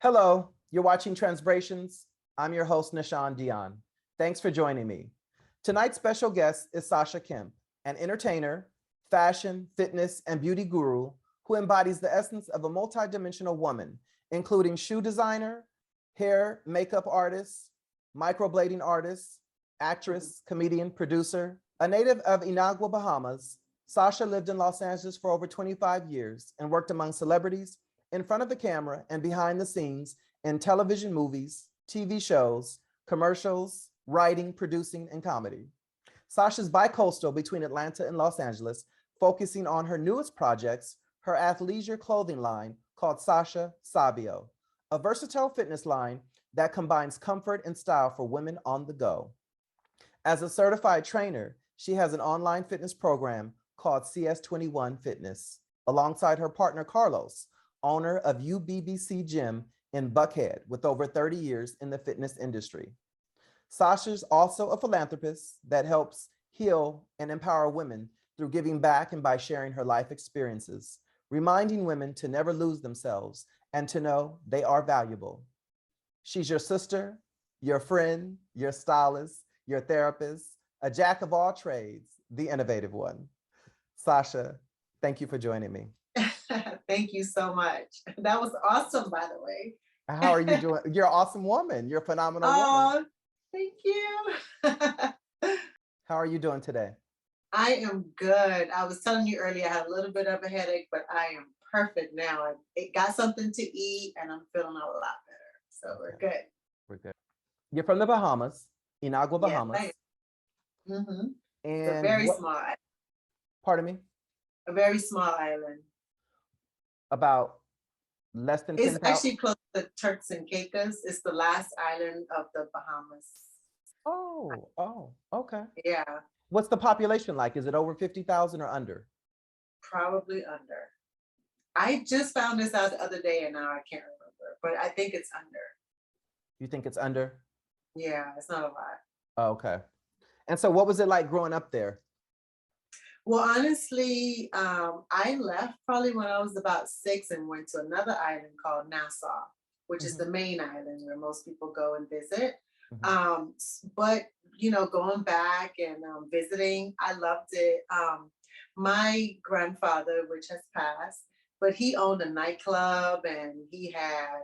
Hello, you're watching Transbrations. I'm your host, nahshondion. Thanks for joining me. Tonight's special guest is Sacha Kemp, an entertainer, fashion, fitness, and beauty guru who embodies the essence of a multidimensional woman, including shoe designer, hair, makeup artist, microblading artist, actress, comedian, producer. A native of Inagua, Bahamas, Sasha lived in Los Angeles for over 25 years and worked among celebrities, in front of the camera and behind the scenes in television, movies, TV shows, commercials, writing, producing, and comedy. Sasha's bicoastal between Atlanta and Los Angeles, focusing on her newest projects, her athleisure clothing line called Sacha Sabio, a versatile fitness line that combines comfort and style for women on the go. As a certified trainer, she has an online fitness program called CS21 FITNESS, alongside her partner Carlos, owner of UBBC Gym in Buckhead with over 30 years in the fitness industry. Sasha's also a philanthropist that helps heal and empower women through giving back and by sharing her life experiences, reminding women to never lose themselves and to know they are valuable. She's your sister, your friend, your stylist, your therapist, a jack of all trades, the innovative one. Sasha, thank you for joining me. Thank you so much. That was awesome, by the way. How are you doing? You're an awesome woman. You're a phenomenal woman. Oh, thank you. How are you doing today? I am good. I was telling you earlier, I had a little bit of a headache, but I am perfect now. I got something to eat and I'm feeling a lot better. So we're good. We're good. You're from the Bahamas, Inagua, Bahamas. Yes, mm-hmm. And it's a very small island. Pardon me? A very small island. About less than 10,000? It's actually close to Turks and Caicos. It's the last island of the Bahamas. Oh, okay. Yeah. What's the population like? Is it over 50,000 or under? Probably under. I just found this out the other day and now I can't remember, but I think it's under. You think it's under? Yeah, it's not a lot. Oh, okay. And so what was it like growing up there? Well, honestly, I left probably when I was about 6 and went to another island called Nassau, which is the main island where most people go and visit. But, you know, going back and visiting, I loved it. My grandfather, which has passed, but he owned a nightclub and he had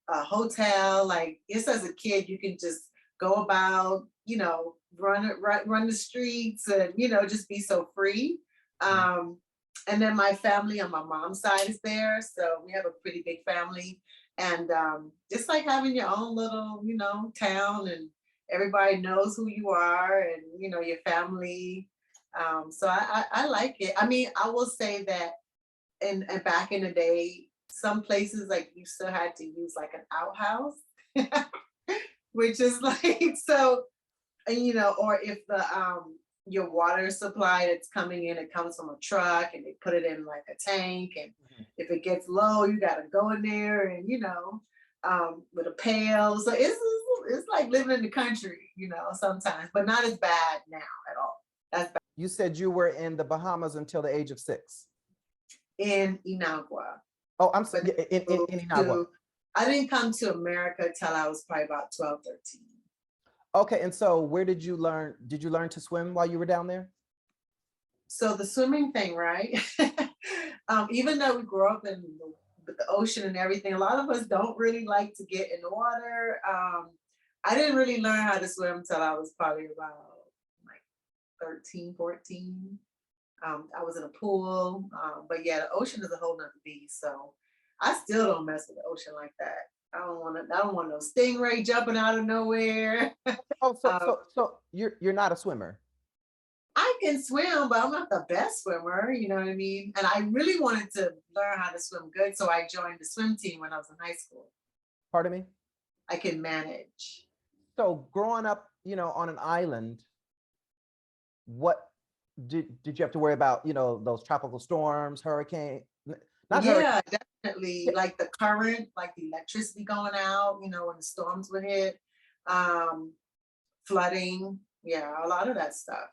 a hotel. Like, just as a kid, you can just go about, you know, run the streets and, you know, just be so free. And then my family on my mom's side is there. So we have a pretty big family. And just like having your own little, you know, town and everybody knows who you are and, you know, your family. So I like it. I mean, I will say that and back in the day, some places like you still had to use like an outhouse, which is like, so, you know, or if the your water supply that's coming in, it comes from a truck and they put it in like a tank, and if it gets low, you got to go in there and, you know, with a pail. So it's like living in the country, you know, sometimes, but not as bad now at all. That's bad. You said you were in the Bahamas until the age of 6. In Inagua. Oh, I'm sorry, in Inagua. I didn't come to America till I was probably about 12, 13. Okay, and so where did you learn to swim while you were down there? So the swimming thing, right? Even though we grew up in the ocean and everything, a lot of us don't really like to get in the water. I didn't really learn how to swim until I was probably about like 13, 14. I was in a pool, but yeah, the ocean is a whole nother beast. So I still don't mess with the ocean like that. I don't want no stingray jumping out of nowhere. So you're not a swimmer? I can swim, but I'm not the best swimmer, you know what I mean? And I really wanted to learn how to swim good, so I joined the swim team when I was in high school. Pardon me? I can manage. So growing up, you know, on an island, what did you have to worry about, you know, those tropical storms, hurricane? Yeah, definitely. Like the current, like the electricity going out, you know, when the storms would hit, flooding. Yeah, a lot of that stuff.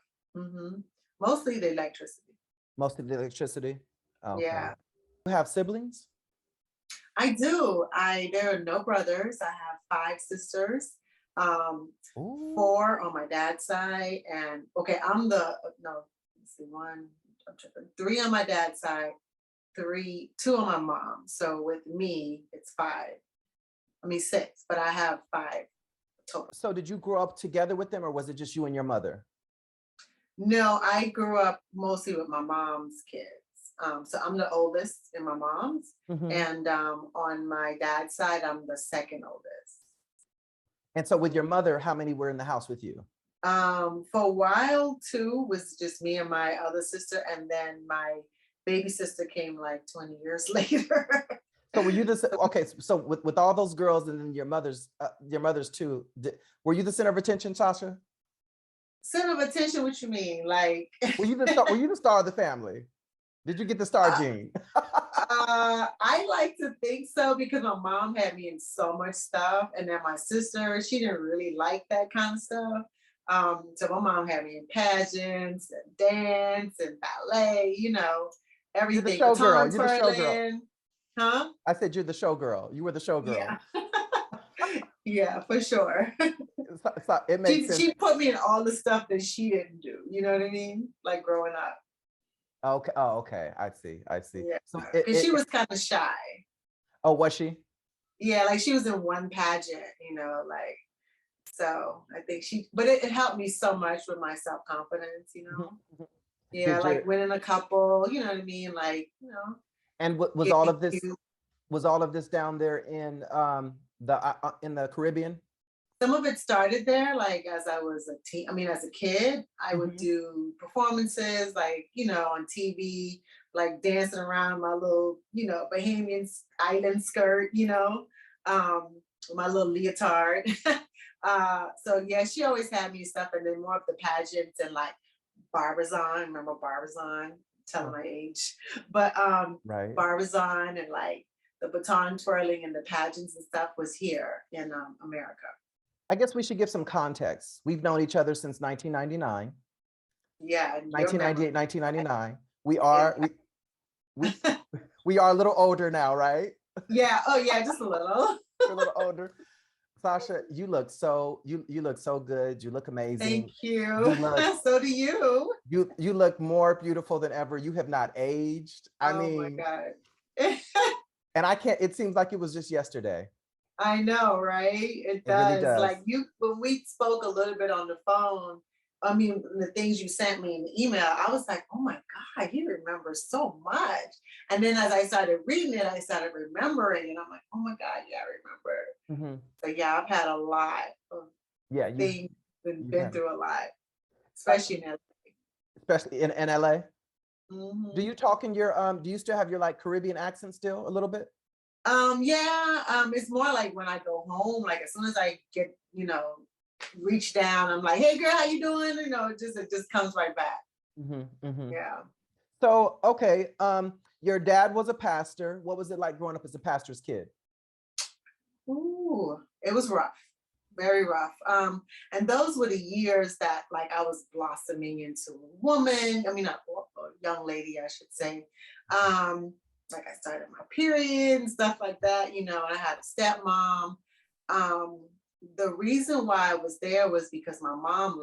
Mostly the electricity. Most of the electricity? Okay. Yeah. You have siblings? I do. There are no brothers. I have 5 sisters. Ooh. 4 on my dad's side, and okay, I'm the no. Let's see, one. I'm tripping. 3 on my dad's side, 2 on my mom. So with me, it's 5. I mean 6, but I have 5 total. So did you grow up together with them, or was it just you and your mother? No, I grew up mostly with my mom's kids. So I'm the oldest in my mom's, Mhm. and on my dad's side, I'm the second oldest. And so with your mother, how many were in the house with you? For a while, 2 was just me and my other sister, and then my baby sister came like 20 years later. So were you the okay? So with all those girls and then your mother's too, were you the center of attention, Sasha? Center of attention, what you mean? Like, Were you the star? Were you the star of the family? Did you get the star gene? I like to think so because my mom had me in so much stuff, and then my sister, she didn't really like that kind of stuff. So my mom had me in pageants and dance and ballet, You're the everything, showgirl. baton You're the showgirl. twirling, huh? I said you're the showgirl. You were the showgirl. Yeah, yeah, for sure. It makes She sense. she put me in all the stuff that she didn't do. You know what I mean? Like growing up. Okay. Oh, okay. I see. I see. Yeah, So because she was kind of shy. oh, was she? Yeah, like she was in one pageant, like so I think but it helped me so much with my self-confidence. Mhm, mhm. Yeah, Did your like winning a couple, you know what I mean? Like, and was all getting of this cute. down there in the Caribbean? Some of it started there, like as I was a teen, I mean, as a kid, I would Mhm. do performances like, on TV, like dancing around my little, Bahamian island skirt, um, my little leotard. So yeah, she always had me stuff, and then more of the pageants and like Barbizon. Remember Barbizon? Telling Oh, my age, but right. Barbizon and like the baton twirling and the pageants and stuff was here in America. I guess we should give some context. We've known each other since 1999, Yeah, and your memory 1998, 1999. We is are we we are a little older now, right? yeah. Oh yeah, just a little. We're a little older. Sasha, you look so good. You look Thank amazing. You you. look So do you. you look more beautiful than ever. You have not aged. I Oh my mean, God. and I can't, it seems like it was just yesterday. I know, right? It It really does. Like does. when we spoke a little bit on the phone, I mean, the things you sent me in the email, I was like, oh my God, he remembers so much. And then as I started reading it, I started remembering, and I'm like, oh my God, yeah, I remember. Mhm. So yeah, I've had a lot of Yeah, things, you've been had, through a lot, uh, especially in especially in LA. Do LA. you talk in your do you still have your like Caribbean accent still a little bit? Yeah, it's more like when I go home, like as soon as I get, reach down, I'm like, hey girl, how you doing? It just comes right back. Mhm, mhm. Yeah. So, okay, your dad was a pastor. What was it like growing up as a pastor's kid? Ooh, it was rough, very rough. And those were the years that like I was blossoming into a woman. I mean, a young lady, I should say. Like I started my period and stuff like that. I had a stepmom. Um, the reason why I was there was because my mom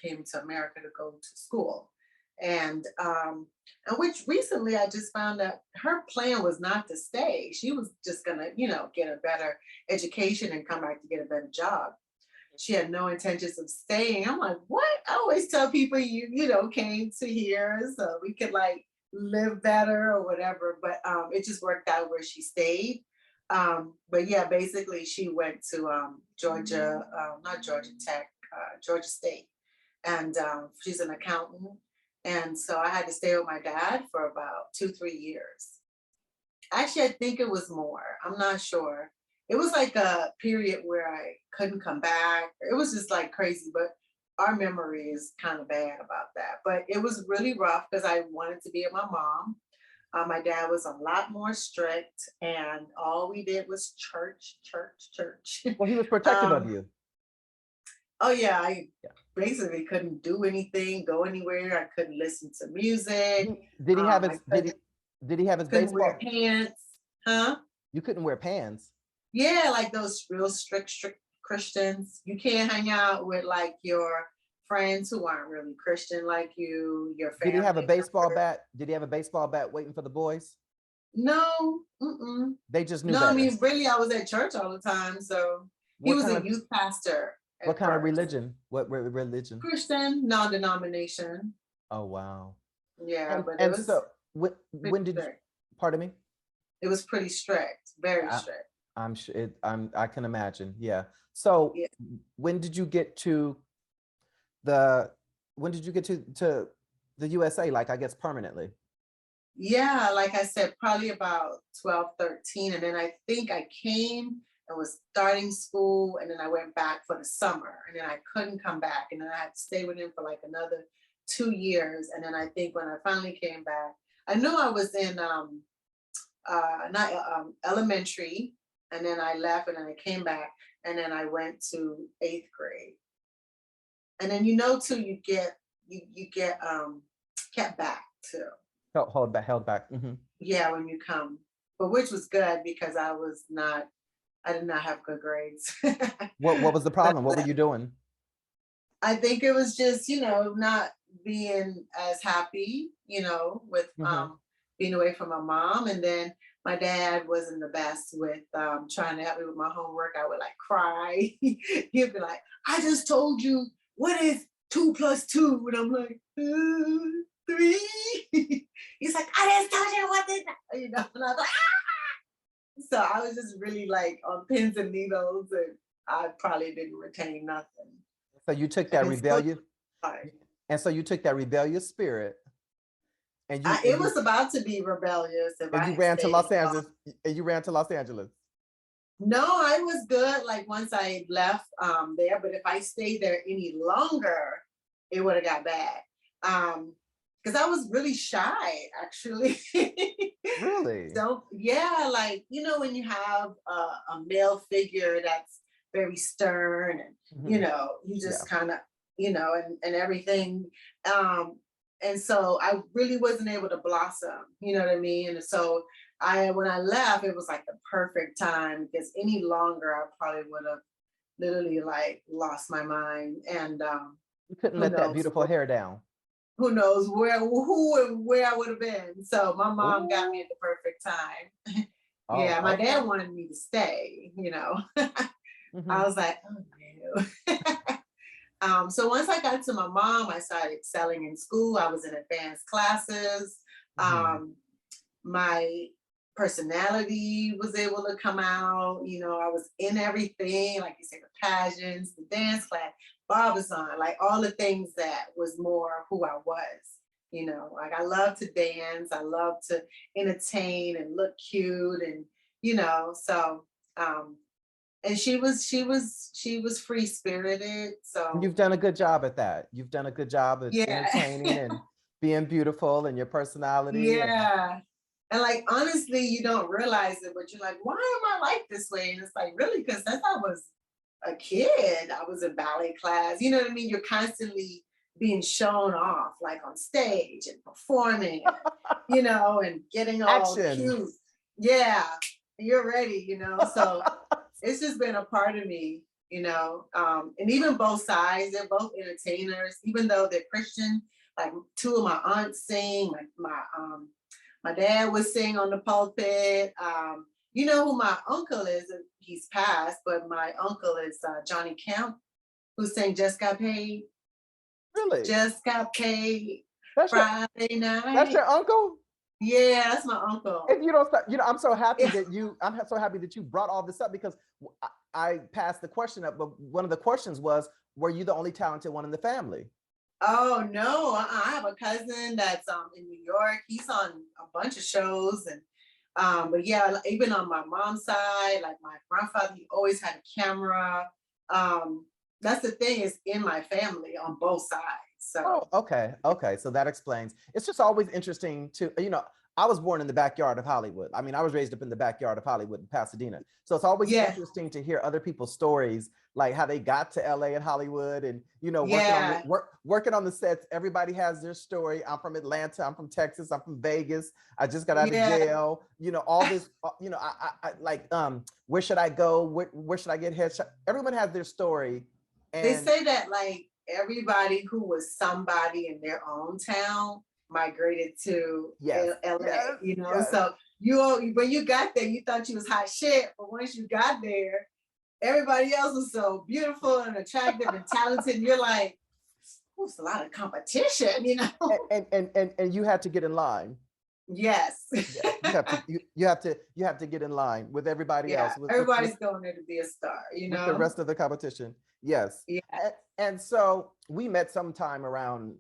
came to America to go to school. And which recently I just found out her plan was not to stay. She was just gonna, get a better education and come back to get a better job. She had no intentions of staying. I'm like, what? I always tell people you came to here so we could like live better or whatever. But it just worked out where she stayed. But yeah, basically she went to Georgia, not Georgia Tech, Georgia State, and she's an accountant. And so I had to stay with my dad for about 2, 3 years. Actually, I think it was more. I'm not sure. It was like a period where I couldn't come back. It was just like crazy, but our memory is kind of bad about that. But it was really rough because I wanted to be with my mom. My dad was a lot more strict, and all we did was church, church, church. Well, he was protective of um, you. oh yeah, I Yeah. basically couldn't do anything, go anywhere. I couldn't listen to music. Did he have I his did he have his couldn't wear baseball? pants. Huh? You couldn't wear pants. Yeah, like those real strict Christians. You can't hang out with like your friends who aren't really Christian like you, your Did he have a family baseball members. bat? Did he have a baseball bat waiting for the boys? No, mm-mm. They just knew No, I better. mean, really, I was at church all the time. So he What was kind a of youth pastor what at kind of first. religion? What religion? Christian, non-denomination. Oh wow. Yeah, but it And was so pretty when did you, strict. pardon me? It was pretty strict, very I, strict. I'm sure I can imagine. Yeah. So Yeah. when did you get to the when did you get to the USA, like I guess permanently? Yeah, like I said, probably about 12, 13. And then I think I came and was starting school. And then I went back for the summer. And then I couldn't come back. And then I had to stay with him for like another 2 years. And then I think when I finally came back, I knew I was in not elementary. And then I left and then I came back. And then I went to 8th grade. And then too, you get kept back too. Held back. Yeah, when you come, but which was good because I did not have good grades. What was the problem? What were you doing? I think it was just, not being as happy, with being away from my mom. And then my dad wasn't the best with trying to help me with my homework. I would like cry. He'd be like, I just told you, what is 2 + 2? And I'm like, 3. He's like, I just told you what did, and I was like, ah! So I was just really like on pins and needles, and I probably didn't retain nothing. So you took that rebellious, and so you took that rebellious spirit, and it was about to be rebellious if and I you had ran to stayed Los long. Angeles, and you ran to Los Angeles. No, I was good. Like once I left there, but if I stayed there any longer, it would have got bad. Because I was really shy, actually. Really? So yeah, like when you have a male figure that's very stern, and you just kind of, and everything. And so I really wasn't able to blossom. You know what I mean? And so when I left, it was like the perfect time because any longer I probably would have literally like lost my mind. And You couldn't who let that knows? beautiful hair down. Who knows who and where I would have been. So my mom got me Ooh. at the perfect time. Yeah, Oh, my dad okay. wanted me to stay, I Mhm. was like, oh no. So once I got to my mom, I started excelling in school. I was in advanced classes. Mhm. My personality was able to come out. I was in everything, like you say, the pageants, the dance class, barbizon, like all the things that was more who I was. Like I love to dance, I love to entertain and look cute, and so and she was free spirited. And So you've done a good job at that. You've done a good job at yeah. entertaining and being beautiful and your personality. And Yeah. And like honestly, you don't realize it, but you're like, why am I like this way? And it's like, really, because since I was a kid, I was in ballet class. You know what I mean? You're constantly being shown off, like on stage and performing, and getting all action. cute. Yeah, you're ready, So it's just been a part of me, and even both sides, they're both entertainers, even though they're Christian. Like two of my aunts sing, like my dad would sing on the pulpit. You know who my uncle is? He's passed, but my uncle is Johnny Kemp, who sang "Just Got Paid." Really? Just got paid That's your Friday that's night. your uncle? Yeah, that's my uncle. If you don't stop, I'm so happy Yeah. that I'm so happy that you brought all this up because I passed the question up, but one of the questions was, were you the only talented one in the family? Oh no, I have a cousin that's in New York. He's on a bunch of shows, and but yeah, even on my mom's side, like my grandfather, he always had a camera. That's the thing, is in my family on both sides. Oh, So okay. Okay. So that explains. It's just always interesting to, I was born in the backyard of Hollywood. I mean, I was raised up in the backyard of Hollywood in Pasadena. So it's always Yeah. interesting to hear other people's stories, like how they got to LA and Hollywood, and Yeah. working on the sets. Everybody has their story. I'm from Atlanta. I'm from Texas. I'm from Vegas. I just got out of jail. All this. I like. Where should I go? Where should I get headshot? Everyone has their story. And they say that like everybody who was somebody in their own town migrated to LA, so when you got there, you thought you was hot shit, but once you got there, everybody else was so beautiful and attractive and talented, and you're like, there's a lot of competition, and you had to get in line. Yes. You have to get in line with everybody else. Everybody's going there to be a star, with the rest of the competition. Yes. Yeah. And so we met sometime around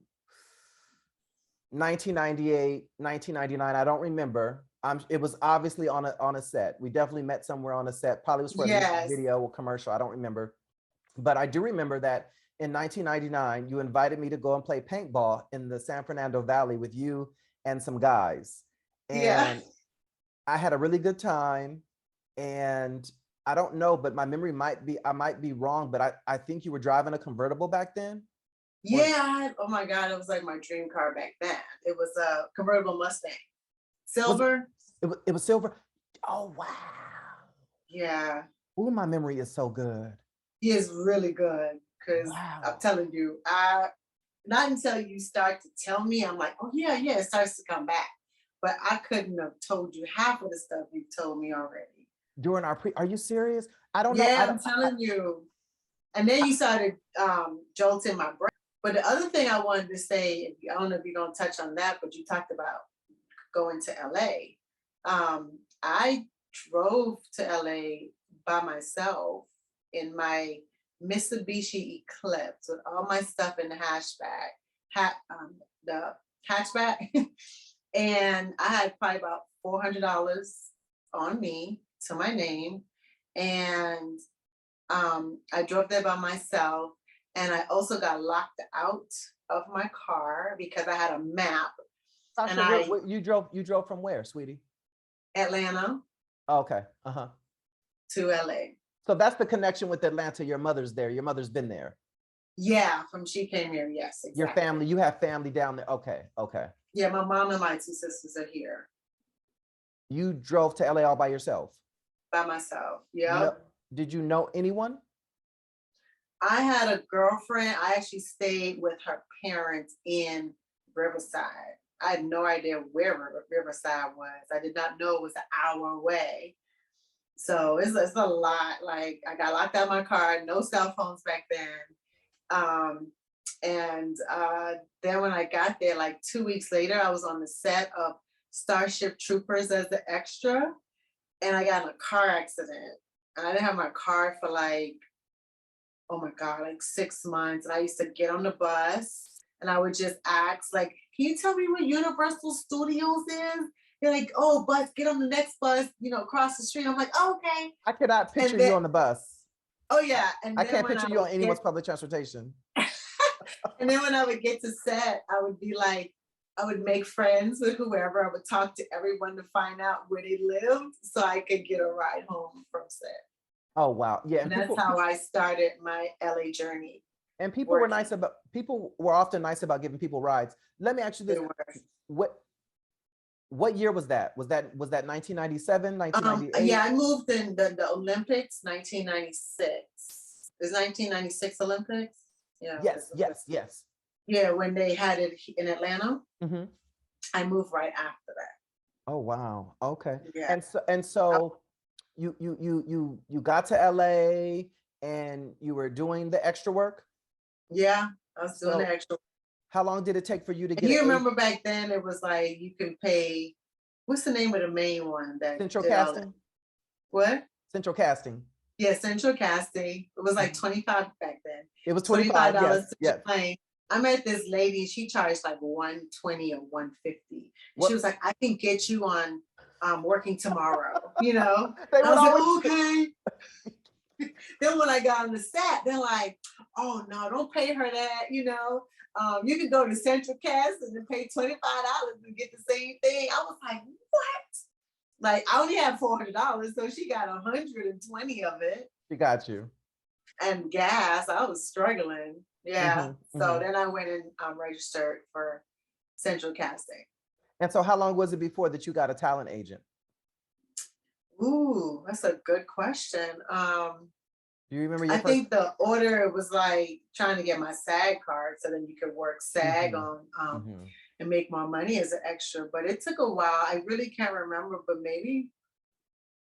1998, 1999. I don't remember. It was obviously on a set. We definitely met somewhere on a set. Probably was for a video or commercial. I don't remember. But I do remember that in 1999, you invited me to go and play paintball in the San Fernando Valley with you and some guys. And I had a really good time. And I don't know, but my memory I might be wrong, but I think you were driving a convertible back then. Yeah. Oh my God. It was like my dream car back then. It was a convertible Mustang. Silver. It was silver. Oh, wow. Yeah. Oh, my memory is so good. He is really good. Because I'm telling you, not until you start to tell me, I'm like, oh yeah, it starts to come back. But I couldn't have told you half of the stuff you've told me already. During are you serious? I don't know. Yeah, I'm telling you. And then you started jolting my brain. But the other thing I wanted to say, I don't know if you're going to touch on that, but you talked about going to LA. I drove to LA by myself in my Mitsubishi Eclipse with all my stuff in the hatchback. And I had probably about $400 on me to my name. And I drove there by myself. And I also got locked out of my car because I had a map. Sasha, and you drove from where, sweetie? Atlanta. Okay. To LA. So that's the connection with Atlanta. Your mother's there. Your mother's been there. Yeah, she came here. Yes, exactly. Your family, you have family down there. Okay. Yeah, my mom and my two sisters are here. You drove to LA all by yourself? By myself, yeah. Did you know anyone? I had a girlfriend. I actually stayed with her parents in Riverside. I had no idea where Riverside was. I did not know it was an hour away. So it's a lot. Like, I got locked out of my car, no cell phones back then. And then when I got there, like 2 weeks later, I was on the set of Starship Troopers as the extra. And I got in a car accident. And I didn't have my car for like, oh my God, like 6 months. And I used to get on the bus and I would just ask, like, can you tell me where Universal Studios is? They're like, oh, bus, get on the next bus, across the street. I'm like, oh, okay. I cannot picture you on the bus. Oh yeah. And I can't picture you on anyone's public transportation. And then when I would get to set, I would be like, I would make friends with whoever. I would talk to everyone to find out where they lived so I could get a ride home from set. Oh, wow. Yeah. And that's how I started my LA journey. And people were often nice about giving people rides. Let me ask you this. What year was that? Was that 1997, 1998? Yeah, I moved in the Olympics, 1996. Is 1996 Olympics? Yeah. Yes. Yeah, when they had it in Atlanta. Mm-hmm. I moved right after that. Oh wow. Okay. Yeah. And so you got to LA and you were doing the extra work? Yeah, I was doing the extra work. How long did it take for you to get? You remember back then it was like you can pay, what's the name of the main one? Central Casting? What? Central Casting. Yeah, Central Casting. It was like $25 back then. It was $25. Yes. I met this lady, she charged like $120 or $150. She was like, I can get you on working tomorrow, I was like, okay. Then when I got on the set, they're like, oh no, don't pay her that, you know. You can go to Central Cast and then pay $25 and get the same thing. I was like, what? Like I only had $400, so she got 120 of it. She got you. And gas, I was struggling. Yeah. So mhm. then I went and registered for Central Casting. And so how long was it before that you got a talent agent? Ooh, that's a good question. Do you remember your I think the order was like trying to get my SAG card so then you could work SAG on and make more money as an extra. But it took a while. I really can't remember, but maybe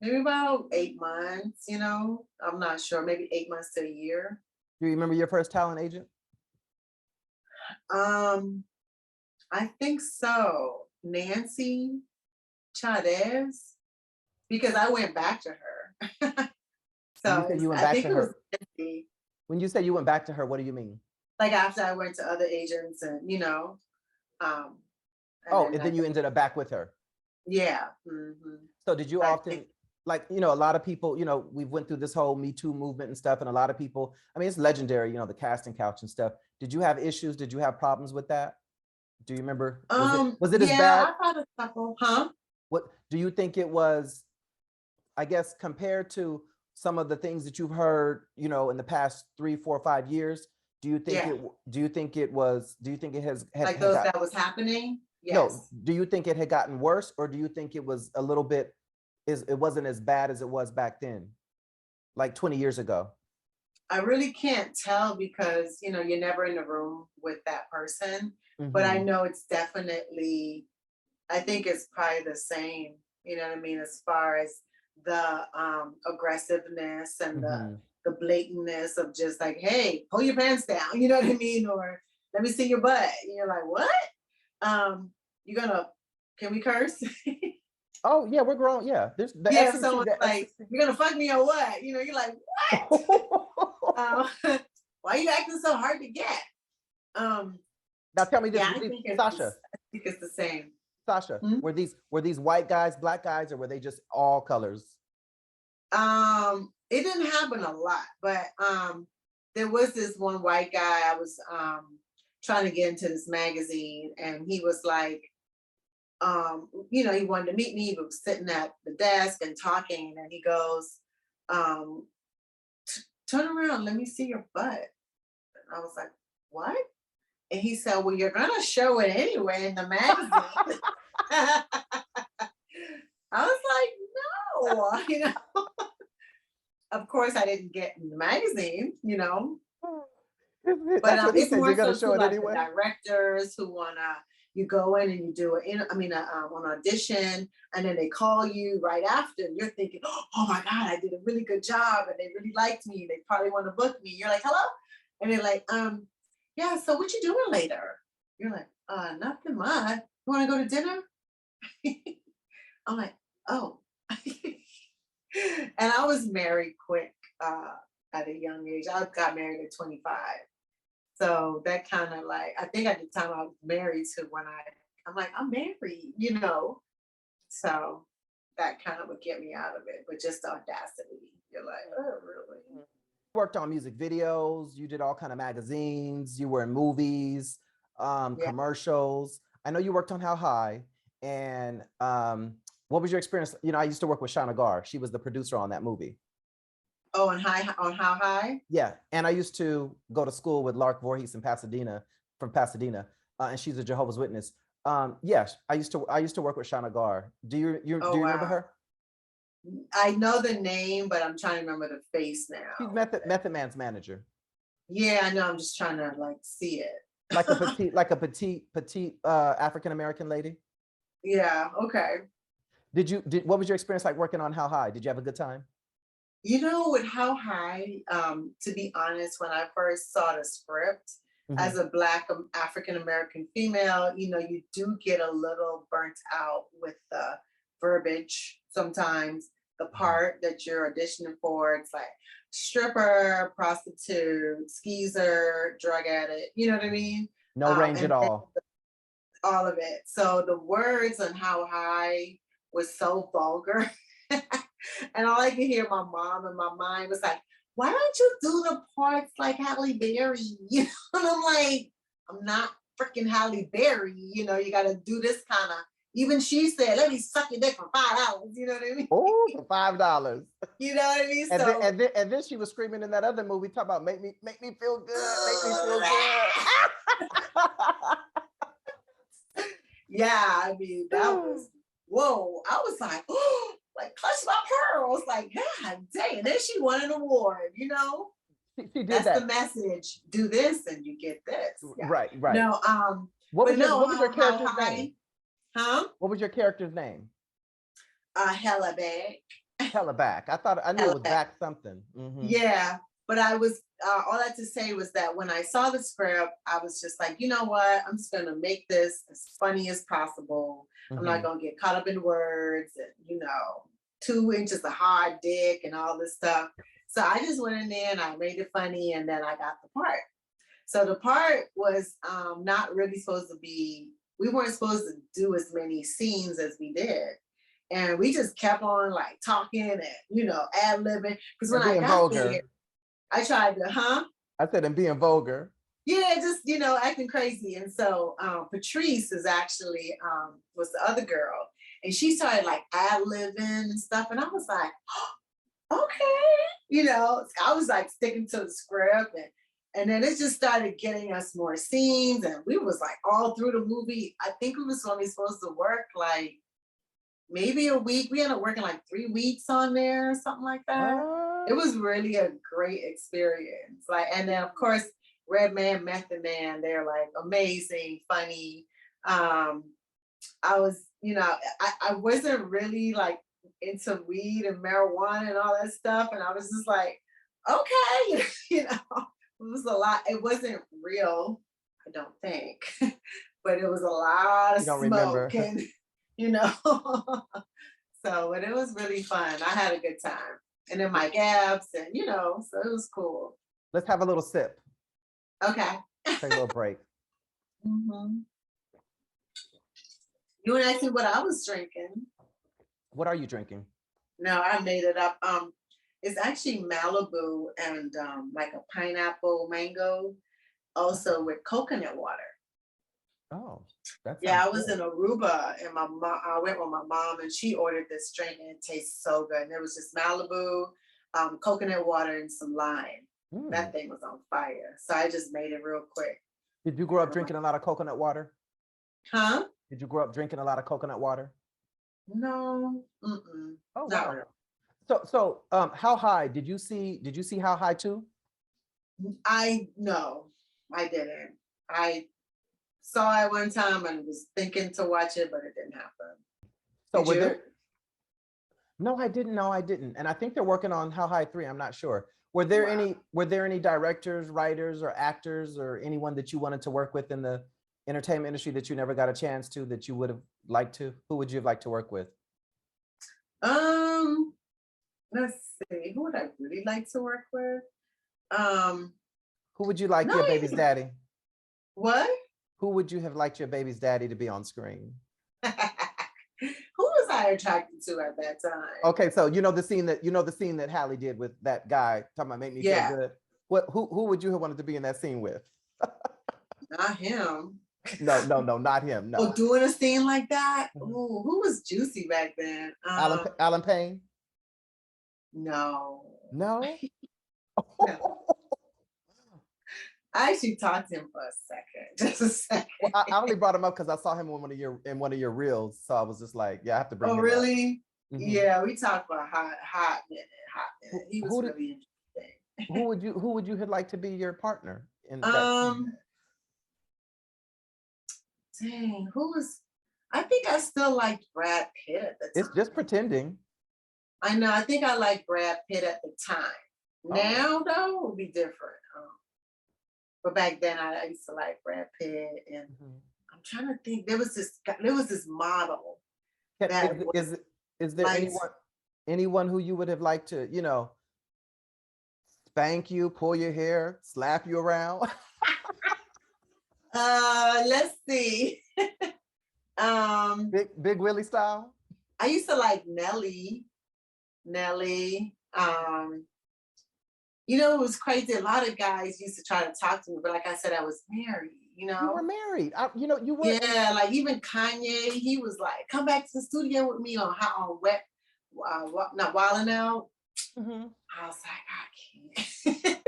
about 8 months, you know. I'm not sure, maybe 8 months to a year. Do you remember your first talent agent? I think so. Nancy Chavez, because I went back to her. So You said you went I back think to it was her. Nancy. When you say you went back to her, what do you mean? Like after I went to other agents and, you know. And then you ended up back with her. Yeah. So did you often, like, you know, a lot of people, you know, we've went through this whole Me Too movement and stuff, and a lot of people, I mean, it's legendary, you know, the casting couch and stuff. Did you have issues? Did you have problems with that? Do you remember? Was it as bad? I've had a couple, huh? What do you think it was, I guess, compared to some of the things that you've heard, you know, in the past 3, 4, 5 years? Do you think it has like those that was happening? Yes. No, do you think it had gotten worse, or do you think it was a little bit, it wasn't as bad as it was back then, like 20 years ago? I really can't tell because, you know, you're never in the room with that person, but I know it's definitely, I think it's probably the same, you know what I mean, as far as the aggressiveness and the blatantness of just like, hey, pull your pants down, you know what I mean? Or let me see your butt. And you're like, what? Can we curse? Oh yeah, we're grown. Yeah, there's the yeah. FCC, Someone's like, you're gonna fuck me or what? You know, you're like, what? Why are you acting so hard to get? Now tell me this, Sasha. I think it's the same. Sasha, were these white guys, black guys, or were they just all colors? It didn't happen a lot, but there was this one white guy. I was trying to get into this magazine, and he was like, you know, he wanted to meet me. He was sitting at the desk and talking, and he goes, turn around, let me see your butt. And I was like, what? And he said, well, you're gonna show it anyway in the magazine. I was like, no, you know. Of course, I didn't get in the magazine, you know. But it's more so to like the directors who wanna, you go in and you do an audition, and then they call you right after, and you're thinking, oh my God, I did a really good job, and they really liked me. They probably want to book me. You're like, hello, and they're like, yeah. So what you doing later? You're like, nothing much. You want to go to dinner? I'm like, oh. And I was married quick at a young age. I got married at 25. So that kind of like, I think at the time I was married to when I'm like, I'm married, you know? So that kind of would get me out of it, but just the audacity. You're like, oh, really? You worked on music videos, you did all kind of magazines, you were in movies, commercials. I know you worked on How High, and what was your experience? You know, I used to work with shaunagarr. She was the producer on that movie. Oh, on How High? Yeah, and I used to go to school with Lark Voorhees from Pasadena, and she's a Jehovah's Witness. Yes, I used to work with shaunagarr. Do you remember her? I know the name, but I'm trying to remember the face now. She's Method Man's manager. Yeah, I know. I'm just trying to like see it. like a petite African American lady. Yeah. Okay. What was your experience like working on How High? Did you have a good time? You know, with How High, to be honest, when I first saw the script, as a Black African American female, you know, you do get a little burnt out with the verbiage sometimes. The part that you're auditioning for, it's like stripper, prostitute, skeezer, drug addict, you know what I mean? No range at all. All of it. So the words on How High was so vulgar. And all I could hear my mom in my mind was like, why don't you do the parts like Halle Berry? You know, and I'm like, I'm not freaking Halle Berry. You know, you got to do this kind of. Even she said, "Let me suck your dick for $5." You know what I mean? Oh, for $5. You know what I mean? And, So, and then she was screaming in that other movie, talking about make me feel good, make me feel good. yeah, I mean, that was whoa. I was like, oh, like clutch my pearls, like, God dang. And then she won an award, you know. She did That's that. the message. Do this and you get this. Yeah. Right, right. No, what but was no, what was your character's high, name? huh? What was your character's name? Hella bag. Hella back. I knew it was back something. Yeah, but I was all that to say was that when I saw the script, I was just like, you know what? I'm just gonna make this as funny as possible. I'm not gonna get caught up in words and 2 inches of hard dick and all this stuff. So I just went in there and I made it funny, and then I got the part. So the part was not really supposed to be. We weren't supposed to do as many scenes as we did. And we just kept on like talking and, ad-libbing. Because when I got vulgar. There, I tried to, I said, and being vulgar. Yeah, just, acting crazy. And so Patrice is actually, was the other girl. And she started like ad-libbing and stuff. And I was like, oh, okay. I was like sticking to the script. And then it just started getting us more scenes. And we was like all through the movie. I think we was only supposed to work like maybe a week. We ended up working like 3 weeks on there or something like that. It was really a great experience. Like, and then of course, Redman, Methodman, they're like amazing, funny. I was, I wasn't really like into weed and marijuana and all that stuff. And I was just like, okay, it was a lot. It wasn't real, I don't think, but it was a lot of smoke and, so, but it was really fun. I had a good time. And then my gaps and, so it was cool. Let's have a little sip. Okay. Take a little break. You want to ask me what I was drinking? What are you drinking? No, I made it up. It's actually Malibu and like a pineapple mango, also with coconut water. Oh, that's I was in Aruba and I went with my mom and she ordered this drink and it tastes so good. And it was just Malibu, coconut water and some lime. That thing was on fire. So I just made it real quick. Did you grow up drinking a lot of coconut water? Huh? Did you grow up drinking a lot of coconut water? No. Oh, wow. Not really. So How High, did you see How High too? No, I didn't. I saw it one time and was thinking to watch it, but it didn't happen. So were there? No, I didn't. And I think they're working on How High 3. I'm not sure. Were there any directors, writers, or actors, or anyone that you wanted to work with in the entertainment industry that you never got a chance to, that you would have liked to? Who would you have liked to work with? Let's see. Who would I really like to work with? Who would you like your baby's daddy? What? Who would you have liked your baby's daddy to be on screen? Who was I attracted to at that time? Okay, so the scene that Halle did with that guy talking about make me feel good. Who would you have wanted to be in that scene with? Not him. No, not him. No. Oh, doing a scene like that? Ooh, who was juicy back then? Alan Payne? No. No? No. I actually talked to him for a second, just a second. Well, I only brought him up because I saw him in one of your reels, so I was just like, yeah, I have to bring him really? Up. Yeah, we talked for a hot minute. He was really interesting. Who would you have liked to be your partner in that scene? Dang, who was? I think I still liked Brad Pitt at the time. It's just pretending. I know. I think I liked Brad Pitt at the time. Now, though, it would be different. But back then, I used to like Brad Pitt, and I'm trying to think. There was this model. Is there anyone who you would have liked to, spank you, pull your hair, slap you around? Let's see. Big Willie style. I used to like Nelly. You know, it was crazy. A lot of guys used to try to talk to me, but like I said, I was married, you You were know? married. You know, you were. Yeah, like even Kanye, he was like, come back to the studio with me on how on wet, not wilding out. Mhm. I was like, I can't.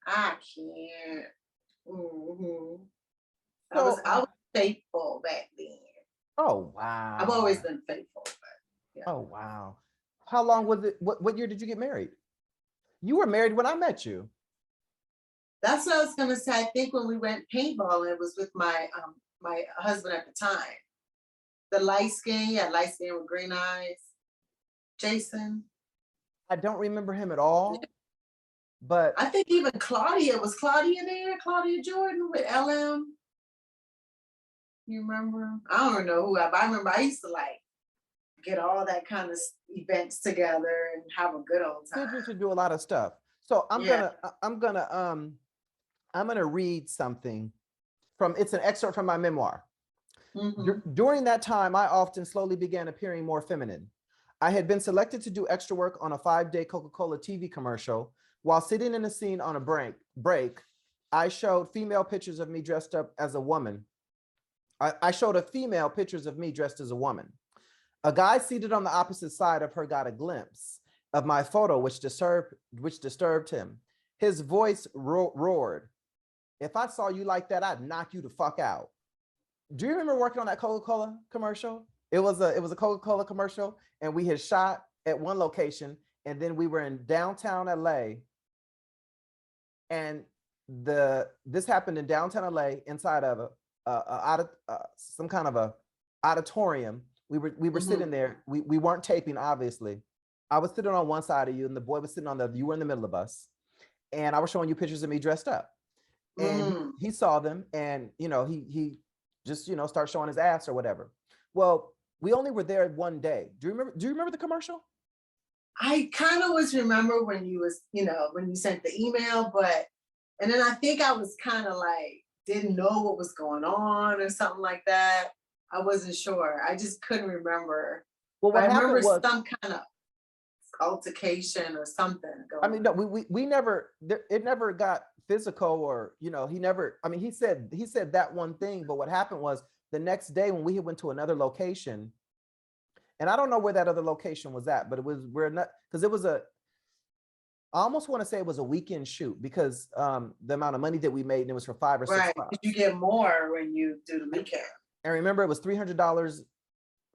I can't. Hmm. So, I was faithful back then. oh I've always wow. been faithful, but yeah. Oh wow. How long was it? What year did you get married? You were married when I met you. That's what I was gonna say. I think when we went paintballing, it was with my husband at the time. The light skin, yeah, light skin with green eyes. Jason. I don't remember him at all, but I think even Claudia, was Claudia there? Claudia Jordan with LM. You remember? I don't know who but I remember I used to like get all that kind of events together and have a good old did time. you to do a lot of stuff. So Yeah. I'm gonna read something from, it's an excerpt from my memoir. Hmm. During that time, I often slowly began appearing more feminine. I had been selected to do extra work on a 5-day Coca-Cola TV commercial. While sitting in a scene on a break, I showed female pictures of me dressed up as a woman. I showed a female pictures of me dressed as a woman. A guy seated on the opposite side of her got a glimpse of my photo, which disturbed him. His voice roared, "If I saw you like that, I'd knock you the fuck out." Do you remember working on that Coca-Cola commercial? It was a Coca-Cola commercial, and we had shot at one location, and then we were in downtown LA, and this happened in downtown LA inside of some kind of a auditorium. We were sitting there. We weren't taping, obviously. I was sitting on one side of you, and the boy was sitting on the other. You were in the middle of us, and I was showing you pictures of me dressed up. And he saw them, and he just start showing his ass or whatever. Well, we only were there one day. Do you remember the commercial? I kind of was remember when you was, when you sent the email, and then I think I was kind of like, didn't know what was going on or something like that. I wasn't sure. I just couldn't remember. Well, But what I happened remember was, some kind of altercation or something going I mean, no, on. we never, it never got physical, or he never, I mean, he said that one thing, but what happened was the next day when we went to another location, and I don't know where that other location was at, but we're not, because it was I almost want to say it was a weekend shoot, because the amount of money that we made, and it was for 5 or 6 Right. spots. You get more when you do the weekend. And remember, it was $300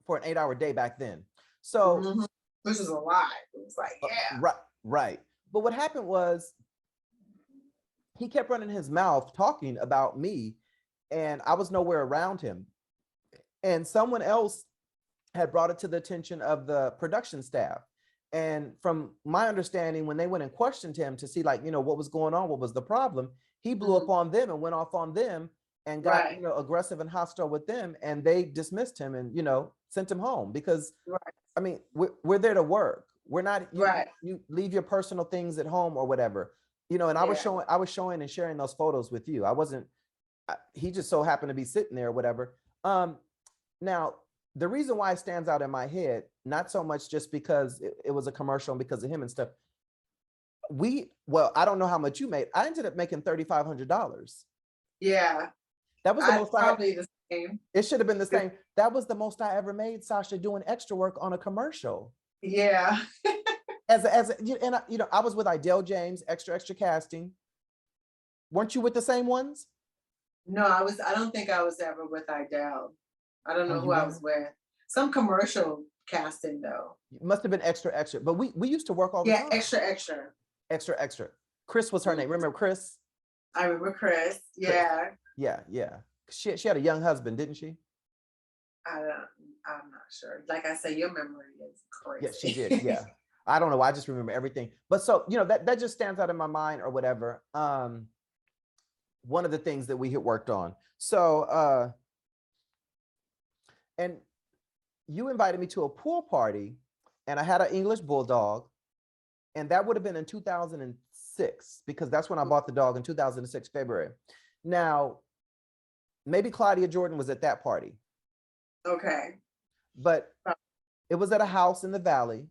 for an 8-hour day back then. So, which is a lot. It was like, yeah. Right. But what happened was, he kept running his mouth talking about me, and I was nowhere around him. And someone else had brought it to the attention of the production staff. And from my understanding, when they went and questioned him to see, like, what was going on, what was the problem, he blew up on them and went off on them and got, aggressive and hostile with them. And they dismissed him and, sent him home, because, I mean, we're there to work. We're not, you leave your personal things at home or whatever, and I was showing and sharing those photos with you. I wasn't, he just so happened to be sitting there or whatever. Now, the reason why it stands out in my head, not so much just because it was a commercial and because of him and stuff. I don't know how much you made. I ended up making $3,500. Yeah. That was the most probably the same. It should have been the same. That was the most I ever made, Sasha, doing extra work on a commercial. Yeah. I was with Idell James, extra casting. Weren't you with the same ones? No, I don't think I was ever with Idell. I don't know who I was with. Some commercial casting though. It must have been extra, but we used to work all the time. Extra. Chris was her name. Remember Chris? I remember Chris. Yeah. Yeah. She had a young husband, didn't she? I'm not sure. Like I say, your memory is crazy. Yeah, she did. Yeah. I don't know. I just remember everything. But so, that just stands out in my mind or whatever. One of the things that we had worked on. So, and you invited me to a pool party, and I had an English bulldog, and that would have been in 2006, because that's when I bought the dog, in 2006, February. Now, maybe claudiajordan was at that party. Okay. But it was at a house in the valley.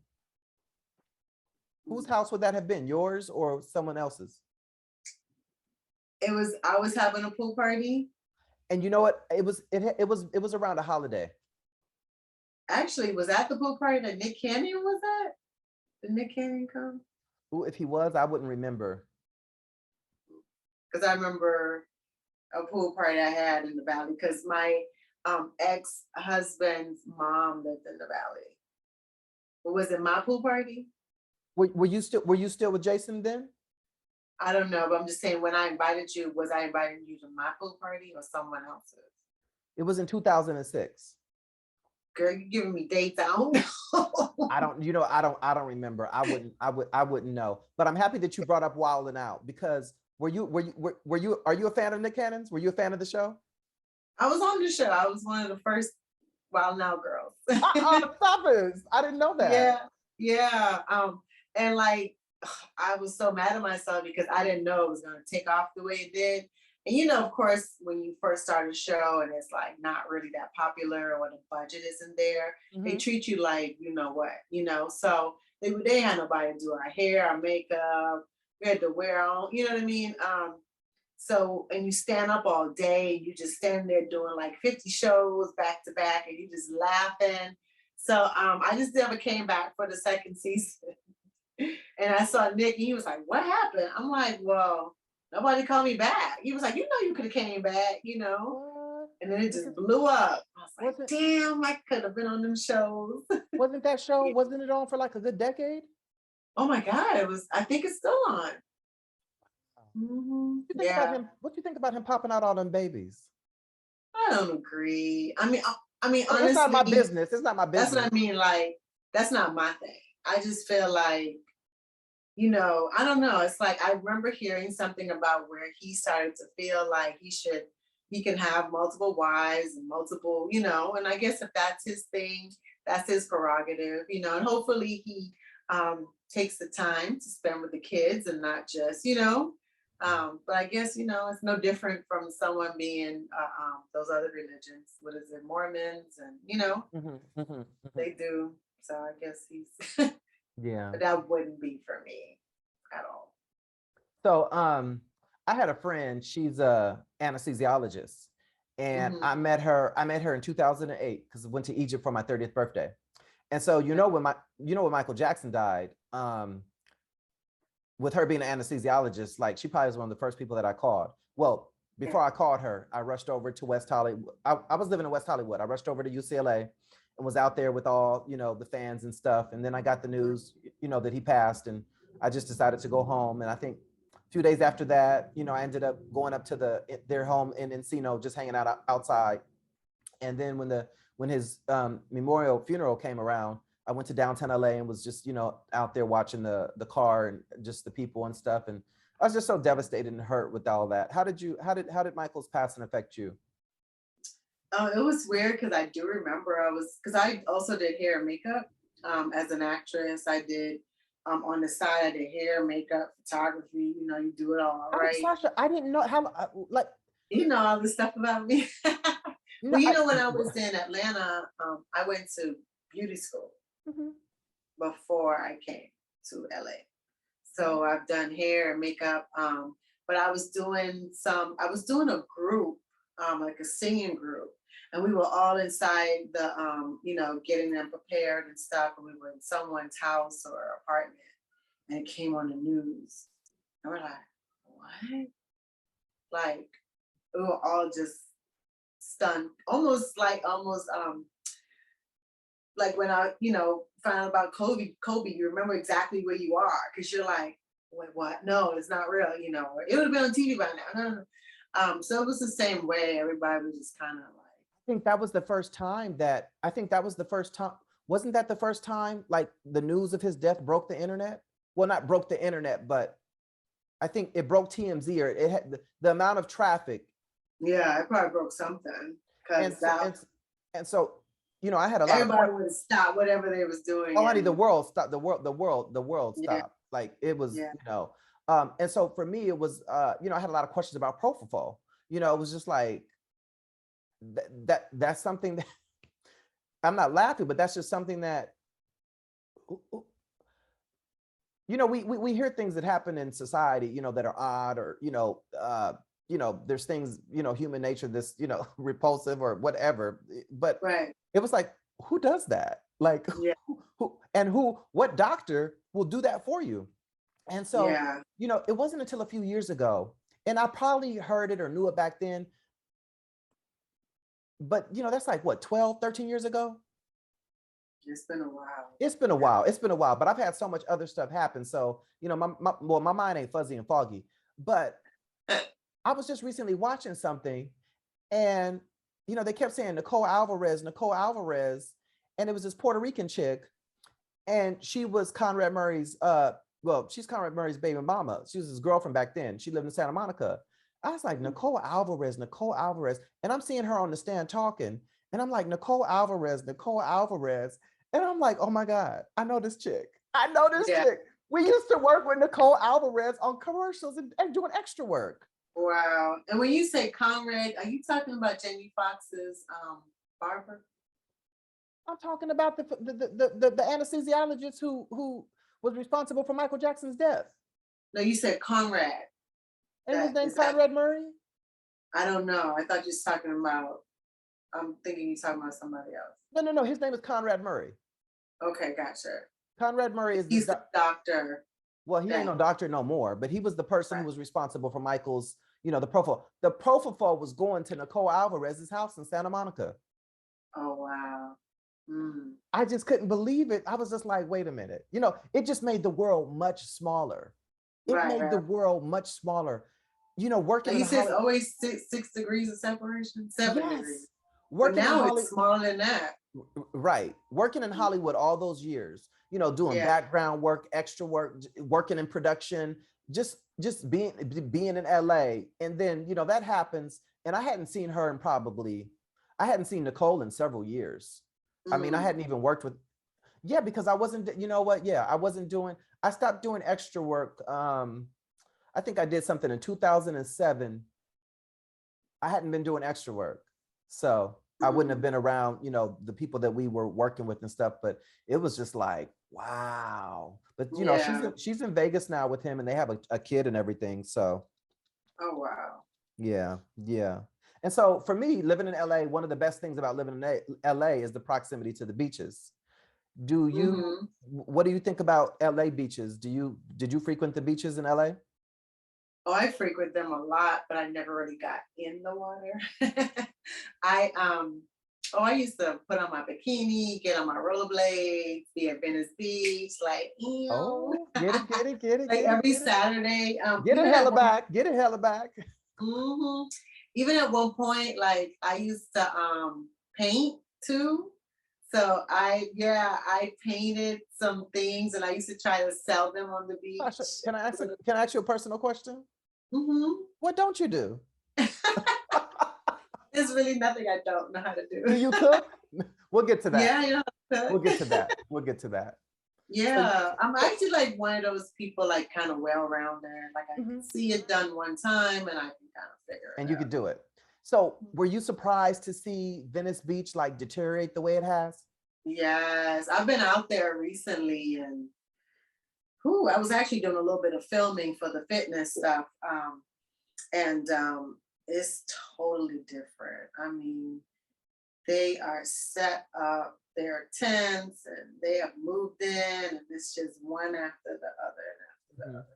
Whose house would that have been? Yours or someone else's? I was having a pool party. And you know what? It was around a holiday. Actually, was that the pool party that Nick Cannon was at? Did Nick Cannon come? Ooh, if he was, I wouldn't remember. Because I remember a pool party I had in the valley because my ex-husband's mom lived in the valley. Was it my pool party? Were you still with Jason then? I don't know, but I'm just saying when I invited you, was I inviting you to my pool party or someone else's? It was in 2006. Girl, you giving me dates? I don't know. I don't remember. I wouldn't know. But I'm happy that you brought up Wildin' Out because are you a fan of Nick Cannon's? Were you a fan of the show? I was on the show. I was one of the first Wildin' Out girls. Stop it. I didn't know that. Yeah. And like I was so mad at myself because I didn't know it was gonna take off the way it did. And you know, of course, when you first start a show and it's like not really that popular or the budget isn't there, they treat you like you know what, So they had nobody to do our hair, our makeup. We had to wear on, you know what I mean? So and you stand up all day, and you just stand there doing like 50 shows back to back, and you just laughing. So I just never came back for the second season. And I saw Nick, and he was like, "What happened?" I'm like, "Well, nobody called me back." He was like, "You know, you could have came back, What? And then it just blew up. I was like, "Damn, I could have been on them shows." Wasn't it on for like a good decade? Oh my God, it was. I think it's still on. What do you think about him popping out all them babies? I don't agree. I mean, honestly, it's not my business. It's not my business. That's what I mean. Like, that's not my thing. I just feel like, I don't know. It's like I remember hearing something about where he started to feel like he can have multiple wives and multiple, and I guess if that's his thing, that's his prerogative, and hopefully he takes the time to spend with the kids and not just, but I guess, it's no different from someone being those other religions. What is it, Mormons? And, they do. So I guess he's, yeah. But that wouldn't be for me at all. So I had a friend, she's a anesthesiologist. And I met her in 2008 because I went to Egypt for my 30th birthday. And so, when Michael Jackson died, with her being an anesthesiologist, like she probably was one of the first people that I called. Well, before I called her, I rushed over to West Hollywood. I was living in West Hollywood. I rushed over to UCLA and was out there with all, the fans and stuff. And then I got the news, that he passed, and I just decided to go home. And I think a few days after that, I ended up going up to their home in Encino, just hanging out outside. And then when his funeral came around, I went to downtown LA and was just, out there watching the car and just the people and stuff. And I was just so devastated and hurt with all that. How did Michael's passing affect you? It was weird because I do remember because I also did hair and makeup as an actress. I did on the side, I did hair, makeup, photography, you do it all, right? Sasha, I didn't know how, you know all this stuff about me. Well, when I was in Atlanta, I went to beauty school before I came to LA. So I've done hair and makeup, but I was doing a group, like a singing group, and we were all inside the, getting them prepared and stuff, and we were in someone's house or apartment, and it came on the news, and we're like, what? Like, we were all just stunned, almost like when I, found out about Kobe, you remember exactly where you are because you're like, wait, what? No, it's not real, it would have been on TV by now. No. So it was the same way. Everybody was just kind of like. I think that was the first time. Wasn't that the first time like the news of his death broke the internet? Well, not broke the internet, but I think it broke TMZ, or it had the amount of traffic. Yeah, it probably broke something. And so, I had a lot. Everybody would stop whatever they was doing. Oh, honey, the world stopped. The world stopped. Yeah. Like it was, and so for me, it was, I had a lot of questions about propofol. It was just like that's something that I'm not laughing, but that's just something that, we hear things that happen in society, that are odd, or, there's things, human nature, this, repulsive or whatever. But Right. it was like, who does that? Like, Yeah. what doctor will do that for you? And so, Yeah. it wasn't until a few years ago, and I probably heard it or knew it back then, but that's like what, 12, 13 years ago? It's been a while. It's been a while. It's been a while, but I've had so much other stuff happen. So, my mind ain't fuzzy and foggy, but I was just recently watching something, and, they kept saying Nicole Alvarez, and it was this Puerto Rican chick, and she was Conrad Murray's, she's Conrad Murray's baby mama. She was his girlfriend back then. She lived in Santa Monica. I was like, Nicole Alvarez. And I'm seeing her on the stand talking, and I'm like, Nicole Alvarez. And I'm like, oh my God, I know this chick. Chick. We used to work with Nicole Alvarez on commercials and doing extra work. Wow. And when you say Conrad, are you talking about Jamie Foxx's barber? I'm talking about the anesthesiologist who was responsible for Michael Jackson's death. No, you said Conrad. And his name's Conrad Murray? I don't know. I thought you were talking about, I'm thinking you're talking about somebody else. No. His name is Conrad Murray. Okay, gotcha. Conrad Murray is he's the doctor. Well, he ain't no doctor no more, but he was the person who was responsible for Michael's, the propofol. The propofol was going to Nicole Alvarez's house in Santa Monica. Oh, wow. I just couldn't believe it. I was just like, wait a minute. It just made the world much smaller. It made the world much smaller. Working. He says always 6 degrees of separation, 7 degrees. Working but now it's smaller than that. Right. Working in Hollywood all those years, doing background work, extra work, working in production, just being in LA. And then, that happens. And I hadn't seen Nicole in several years. I mean, I hadn't even worked with, because I wasn't, I stopped doing extra work. I think I did something in 2007. I hadn't been doing extra work. So I wouldn't have been around, the people that we were working with and stuff, but it was just like, wow. But, she's in Vegas now with him, and they have a kid and everything. So. Oh, wow. Yeah. And so for me, living in LA, one of the best things about living in LA is the proximity to the beaches. What do you think about LA beaches? Did you frequent the beaches in LA? Oh, I frequent them a lot, but I never really got in the water. I used to put on my bikini, get on my rollerblades, be at Venice Beach, like, oh, get it. Like every Saturday. Get it hella back. Even at one point, like I used to paint too. So I painted some things, and I used to try to sell them on the beach. Sasha, can I ask you a personal question? What don't you do? There's really nothing I don't know how to do. Do you cook? We'll get to that. Yeah. We'll get to that. Yeah, I'm actually like one of those people, like kind of well-rounded. Like I can see it done one time, and I can kind of figure it out. And you could do it. So were you surprised to see Venice Beach like deteriorate the way it has? Yes, I've been out there recently, and I was actually doing a little bit of filming for the fitness stuff. And it's totally different. I mean, they are set up, their tents, and they have moved in, and it's just one after the other and after the other.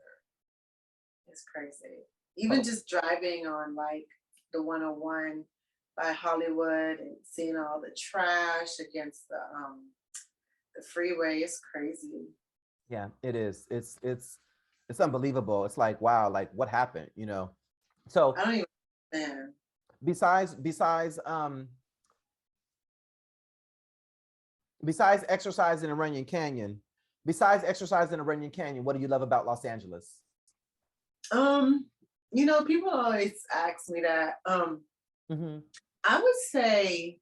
It's crazy. Even just driving on like the 101 by Hollywood and seeing all the trash against the freeway, it's crazy. Yeah, it is. It's unbelievable. It's like, wow, like what happened, So I don't even understand. Besides exercising in Runyon Canyon, what do you love about Los Angeles? People always ask me that. I would say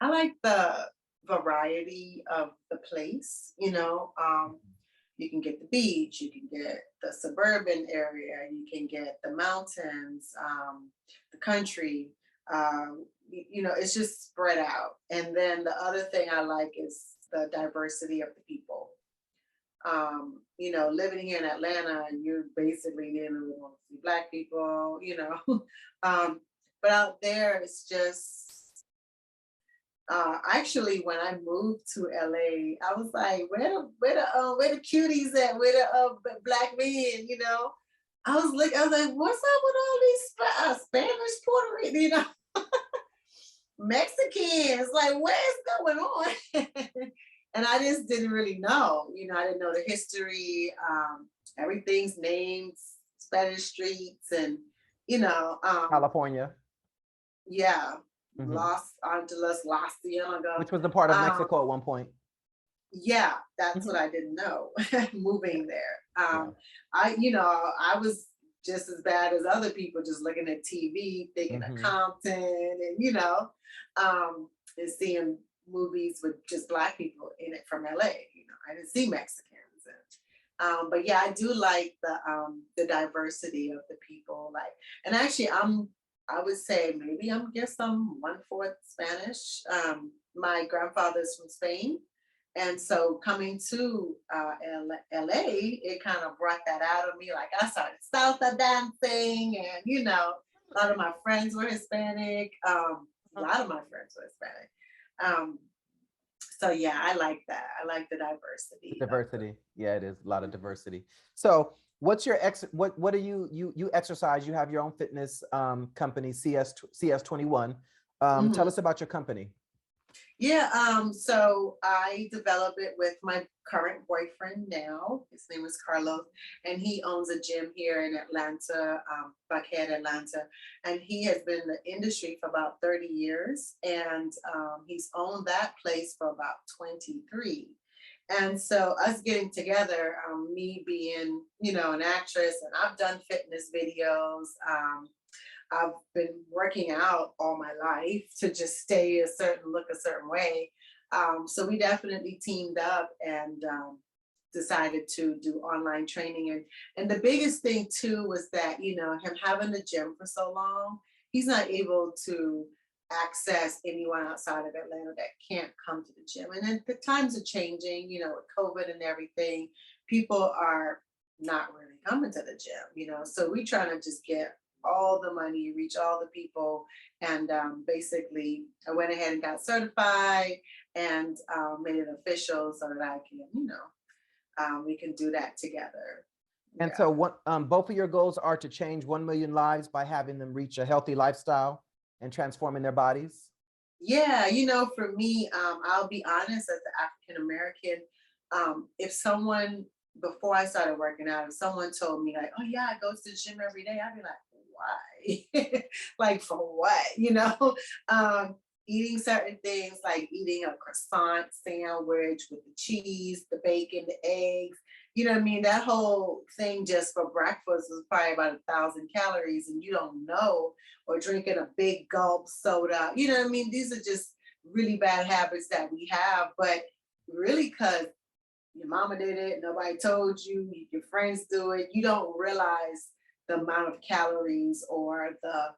I like the variety of the place. You can get the beach, you can get the suburban area, you can get the mountains, the country. It's just spread out. And then the other thing I like is the diversity of the people. You know, living here in Atlanta, you're basically dealing with mostly Black people, you know. But out there, it's just, actually, when I moved to LA, I was like, where the cuties at? Where the Black men? You know, I was like, what's up with all these Spanish, Puerto Rican, you know, Mexicans? Like, what is going on? And I just didn't really know. You know, I didn't know the history. Everything's named Spanish streets, and you know, California. Yeah, Mhm. Los Angeles, Losangeles. Which was the part of Mexico at one point. Yeah, that's what Mhm. I didn't know moving there. Yeah. You know, I was just as bad as other people, just looking at TV, thinking of Mhm. Compton, and you know, and seeing movies with just Black people in it from LA. You know, I didn't see Mexicans. But yeah, I do like the diversity of the people. Like, and actually, I would say maybe guess I'm 1/4 Spanish. My grandfather's from Spain. And so coming to LA, it kind of brought that out of me. Like I started salsa dancing, and you know, a lot of my friends were Hispanic. A lot of my friends were Hispanic. Um, so yeah, I like that. I like the diversity. Diversity. Yeah, it is a lot of diversity. So what's your what do you exercise? You have your own fitness company, CS21. Tell us about your company. Yeah, so I develop it with my current boyfriend now. His name is Carlos, and he owns a gym here in Atlanta, Buckhead, Atlanta. And he has been in the industry for about 30 years, and he's owned that place for about 23. And so us getting together, me being, you know, an actress, and I've done fitness videos. I've been working out all my life to just stay look a certain way. So we definitely teamed up and decided to do online training. And the biggest thing too was that, you know, him having the gym for so long, he's not able to access anyone outside of Atlanta that can't come to the gym. And then the times are changing, you know, with COVID and everything, people are not really coming to the gym, you know. So we trying to just get all the money, reach all the people. And basically, I went ahead and got certified and made it official so that I can, you know, we can do that together. And so what both of your goals are to change 1 million lives by having them reach a healthy lifestyle and transforming their bodies? Yeah, you know, for me, I'll be honest, as an African American, if someone, before I started working out, if someone told me like, oh yeah, I go to the gym every day, I'd be like, why? Like for what? You know, eating certain things like eating a croissant sandwich with the cheese, the bacon, the eggs. You know what I mean? That whole thing just for breakfast was probably about 1,000 calories, and you don't know, or drinking a big gulp soda. You know what I mean? These are just really bad habits that we have, but really because your mama did it, nobody told you, your friends do it, you don't realize the amount of calories or the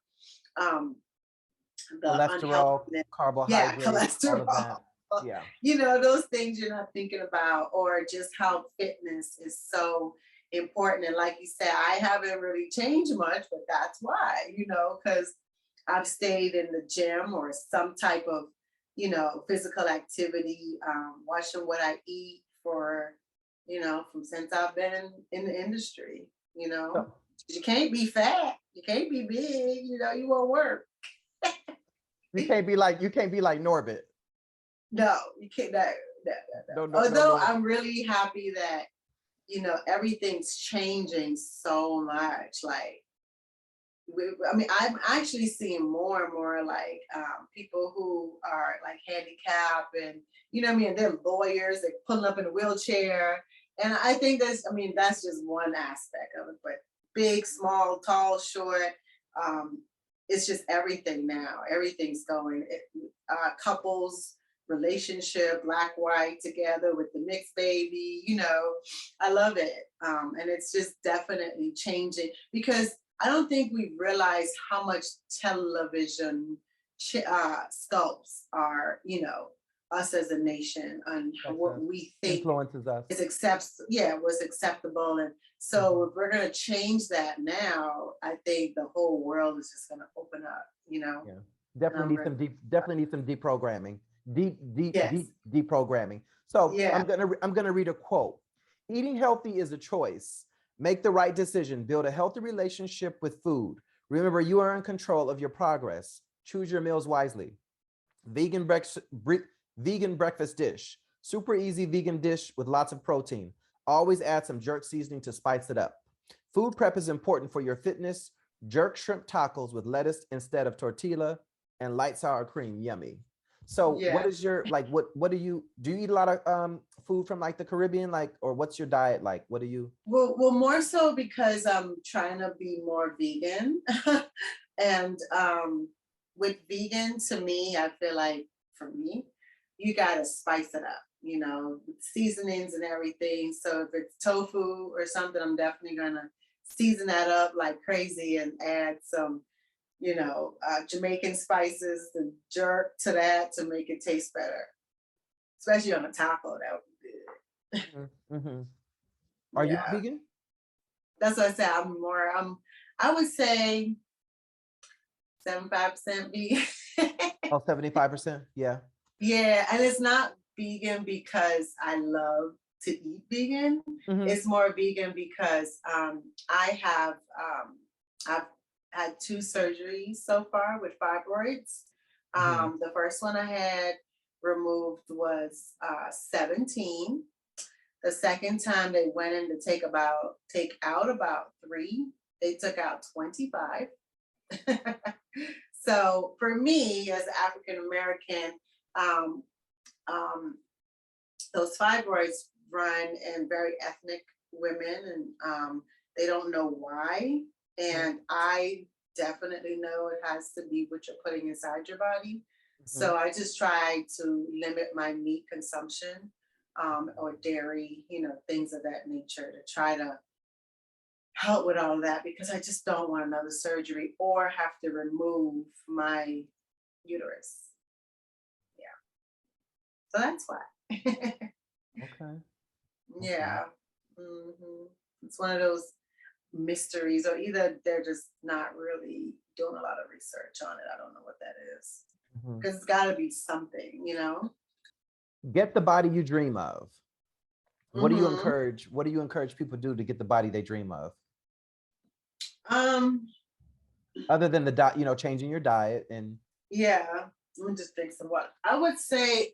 Cholesterol, unhealthiness. Yeah, carbohydrates, all of cholesterol. that. Yeah. You know, those things you're not thinking about, or just how fitness is so important. And like you said, I haven't really changed much, but that's why, you know, because I've stayed in the gym or some type of, you know, physical activity, watching what I eat for, you know, from since I've been in the industry, you know. So, You can't be fat, you can't be big, you know, you won't work. you can't be like Norbit. No, you can't. No, Although Norbit. I'm really happy that, you know, everything's changing so much. Like, I mean, I'm actually seeing more and more like people who are like handicapped, and you know what I mean, they're lawyers, they're pulling up in a wheelchair. And I think I mean, that's just one aspect of it, but big, small, tall, short, it's just everything now. Everything's going. Couples, relationship, black, white, together with the mixed baby, you know, I love it. And it's just definitely changing because I don't think we realize how much television sculpts are, you know, us as a nation and what we think influences us was acceptable. And so if we're going to change that now, I think the whole world is just going to open up, Yeah, definitely need some deprogramming, deprogramming. So yeah. I'm gonna read a quote. Eating healthy is a choice. Make the right decision. Build a healthy relationship with food. Remember, you are in control of your progress. Choose your meals wisely. Vegan breakfast dish. Super easy vegan dish with lots of protein. Always add some jerk seasoning to spice it up. Food prep is important for your fitness. Jerk shrimp tacos with lettuce instead of tortilla and light sour cream. Yummy. So what is your, like, what do you eat a lot of food from like the Caribbean, like, or what's your diet like? What do you? Well, more so because I'm trying to be more vegan. And with vegan, to me, I feel like for me, you got to spice it up, with seasonings and everything. So if it's tofu or something, I'm definitely going to season that up like crazy and add some, Jamaican spices and jerk to that to make it taste better, especially on a taco. That would be good. Are you a vegan? That's what I said. I would say 75% vegan. Oh, 75%. Yeah. Yeah. And it's not vegan because I love to eat vegan. It's more vegan because I've had 2 surgeries so far with fibroids. The first one I had removed was 17. The second time they went in to take out about 3. They took out 25. So for me as an African American, those fibroids run in very ethnic women, and they don't know why. And I definitely know it has to be what you're putting inside your body. So I just try to limit my meat consumption, or dairy, things of that nature, to try to help with all of that, because I just don't want another surgery or have to remove my uterus. Yeah. So that's why. Okay. Yeah. It's one of those mysteries, or either they're just not really doing a lot of research on it. I don't know what that is. Because it's got to be something, Get the body you dream of. What do you encourage people to do to get the body they dream of? Other than the diet, changing your diet and. Yeah. Let me just think some what. I would say,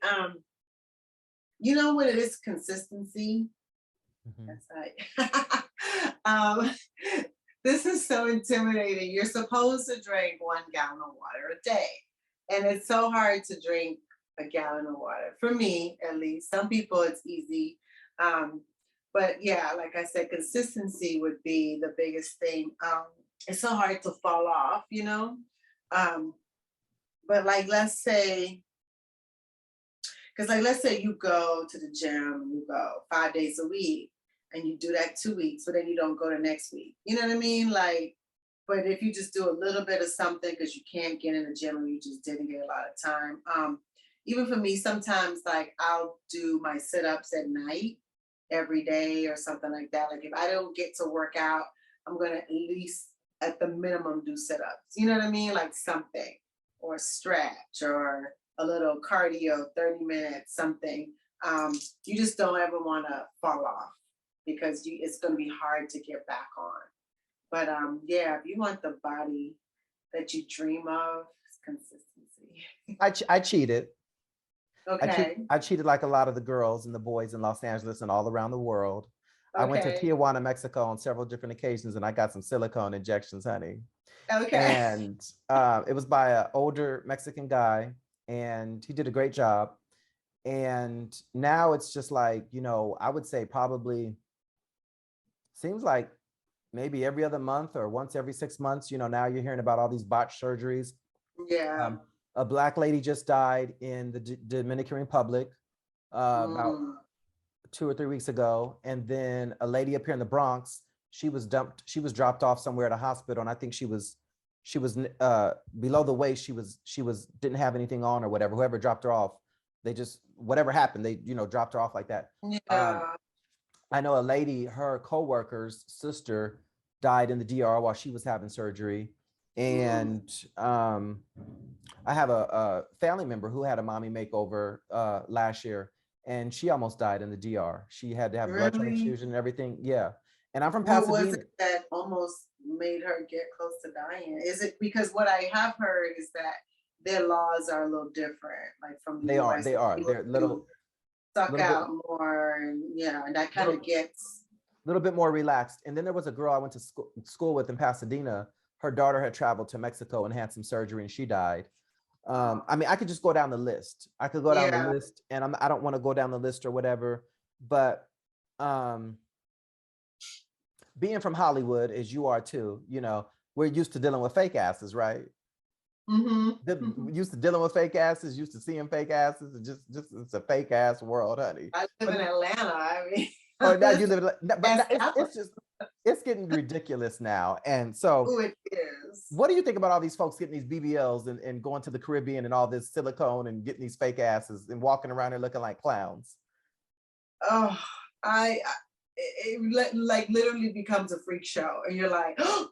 what it is? Consistency. That's right. This is so intimidating. You're supposed to drink 1 gallon of water a day. And it's so hard to drink a gallon of water. For me, at least. Some people, it's easy. But yeah, like I said, consistency would be the biggest thing. It's so hard to fall off, but let's say you go to the gym, you go 5 days a week, and you do that 2 weeks, but then you don't go the next week. You know what I mean? But if you just do a little bit of something because you can't get in the gym or you just didn't get a lot of time. Even for me, sometimes I'll do my sit-ups at night every day or something like that. Like if I don't get to work out, I'm going to at least at the minimum do sit-ups. You know what I mean? Like something, or stretch, or a little cardio, 30 minutes, something. You just don't ever want to fall off, because it's going to be hard to get back on. But if you want the body that you dream of, it's consistency. I cheated. Okay. I cheated like a lot of the girls and the boys in Los Angeles and all around the world. Okay. I went to Tijuana, Mexico on several different occasions, and I got some silicone injections, honey. Okay. And it was by an older Mexican guy, and he did a great job. And now it's just like, I would say probably seems like maybe every other month or once every 6 months, now you're hearing about all these botched surgeries. Yeah. A Black lady just died in the Dominican Republic about 2 or 3 weeks ago. And then a lady up here in the Bronx, she was dropped off somewhere at a hospital. And I think she was below the waist. She didn't have anything on or whatever, whoever dropped her off. They just, whatever happened, they, you know, dropped her off like that. Yeah. I know a lady, her coworker's sister died in the DR while she was having surgery. And I have a family member who had a mommy makeover last year, and she almost died in the DR. She had to have blood Really? transfusion and everything. Yeah. And I'm from What was Pasadena. it that almost made her get close to dying? Is it because what I have heard is that their laws are a little different, like from the US. They are. People They're do suck little bit, out more, and yeah, and that kind of gets little bit more relaxed. And then there was a girl I went to school with in Pasadena. Her daughter had traveled to Mexico and had some surgery, and she died. I mean, I could just go down the list. I could go down the list, and I don't want to go down the list or whatever. But being from Hollywood, as you are too, you know, we're used to dealing with fake asses, right? Used to dealing with fake asses, used to seeing fake asses. Just it's a fake ass world, honey. I live in Atlanta. I mean, oh, now you live, but it's just it's getting ridiculous now. And so, ooh, it is. What do you think about all these folks getting these BBLs and going to the Caribbean and all this silicone and getting these fake asses and walking around here looking like clowns? Oh, it like literally becomes a freak show, and you're like, oh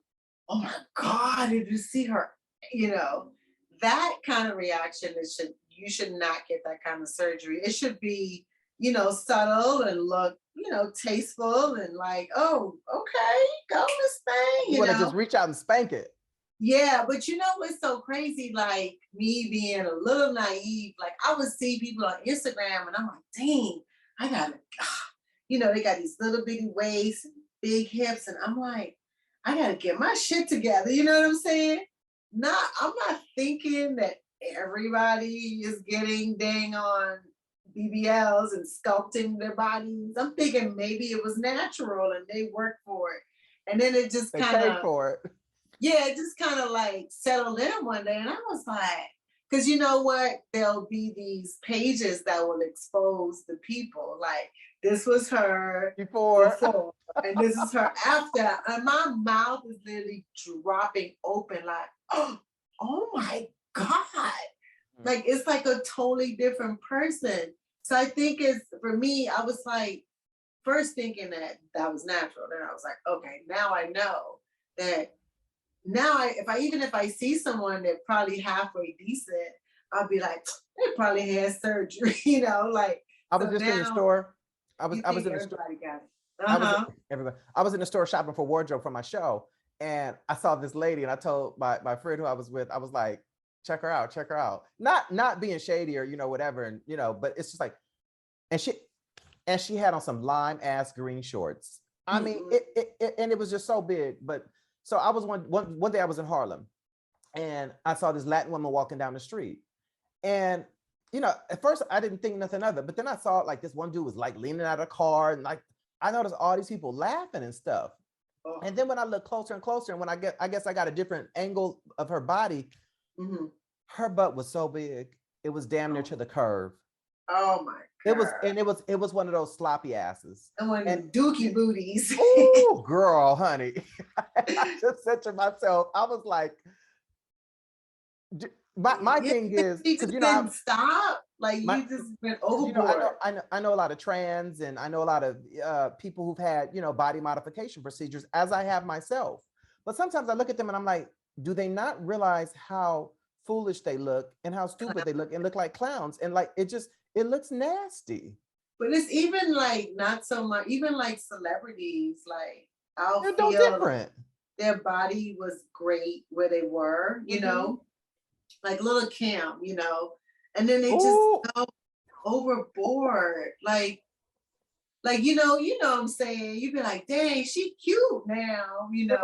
my God, did you see her? You know, that kind of reaction you should not get that kind of surgery. It should be, you know, subtle and look, you know, tasteful and like, oh, okay, go this thing. You want to just reach out and spank it. Yeah, but you know what's so crazy? Like me being a little naive, like I would see people on Instagram and I'm like, dang, I gotta, you know, they got these little bitty waists and big hips, and I'm like, I gotta get my shit together. You know what I'm saying? I'm not thinking that everybody is getting dang on BBLs and sculpting their bodies. I'm thinking maybe it was natural and they worked for it. And then it just kind of, for it. Yeah, it just kind of like settled in one day. And I was like, because you know what? There'll be these pages that will expose the people. Like, this was her before and this is her after. And my mouth is literally dropping open like, oh my God. Like, it's like a totally different person. So I think for me, I was like, first thinking that was natural. Then I was like, okay, now I know that if I see someone that probably halfway decent, I'll be like, they probably had surgery, you know, like. I was just in the store. I was in the store. Everybody. I was in the store shopping for wardrobe for my show, and I saw this lady, and I told my friend who I was with, I was like, check her out. Not being shady or, you know, whatever, and you know, but it's just like, and she had on some lime ass green shorts. I mean, it was just so big. But so I was one day I was in Harlem, and I saw this Latin woman walking down the street, and you know, at first I didn't think nothing of it, but then I saw like this one dude was like leaning out of a car, and like I noticed all these people laughing and stuff. And then when I looked closer and closer, and when I guess I got a different angle of her body, her butt was so big, it was damn near to the curve. Oh my God. It was one of those sloppy asses. And one of dookie booties. Oh, girl, honey. I just said to myself, I was like, my thing is, because you know, stop. Like you just went overboard. You know, I know a lot of trans, and I know a lot of people who've had, you know, body modification procedures, as I have myself. But sometimes I look at them and I'm like, do they not realize how foolish they look and how stupid they look and look like clowns? And like, it looks nasty. But it's even like not so much, even like celebrities, like they're no different. Their body was great where they were, you know, like lilkim, you know, and then they just go overboard. Like, you know what I'm saying? You'd be like, dang, she cute now, you know.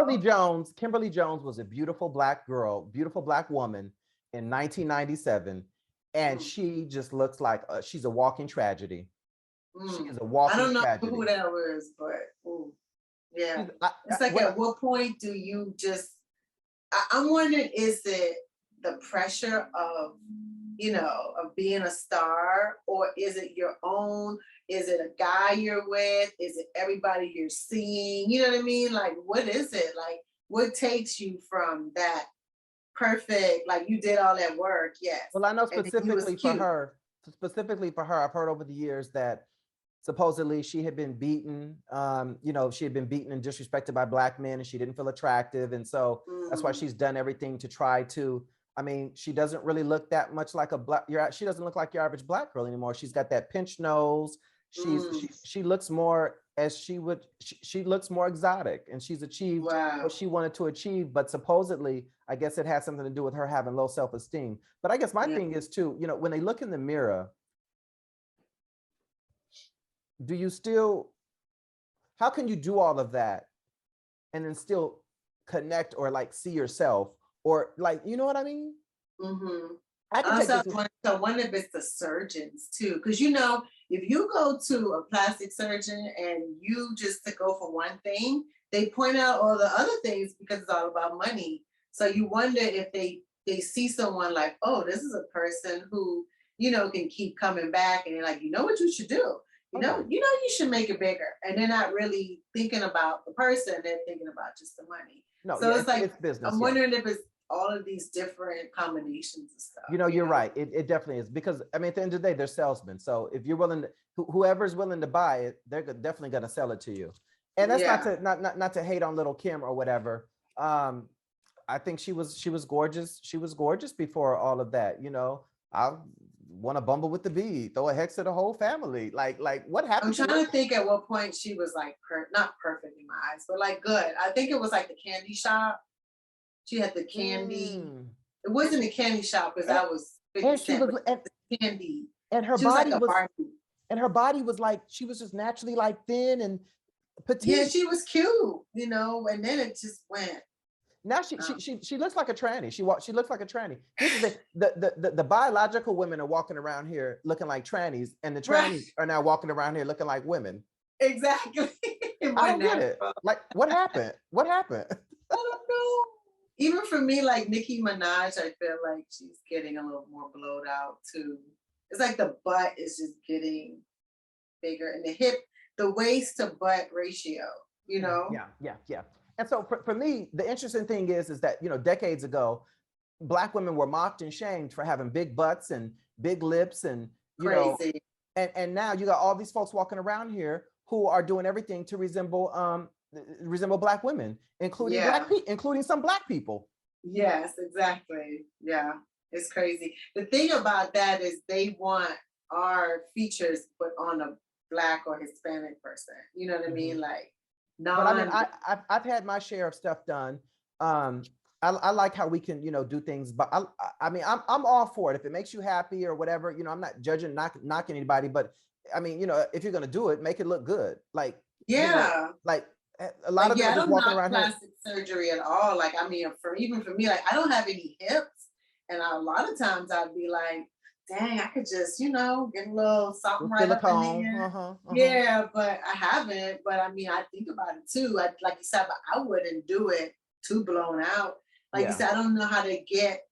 Kimberly Jones was a beautiful Black girl, beautiful Black woman in 1997. And she just looks like she's a walking tragedy. She is a walking tragedy. I don't know who that was, but yeah. It's like, at what point do you just, I'm wondering, is it the pressure of, you know, of being a star, or is it your own? Is it a guy you're with? Is it everybody you're seeing? You know what I mean? Like, what is it? Like, what takes you from that perfect, like you did all that work? Yes. Well, I know specifically for her, specifically for her, I've heard over the years that supposedly she had been beaten, she had been beaten and disrespected by Black men, and she didn't feel attractive. And so that's why she's done everything to try to, I mean, she doesn't really look that much like she doesn't look like your average Black girl anymore. She's got that pinched nose. She looks more as she looks more exotic, and she's achieved what she wanted to achieve. But supposedly, I guess it has something to do with her having low self-esteem. But I guess my thing is too, when they look in the mirror, how can you do all of that and then still connect or like see yourself, or like, you know what I mean? Mm-hmm. I wonder if it's the surgeons too, because if you go to a plastic surgeon and you just to go for one thing, they point out all the other things because it's all about money. So you wonder if they see someone like, oh, this is a person who can keep coming back, and they're like, what you should do. You should make it bigger, and they're not really thinking about the person; they're thinking about just the money. No, so it's like it's business. I'm wondering if it's all of these different combinations of stuff. You're right. It definitely is, because I mean, at the end of the day, they're salesmen. So if you're willing to, whoever's willing to buy it, they're definitely going to sell it to you. And that's not to hate on little Kim or whatever. I think she was gorgeous. She was gorgeous before all of that. I want to bumble with the bee, throw a hex to the whole family. Like what happened? I'm trying to think at what point she was like not perfect in my eyes, but like good. I think it was like the candy shop. She had the candy. It wasn't a candy shop because I was 50 cent, candy. And her body was and her body was like, she was just naturally like thin and petite. Yeah, she was cute, and then it just went. Now she looks like a tranny. She looks like a tranny. This is the biological women are walking around here looking like trannies, and the trannies are now walking around here looking like women. Exactly. I don't get it. Like, what happened? What happened? I don't know. Even for me, like Nicki Minaj, I feel like she's getting a little more blowed out too. It's like the butt is just getting bigger, and the waist to butt ratio, Yeah. And so for me, the interesting thing is that, decades ago, Black women were mocked and shamed for having big butts and big lips and, crazy. And now you got all these folks walking around here who are doing everything to resemble Black women, including some Black people. Yes, exactly. Yeah, it's crazy. The thing about that is they want our features, but on a Black or Hispanic person. You know what I mean? Like, but I mean, I've had my share of stuff done. I like how we can, do things, but I mean, I'm all for it. If it makes you happy or whatever, I'm not judging, knocking anybody, but I mean, if you're going to do it, make it look good. Like, like a lot of them just walking around here. Plastic surgery at all. Like, I mean, even for me, like, I don't have any hips. And a lot of times I'd be like, dang, I could just, get a little something right up in there. Yeah, but I haven't. But I mean, I think about it too. Like you said, but I wouldn't do it too blown out. Like you said, I don't know how to get,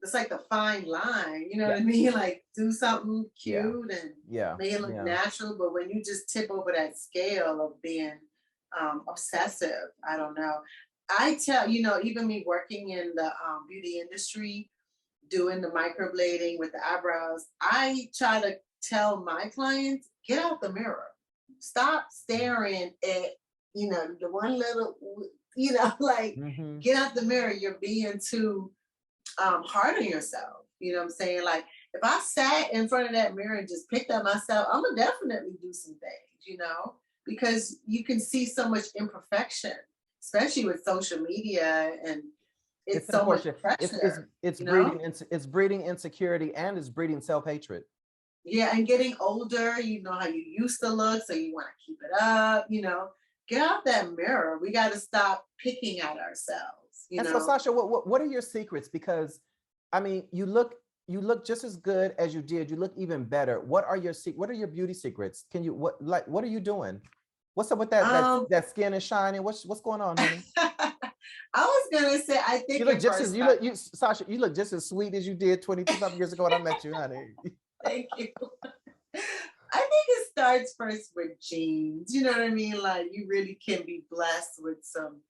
it's like the fine line, you know what I mean? Like do something cute and make it look natural. But when you just tip over that scale of being obsessive, I don't know. I tell, even me working in the beauty industry, doing the microblading with the eyebrows, I try to tell my clients, get out the mirror. Stop staring at, the one little, get out the mirror. You're being too hard on yourself. You know what I'm saying? Like, if I sat in front of that mirror and just picked up myself, I'm going to definitely do some things, because you can see so much imperfection, especially with social media, and it's so much pressure. It's breeding insecurity, and it's breeding self-hatred. Yeah, and getting older, you know how you used to look, so you want to keep it up, Get out that mirror. We got to stop picking at ourselves, And so, Sasha, what are your secrets? Because, I mean, you look just as good as you did. You look even better. What are your beauty secrets? What are you doing? What's up with that skin is shining? What's going on, honey? I was gonna say, I think you look Sasha, you look just as sweet as you did 22-something years ago when I met you, honey. Thank you. I think it starts first with genes. You know what I mean? Like, you really can be blessed with some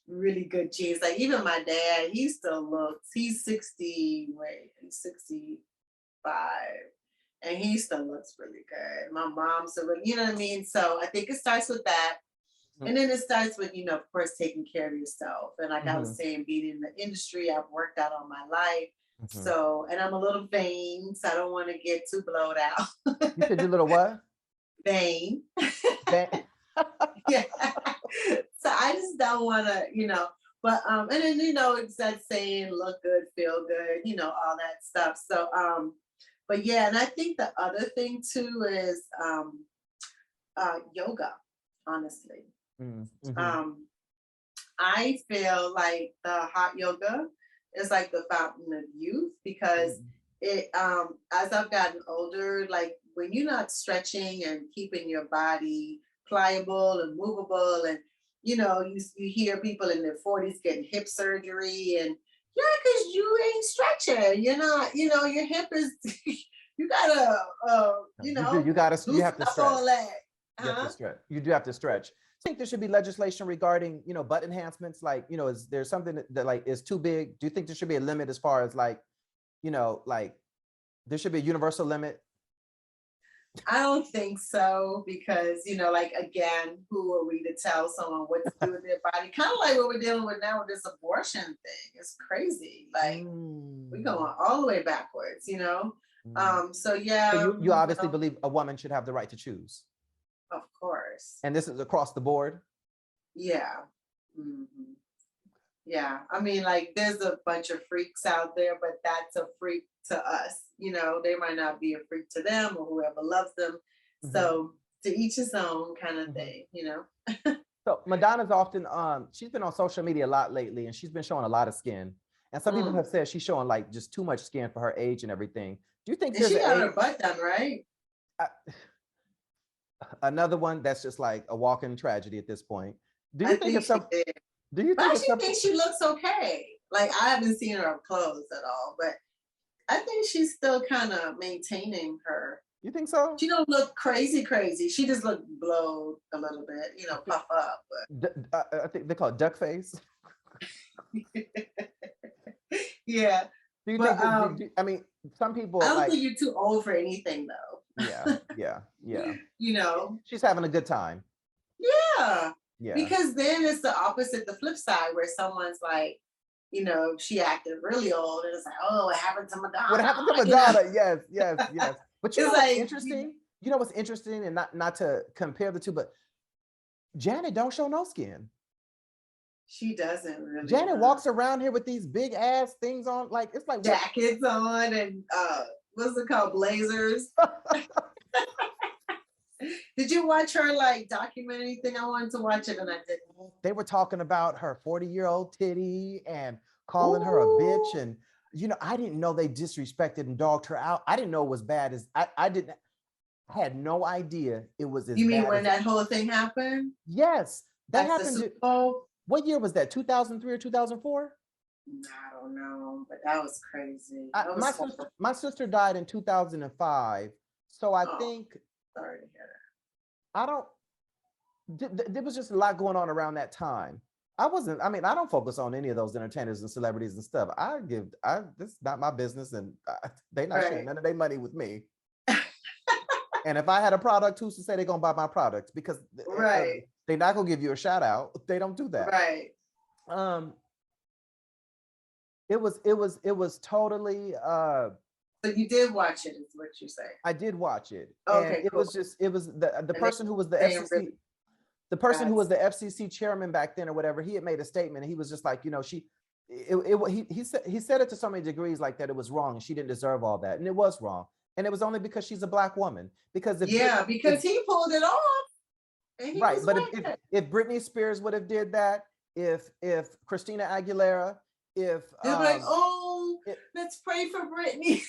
really good genes. Like, even my dad, he's 65. and he still looks really good. My mom's a really, you know what I mean? So I think it starts with that. And then it starts with, of course, taking care of yourself. And like I was saying, being in the industry, I've worked out all my life. So, and I'm a little vain, so I don't want to get too blowed out. You said you're a little what? Vain. Yeah. So I just don't want to, but, and then, it's that saying, look good, feel good, all that stuff. So, but yeah, and I think the other thing too is yoga, honestly. I feel like the hot yoga is like the fountain of youth, because it as I've gotten older, like when you're not stretching and keeping your body pliable and movable, and you hear people in their 40s getting hip surgery, and because you ain't stretching, you're not, your hip is you gotta you have to stretch all that. You have to stretch. You do have to stretch. I think there should be legislation regarding, butt enhancements. Like, is there something that like is too big? Do you think there should be a limit as far as like, like there should be a universal limit? I don't think so, because, like, again, who are we to tell someone what to do with their body? Kind of like what we're dealing with now with this abortion thing. It's crazy. Like, we're going all the way backwards, So, yeah. So you obviously believe a woman should have the right to choose. Of course. And this is across the board? Yeah. Yeah. I mean, like, there's a bunch of freaks out there, but that's a freak to us. They might not be a freak to them or whoever loves them. So to each his own kind of thing, So Madonna's often, she's been on social media a lot lately, and she's been showing a lot of skin. And some people have said she's showing like just too much skin for her age and everything. Do you think she got her butt done, right? Another one that's just like a walking tragedy at this point. Do you think it's something? Do you think? I actually think she looks okay. Like, I haven't seen her up close at all, but I think she's still kind of maintaining her. You think so? She don't look crazy. She just look blowed a little bit, puff up. But I think they call it duck face. Yeah. Do you think? I mean, some people. I don't think you're too old for anything, though. Yeah. She's having a good time. Yeah. Because then it's the opposite, the flip side, where someone's like, she acted really old, and it's like, oh, what happened to Madonna? What happened to Madonna? Yes. But what's like, interesting? What's interesting, and not to compare the two, but Janet don't show no skin. She doesn't really. Janet walks around here with these big ass things on, like it's like jackets on and what's it called, blazers. Did you watch her like documentary thing? I wanted to watch it and I didn't. They were talking about her 40-year-old titty and calling her a bitch, and I didn't know they disrespected and dogged her out. I didn't know it was bad as I had no idea it was as bad. You mean when that whole thing happened? Yes, that happened. The Super Bowl? What year was that? 2003 or 2004? I don't know, but that was crazy. My sister died in 2005, so I think. Sorry to hear that. There was just a lot going on around that time. I don't focus on any of those entertainers and celebrities and stuff. This is not my business, and they not sharing none of their money with me. And if I had a product, who's to say they're gonna buy my product? Because they're not gonna give you a shout out. They don't do that. Right. It was totally. But you did watch it, is what you say. I did watch it. Okay, and it was the person who was the FCC. The person who was the FCC chairman back then or whatever, he had made a statement, and he was just like, he said it to so many degrees like that it was wrong and she didn't deserve all that, and it was wrong, and it was only because she's a Black woman. Because because he pulled it off. And right, but if Britney Spears would have did that, if Christina Aguilera, if they're like, let's pray for Britney.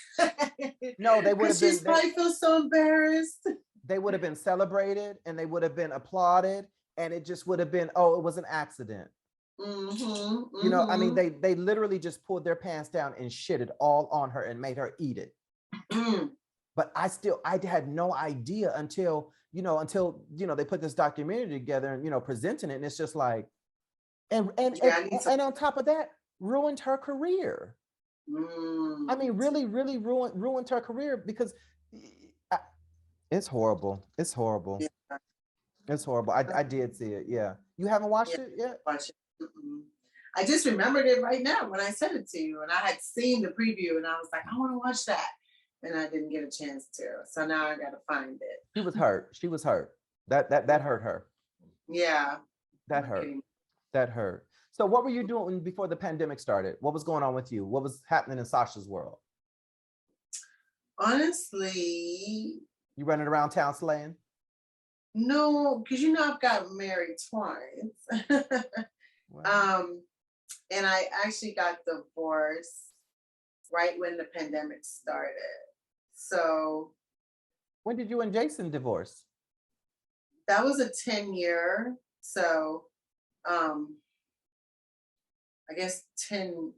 No, they would have been. She's probably feels so embarrassed. They would have been celebrated and they would have been applauded, and it just would have been, it was an accident. I mean, they literally just pulled their pants down and shitted all on her and made her eat it. But I had no idea until they put this documentary together and presenting it, and it's just like, and on top of that, ruined her career. I mean, really, really ruined her career, because It's horrible. It's horrible. Yeah, It's horrible. I did see it. Yeah. You haven't watched yeah, it yet? watch it. Mm-mm. I just remembered it right now when I said it to you, and I had seen the preview, and I was like, I want to watch that, and I didn't get a chance to. So now I got to find She it. was hurt. She was hurt. That hurt her. Yeah. That hurt. Okay. That hurt. So what were you doing before the pandemic started? What was going on with you? What was happening in Sasha's world? Honestly, You running around town slaying? no, because I've got married twice. Wow. And I actually got divorced right when the pandemic started. So When did you and Jason divorce? that was a 10-year. So I guess 13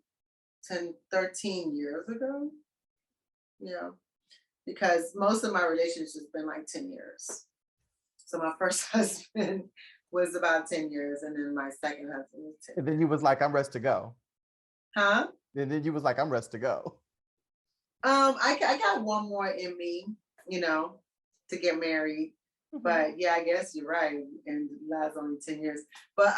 years ago. Yeah. Because most of my relationships have been like 10 years. So my first husband was about 10 years, and then my second husband was 10 And then years. you was like, I'm ready to go. Huh? And then you was like, I'm ready to go. I got one more in me, to get married. But yeah, I guess you're right. And it lasts only 10 years. But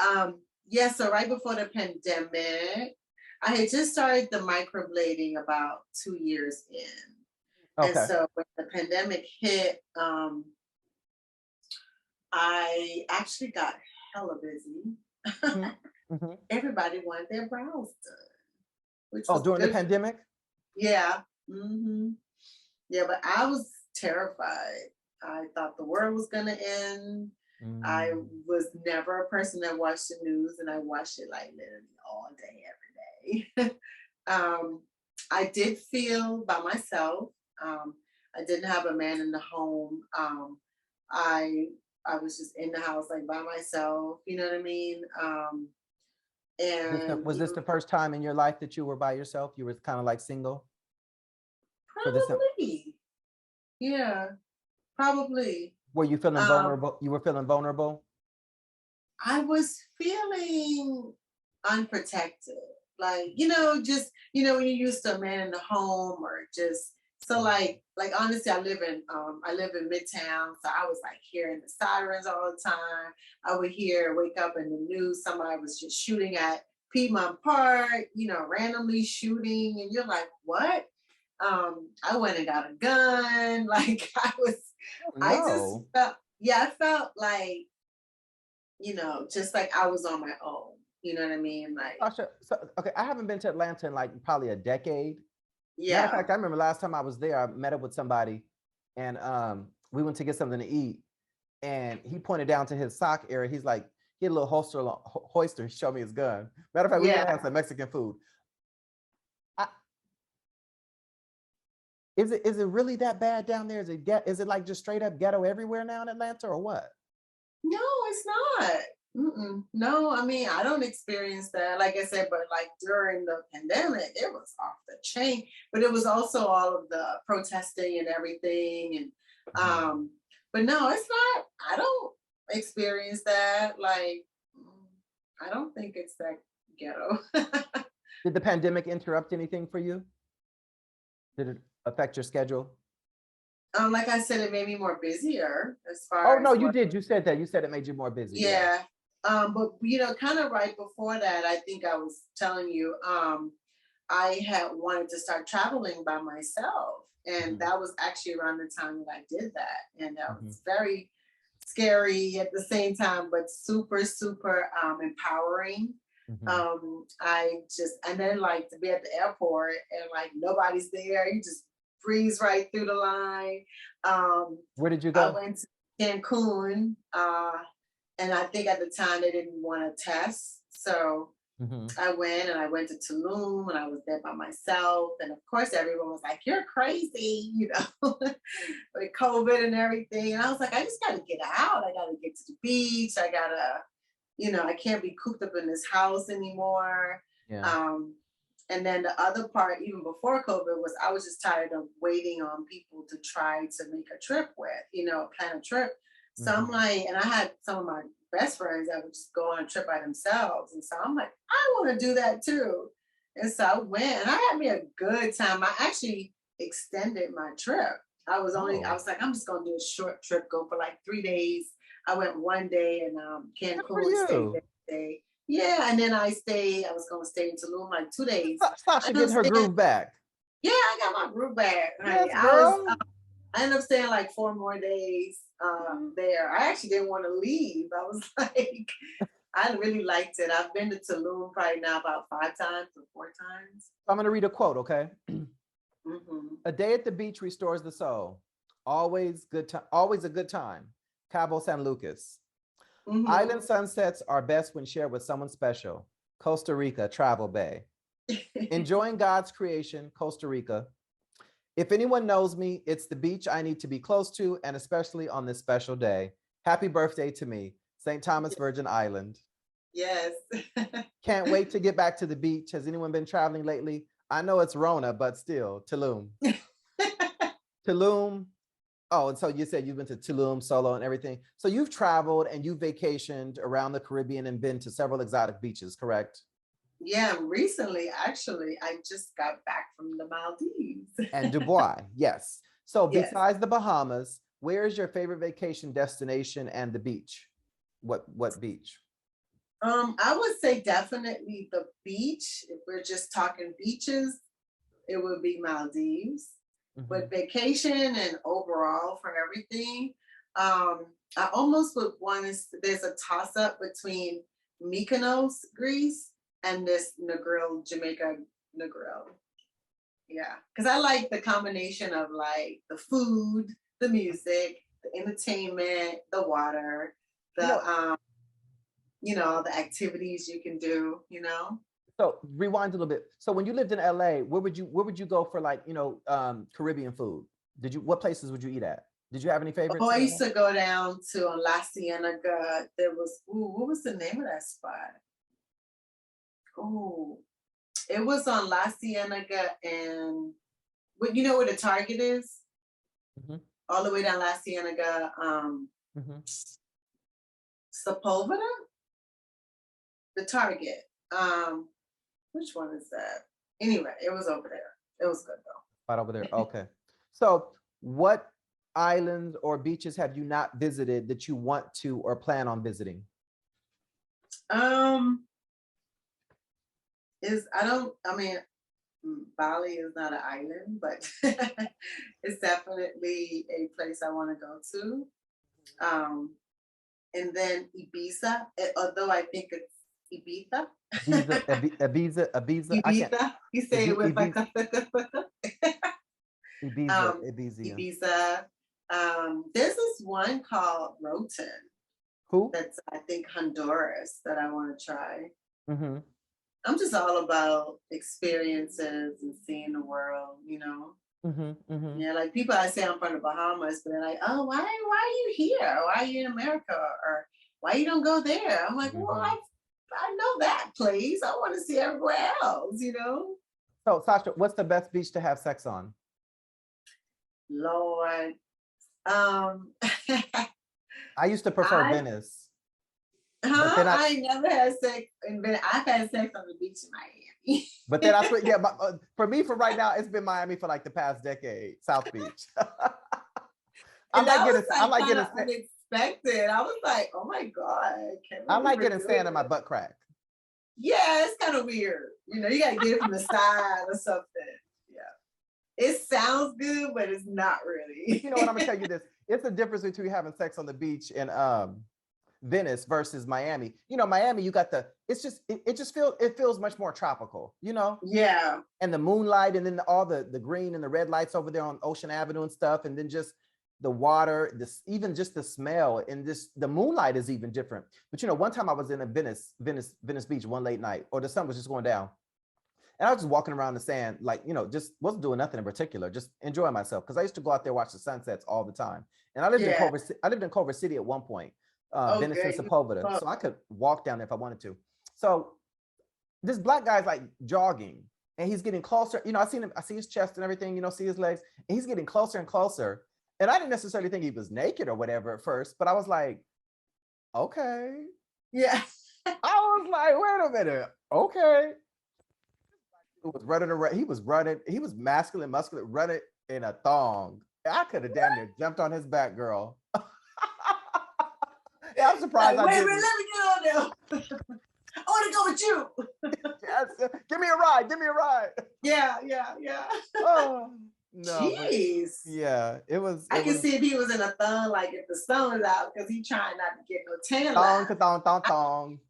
yeah, so right before the pandemic, I had just started the microblading about 2 years in. And Okay. so when the pandemic hit, I actually got hella busy. Mm-hmm. Everybody wanted their brows done, which Oh, was during the good. pandemic? Yeah. Yeah, but I was terrified. I thought the world was going to end. I was never a person that watched the news, and I watched it like literally all day, every day. I did feel by myself. I didn't have a man in the home. I was just in the house like by myself. You know what I mean? And Was this the first time in your life that you were by yourself? You were kind of like single? For this, probably, yeah, probably. were you feeling vulnerable? You were feeling vulnerable? I was feeling unprotected. Like, when you're used to a man in the home, or just so like honestly, I live in Midtown. So I was like hearing the sirens all the time. I would wake up in the news, somebody was just shooting at Piedmont Park, randomly shooting, and you're like, what? I went and got a gun. Like I just No. felt, yeah, I felt like, just like I was on my own. You know what I mean? Like, Sasha, so, okay, I haven't been to Atlanta in like probably a decade. Matter of yeah, fact, I remember last time I was there, I met up with somebody, and we went to get something to eat, and he pointed down to his sock area. He's like, he had a little hoister. He showed me his gun. Matter of fact, we went to have some Mexican food. Is it really that bad down there? Is it like just straight up ghetto everywhere now in Atlanta, or what? no, it's not. No, I mean, I don't experience that. Like I said, but like during the pandemic, it was off the chain. But it was also all of the protesting and everything. And but no, it's not. I don't experience that. Like, I don't think it's that ghetto. Did the pandemic interrupt anything for you? Did it affect your schedule? Like I said, it made me more busier as Oh far no, as you what. did. You said that. You said it made you more busy. Yeah. Yeah. But kind of right before that, I think I was telling you, I had wanted to start traveling by myself. And that was actually around the time that I did that. And that was very scary at the same time, but super, super empowering. And then like to be at the airport and like nobody's there, you just breeze right through the line. Where did you I go? went to Cancun, and I think at the time they didn't want to test. So I went to Tulum, and I was there by myself. And of course, everyone was like, you're crazy, with COVID and everything. And I was like, I just got to get out. I got to get to the beach. I got to, I can't be cooped up in this house anymore. Yeah. And then the other part, even before COVID, was I was just tired of waiting on people to try to make a trip with, plan a trip. So I'm like, and I had some of my best friends that would just go on a trip by themselves. And so I'm like, I want to do that too. And so I went, and I had me a good time. I actually extended my trip. I was like, I'm just gonna do a short trip, go for like 3 days. I went one day in Good for Cancun, stayed you. there a day. Yeah, and then I was gonna stay in Tulum like 2 days. Sasha I ended getting up her staying, groove back. yeah, I got my group back, honey. Yes, girl. I ended up staying like 4 more days Mhm. there. I actually didn't want to leave. I was like, I really liked it. I've been to Tulum probably now about 5 times or 4 times. I'm going to read a quote, okay? Hmm. A day at the beach restores the soul. Always good time. Always a good time. Cabo San Lucas. Hmm. Island sunsets are best when shared with someone special. Costa Rica, Travel Bay. Enjoying God's creation, Costa Rica. If anyone knows me, it's the beach I need to be close to, and especially on this special day. Happy birthday to me, St. Thomas Virgin Island. Yes. Can't wait to get back to the beach. Has anyone been traveling lately? I know it's Rona, but still, Tulum. Tulum. Oh, and so you said you've been to Tulum solo and everything. So you've traveled and you've vacationed around the Caribbean and been to several exotic beaches, correct? Yeah, recently, actually, I just got back from the Maldives. And Dubai, yes. So Yes. besides the Bahamas, where is your favorite vacation destination and the beach? What beach? I would say definitely the beach. If we're just talking beaches, it would be Maldives. Mhm. But vacation and overall for everything, I almost would want to. There's a toss up between Mykonos, Greece, and this Negril, Jamaica, Negril. Yeah, because I like the combination of like the food, the music, the entertainment, the water, You know, the activities you can do. so rewind a little bit. So when you lived in LA, where would you go for like, Caribbean food? What places would you eat at? Did you have any Oh, favorites I in used LA? to go down to La Cienega. There was, what was the name of that spot? Oh, it was on La Cienega and, you know where the Target is? Mhm, All the way down La Cienega, mhm. Sepulveda, the Target. Which one is that? Anyway, it was over there. It was good Right over there. Okay. So what islands or beaches have you not visited that you want to or plan on visiting? though. I mean, Bali is not an island, but it's definitely a place I want to go to. Um, and then Ibiza, although I think it's Ibiza. Ibiza. I can't. Ibiza. You say it with like Ibiza, a Ibiza, Ibiza. Ibiza. There's this one called Roten Who? that's I think Honduras that I want to try. Mm-hmm. I'm just all about experiences and seeing the world. Mm-hmm. Mm-hmm. Yeah, like people I say I'm from the Bahamas, but they're like, oh, why are you here? Why are you in America? Or why you don't go there? I'm like, well, Mm-hmm. I know that place. I want to see everywhere else. So, Sasha, what's the best beach to have sex on? Lord. Um I used to prefer I Venice, but then I never had sex I've had sex on the beach in Miami. I swear, yeah, for me, for right now, it's been Miami for like the past decade, South Beach. I And like that was getting, I like like kind getting, of unexpected. I was like, oh my God, I can't I believe like we're getting doing sand in my this. butt crack. Yeah, it's kind of weird. You gotta get it from the side or something. Yeah. It sounds good, but it's not really. But you know what? I'm gonna tell you this: it's the difference between having sex on the beach in Venice versus Miami. Miami, you got it feels much more tropical. Yeah. And the moonlight, and then all the green and the red lights over there on Ocean Avenue and stuff, and then just the water, even just the smell, and the moonlight is even different. But one time I was in a Venice Beach one late night, or the sun was just going down, and I was just walking around the sand, like, just wasn't doing nothing in particular, just enjoying myself. Because I used to go out there watch the sunsets all the time. And Yeah. I lived in Culver City at one point, Oh, Venice and good. Sepulveda, so I could walk down there if I wanted to. So this black guy's like jogging, and he's getting closer. I see his chest and everything, see his legs, and he's getting closer and closer. And I didn't necessarily think he was naked or whatever at first, but I was like, okay. Yeah. I was like, wait a minute, okay. He was running around. He was masculine, muscular, running in a thong. I could have damn near jumped on his back, girl. Yeah, I'm surprised Like, I wait a didn't. minute, let me get on there. I want to go with you. Yes, give me a ride. Give me a ride. Yeah. Oh no, but Jeez. yeah, it was. I It can was see if he was in a thong, like if the sun was out, because he trying not to get no tan thong, line. thong, thong, thong.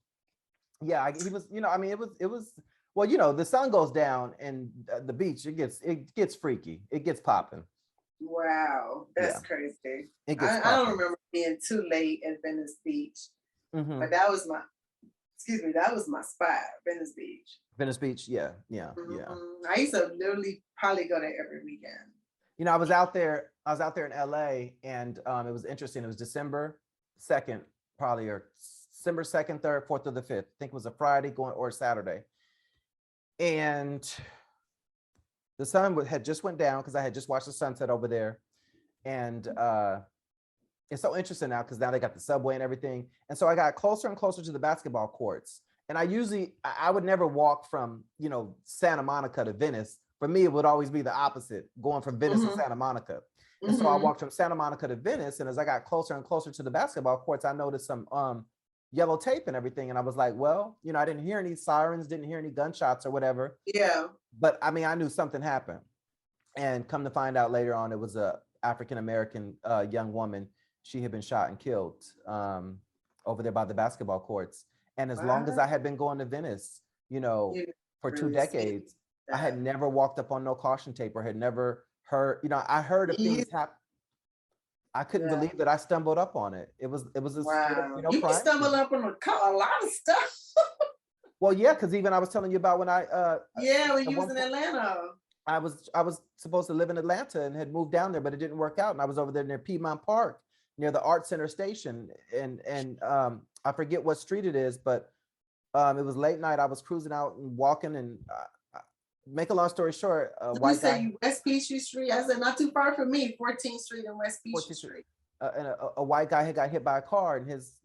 Yeah, he was. I mean, it was. Well, the sun goes down and the beach. It gets freaky. It gets popping. Wow, that's Yeah, crazy. it gets I don't popping. remember being too late at Venice Beach, Mm-hmm. but that was my spot, Venice Beach. Venice Beach. Yeah. I used to literally probably go there every weekend. I was out there. I was out there in LA, and it was interesting. It was December 2nd, probably, or December 2nd, 3rd, 4th, or the 5th. I think it was a Friday going or Saturday, and the sun had just went down because I had just watched the sunset over there, and it's so interesting now because now they got the subway and everything, and so I got closer and closer to the basketball courts. And I would never walk from Santa Monica to Venice. For me, it would always be the opposite, going from Venice to Santa Monica. And so I walked from Santa Monica to Venice, and as I got closer and closer to the basketball courts, I noticed some yellow tape and everything. And I was like, well, I didn't hear any sirens, didn't hear any gunshots or whatever. Yeah. But I mean, I knew something happened. And come to find out later on, it was a African-American young woman. She had been shot and killed over there by the basketball courts. And as long as I had been going to Venice, for 2 decades, I had never walked up on no caution tape or had never heard, I heard of things happen. I couldn't believe that I stumbled up on it. It was a wow. You crime. stumble up on a lot of stuff. Well, yeah, because even I was telling you about when I when you was in Atlanta. I was supposed to live in Atlanta and had moved down there, but it didn't work out. And I was over there near Piedmont Park, near the Art Center station, and I forget what street it is, but it was late night. I was cruising out and walking, and make a long story short, You said you West Peachtree Street. I said not too far from me, 14th Street and West Peachtree Street. And a white guy had got hit by a car, and his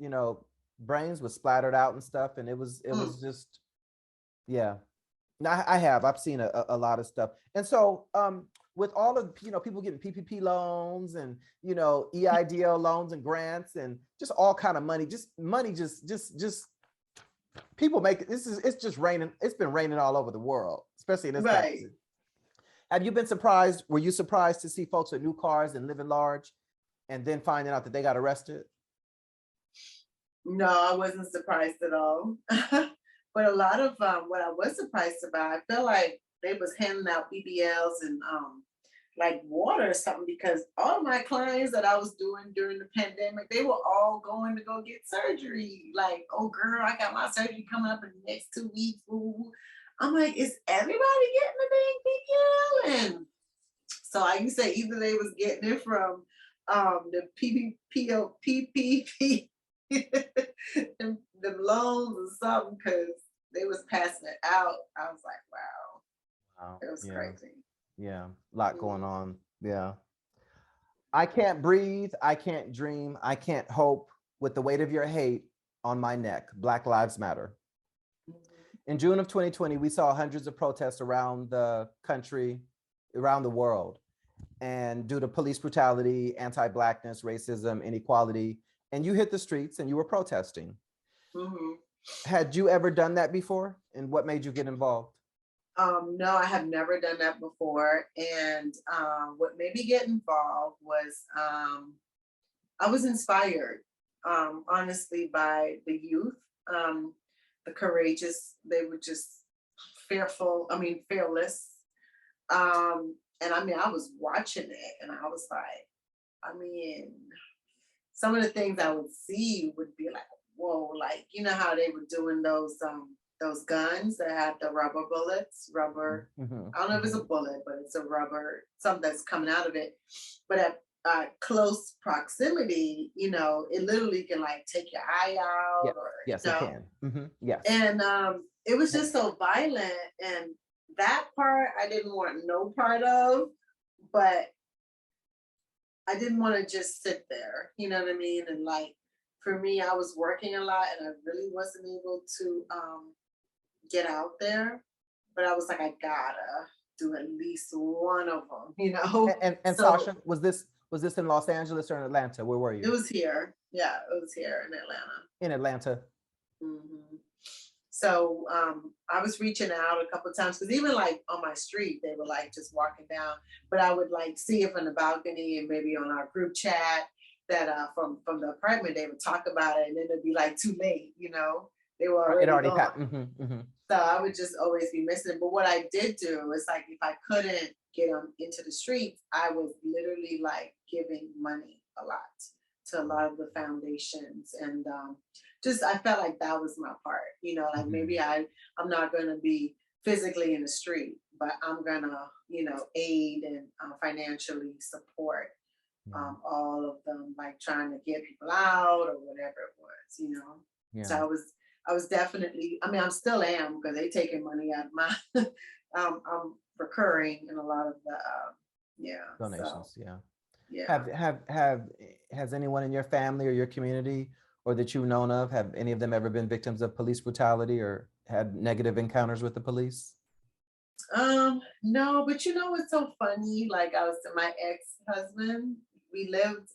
brains was splattered out and stuff, and it was just, yeah. Now I've seen a lot of stuff, and so with all of people getting PPP loans and EIDL loans and grants and just all kind of money, just people make it. It's just raining. It's been raining all over the world, especially in this country. Have you been surprised? Were you surprised to see folks with new cars and living large, and then finding out that they got arrested? No, I wasn't surprised at all. But a lot of what I was surprised about, I feel like they was handing out BBLs and like water or something, because all my clients that I was doing during the pandemic, they were all going to go get surgery. Like, oh girl, I got my surgery coming up in the next 2 weeks. Ooh. I'm like, is everybody getting a dang BBL? And so I used to say either they was getting it from the PPP the loans or something, because they was passing it out. I was like, wow. It was crazy. Yeah, a lot going on. Yeah. I can't breathe. I can't dream. I can't hope with the weight of your hate on my neck. Black Lives Matter. In June of 2020, we saw hundreds of protests around the country, around the world. And due to police brutality, anti-Blackness, racism, inequality, and you hit the streets and you were protesting. Had you ever done that before? And what made you get involved? No, I have never done that before. And what made me get involved was I was inspired, honestly, by the youth, the courageous. They were just fearless. And I mean, I was watching it and I was like, I mean, some of the things I would see would be like, whoa, like, you know how they were doing those guns that had the rubber bullets, I don't know if it's a bullet, but it's a rubber, something that's coming out of it. But at close proximity, it literally can like take your eye out. Or, yes, it can. Yes. And it was just so violent. And that part I didn't want no part of, but I didn't want to just sit there, you know what I mean? And like, for me, I was working a lot and I really wasn't able to get out there, but I was like, I gotta. do at least one of them, you know. And So Sasha, was this in Los Angeles or in Atlanta? Where were it you? was here. Yeah, it was here in Atlanta. In Atlanta. Mhm. So I was reaching out a couple of times because even like on my street, they were like just walking down, but I would like see it from the balcony and maybe on our group chat that from the apartment, they would talk about it and then it'd be like too late, you know, they were It already already gone. passed. So I would just always be missing it. But what I did do is like if I couldn't get them into the streets, I was literally like giving money a lot to a lot of the foundations and just I felt like that was my part, you know, like maybe I'm not gonna be physically in the street, but I'm gonna, you know, aid and financially support all of them, like trying to get people out or whatever it was, you know. So I was definitely, I mean, I'm still am because they taking money out of my, I'm recurring in a lot of the, Donations. So, Yeah. Has anyone in your family or your community or that you've known of, have any of them ever been victims of police brutality or had negative encounters with the police? No, but you know what's so funny? Like I was my ex-husband, we lived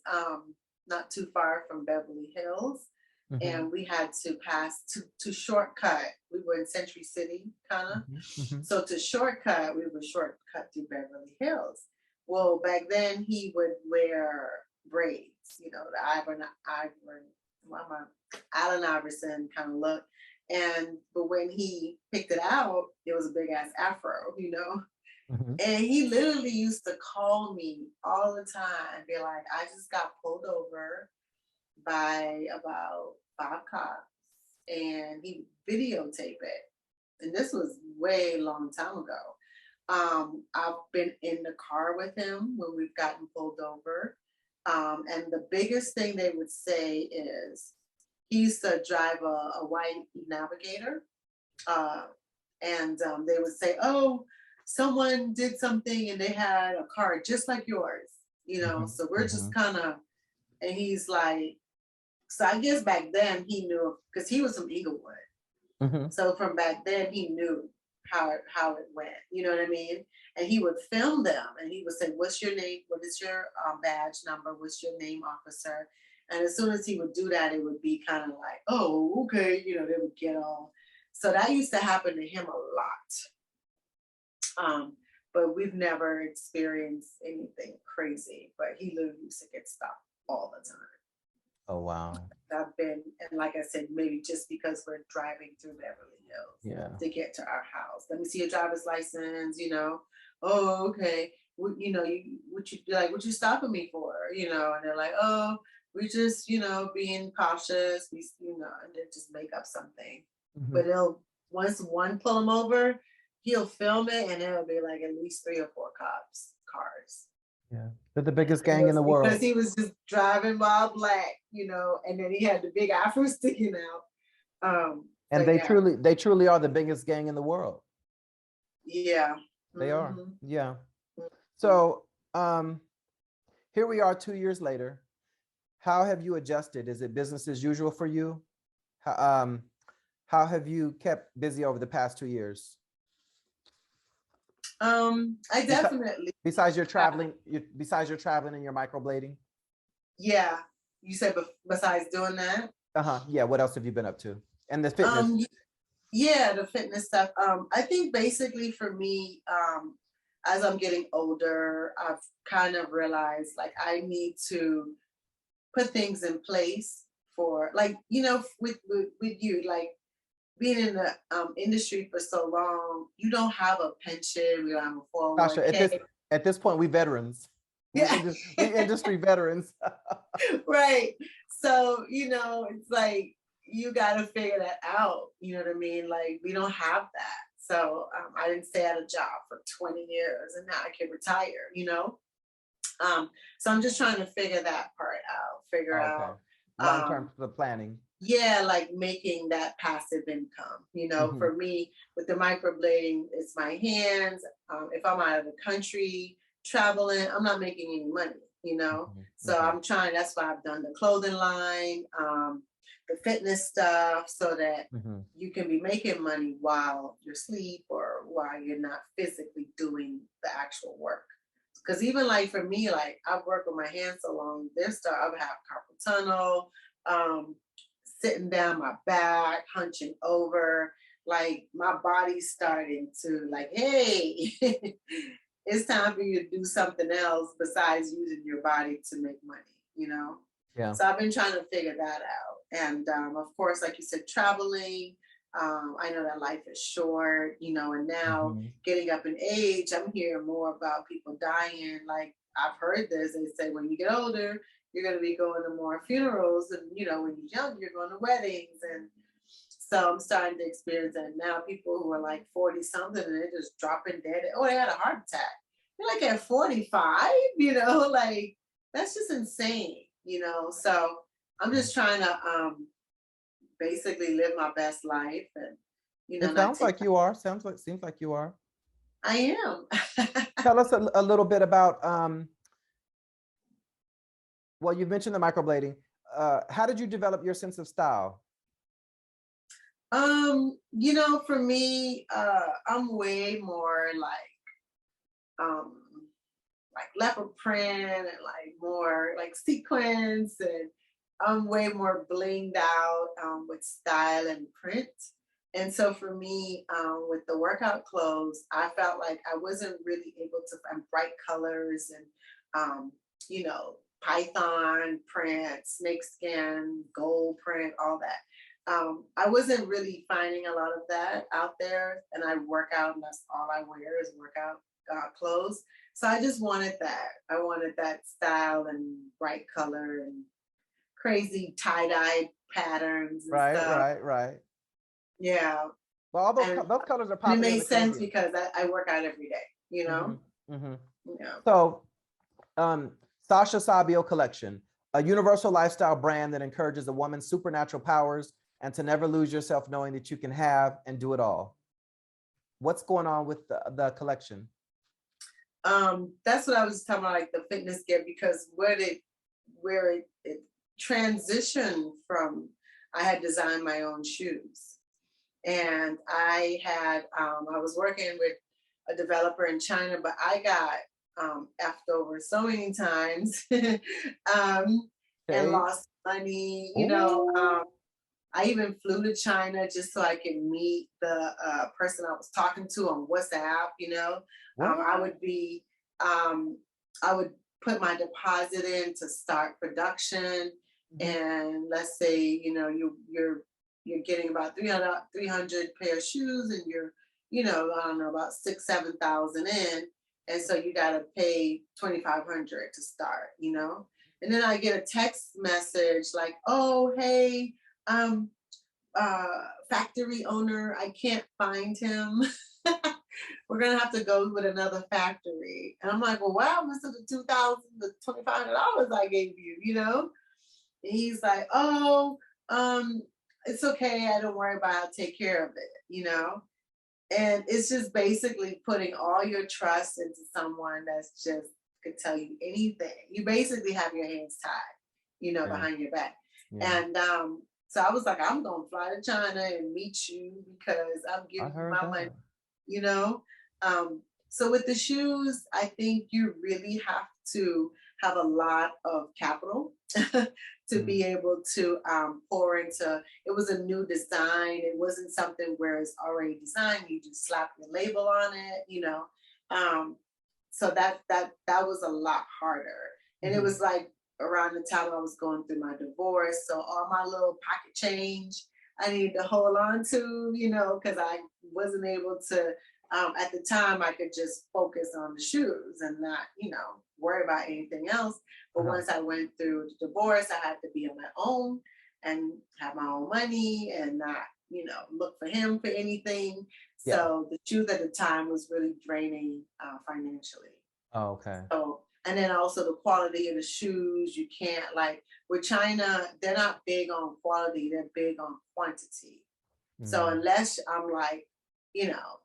not too far from Beverly Hills. And we had to pass to shortcut. We were in Century City, kind of. So to shortcut, we would shortcut through Beverly Hills. Well, back then he would wear braids, you know, the Allen Iverson kind of look. But when he picked it out, it was a big ass afro, you know. And he literally used to call me all the time and be like, I just got pulled over by about 5 cops and he videotaped it. And this was way long time ago. I've been in the car with him when we've gotten pulled over. And the biggest thing they would say is he used to drive a white navigator. And they would say, oh, someone did something and they had a car just like yours, you know, so we're just kind of, and he's like, so I guess back then he knew because he was from Inglewood. So from back then he knew how it went. You know what I mean? And he would film them and he would say, what's your name? What is your badge number? What's your name, officer? And as soon as he would do that, it would be kind of like, oh, okay. You know, they would get all. So that used to happen to him a lot. But we've never experienced anything crazy, but he literally used to get stopped all the time. Oh, wow. I've been, and like I said, maybe just because we're driving through Beverly Hills to get to our house. Let me see your driver's license, you know. Oh, okay. You know, what you stopping me for? You know, and they're like, oh, we just, you know, being cautious. We, you know, and they just make up something. But once one pull him over, he'll film it and it'll be like at least 3 or 4 cars. Yeah, they're the biggest gang in the world. Because he was just driving while black, you know, and then he had the big afro sticking out. And they truly are the biggest gang in the world. Yeah. They are. Yeah. So here we are 2 years later. How have you adjusted? Is it business as usual for you? How have you kept busy over the past 2 years? I definitely. Besides your traveling and your microblading. Yeah, you said besides doing that. Yeah. What else have you been up to? And the fitness. Yeah, the fitness stuff. I think basically for me, as I'm getting older, I've kind of realized like I need to put things in place for like, you know, with you, like being in the industry for so long, you don't have a pension, we don't have a 401k. Sasha, at this point, we veterans. Yeah. We industry veterans. Right. So, you know, it's like, you got to figure that out. You know what I mean? Like, we don't have that. So I didn't stay at a job for 20 years and now I can retire, you know? So I'm just trying to figure that part out, out. Long-term planning. Yeah, like making that passive income. You know, for me, with the microblading, it's my hands. If I'm out of the country traveling, I'm not making any money, you know? So I'm trying, that's why I've done the clothing line, the fitness stuff so that Mm-hmm. you can be making money while you're asleep or while you're not physically doing the actual work. Because even like for me, like I've worked with my hands so long, I've had carpal tunnel, sitting down my back, hunching over, like my body's starting to like, hey, it's time for you to do something else besides using your body to make money, you know? Yeah. So I've been trying to figure that out. And of course, like you said, traveling, I know that life is short, you know, and now getting up in age, I'm hearing more about people dying. Like I've heard this, they say when you get older, you're going to be going to more funerals. And, you know, when you're young, you're going to weddings. And so I'm starting to experience that now. People who are like 40 something and they're just dropping dead. Oh, they had a heart attack. You're like at 45, you know, like that's just insane, you know? So I'm just trying to basically live my best life and, you know, It sounds like you are. Seems like you are. I am. Tell us a little bit about, well, you mentioned the microblading. How did you develop your sense of style? You know, for me, I'm way more like leopard print and like more like sequins, and I'm way more blinged out with style and print. And so for me, with the workout clothes, I felt like I wasn't really able to find bright colors and, you know, python print, snake skin, gold print, all that. I wasn't really finding a lot of that out there, and I work out, and that's all I wear is workout clothes. So I just wanted that. I wanted that style and bright color and crazy tie-dye patterns and stuff. Right. Yeah. Well, all those colors are popular. And it made sense because I work out every day, you know? Yeah. So, Sacha Sabio Collection, a universal lifestyle brand that encourages a woman's supernatural powers and to never lose yourself knowing that you can have and do it all. What's going on with the collection? That's what I was talking about, like the fitness gear, because where it transitioned from, I had designed my own shoes. And I was working with a developer in China, but I got effed over so many times and lost money, you know. I even flew to China just so I could meet the person I was talking to on WhatsApp, you know. I would put my deposit in to start production, and let's say, you know, you're getting about 300 pair of shoes, and you're, you know, I don't know, about 6,000-7,000 in, and so you got to pay 2,500 to start, you know. And then I get a text message like, oh, hey, factory owner, I can't find him. We're gonna have to go with another factory. And I'm like, well, what happens to the $2,500 I gave you, you know? And he's like, oh, it's okay, I don't worry about it, I'll take care of it, you know? And it's just basically putting all your trust into someone that's just could tell you anything. You basically have your hands tied, you know, behind your back. And so I was like, I'm gonna fly to China and meet you because I'm giving you my money, you know? So with the shoes, I think you really have to have a lot of capital to be able to pour into. It was a new design. It wasn't something where it's already designed. You just slap your label on it, you know? So that was a lot harder. And it was like around the time I was going through my divorce. So all my little pocket change I needed to hold on to, you know, because I wasn't able to, at the time I could just focus on the shoes and not, you know, worry about anything else. But once I went through the divorce, I had to be on my own and have my own money and not, you know, look for him for anything. So the shoes at the time was really draining financially. Oh, okay. So, and then also the quality of the shoes, you can't, like with China, they're not big on quality, they're big on quantity. So unless I'm like, you know,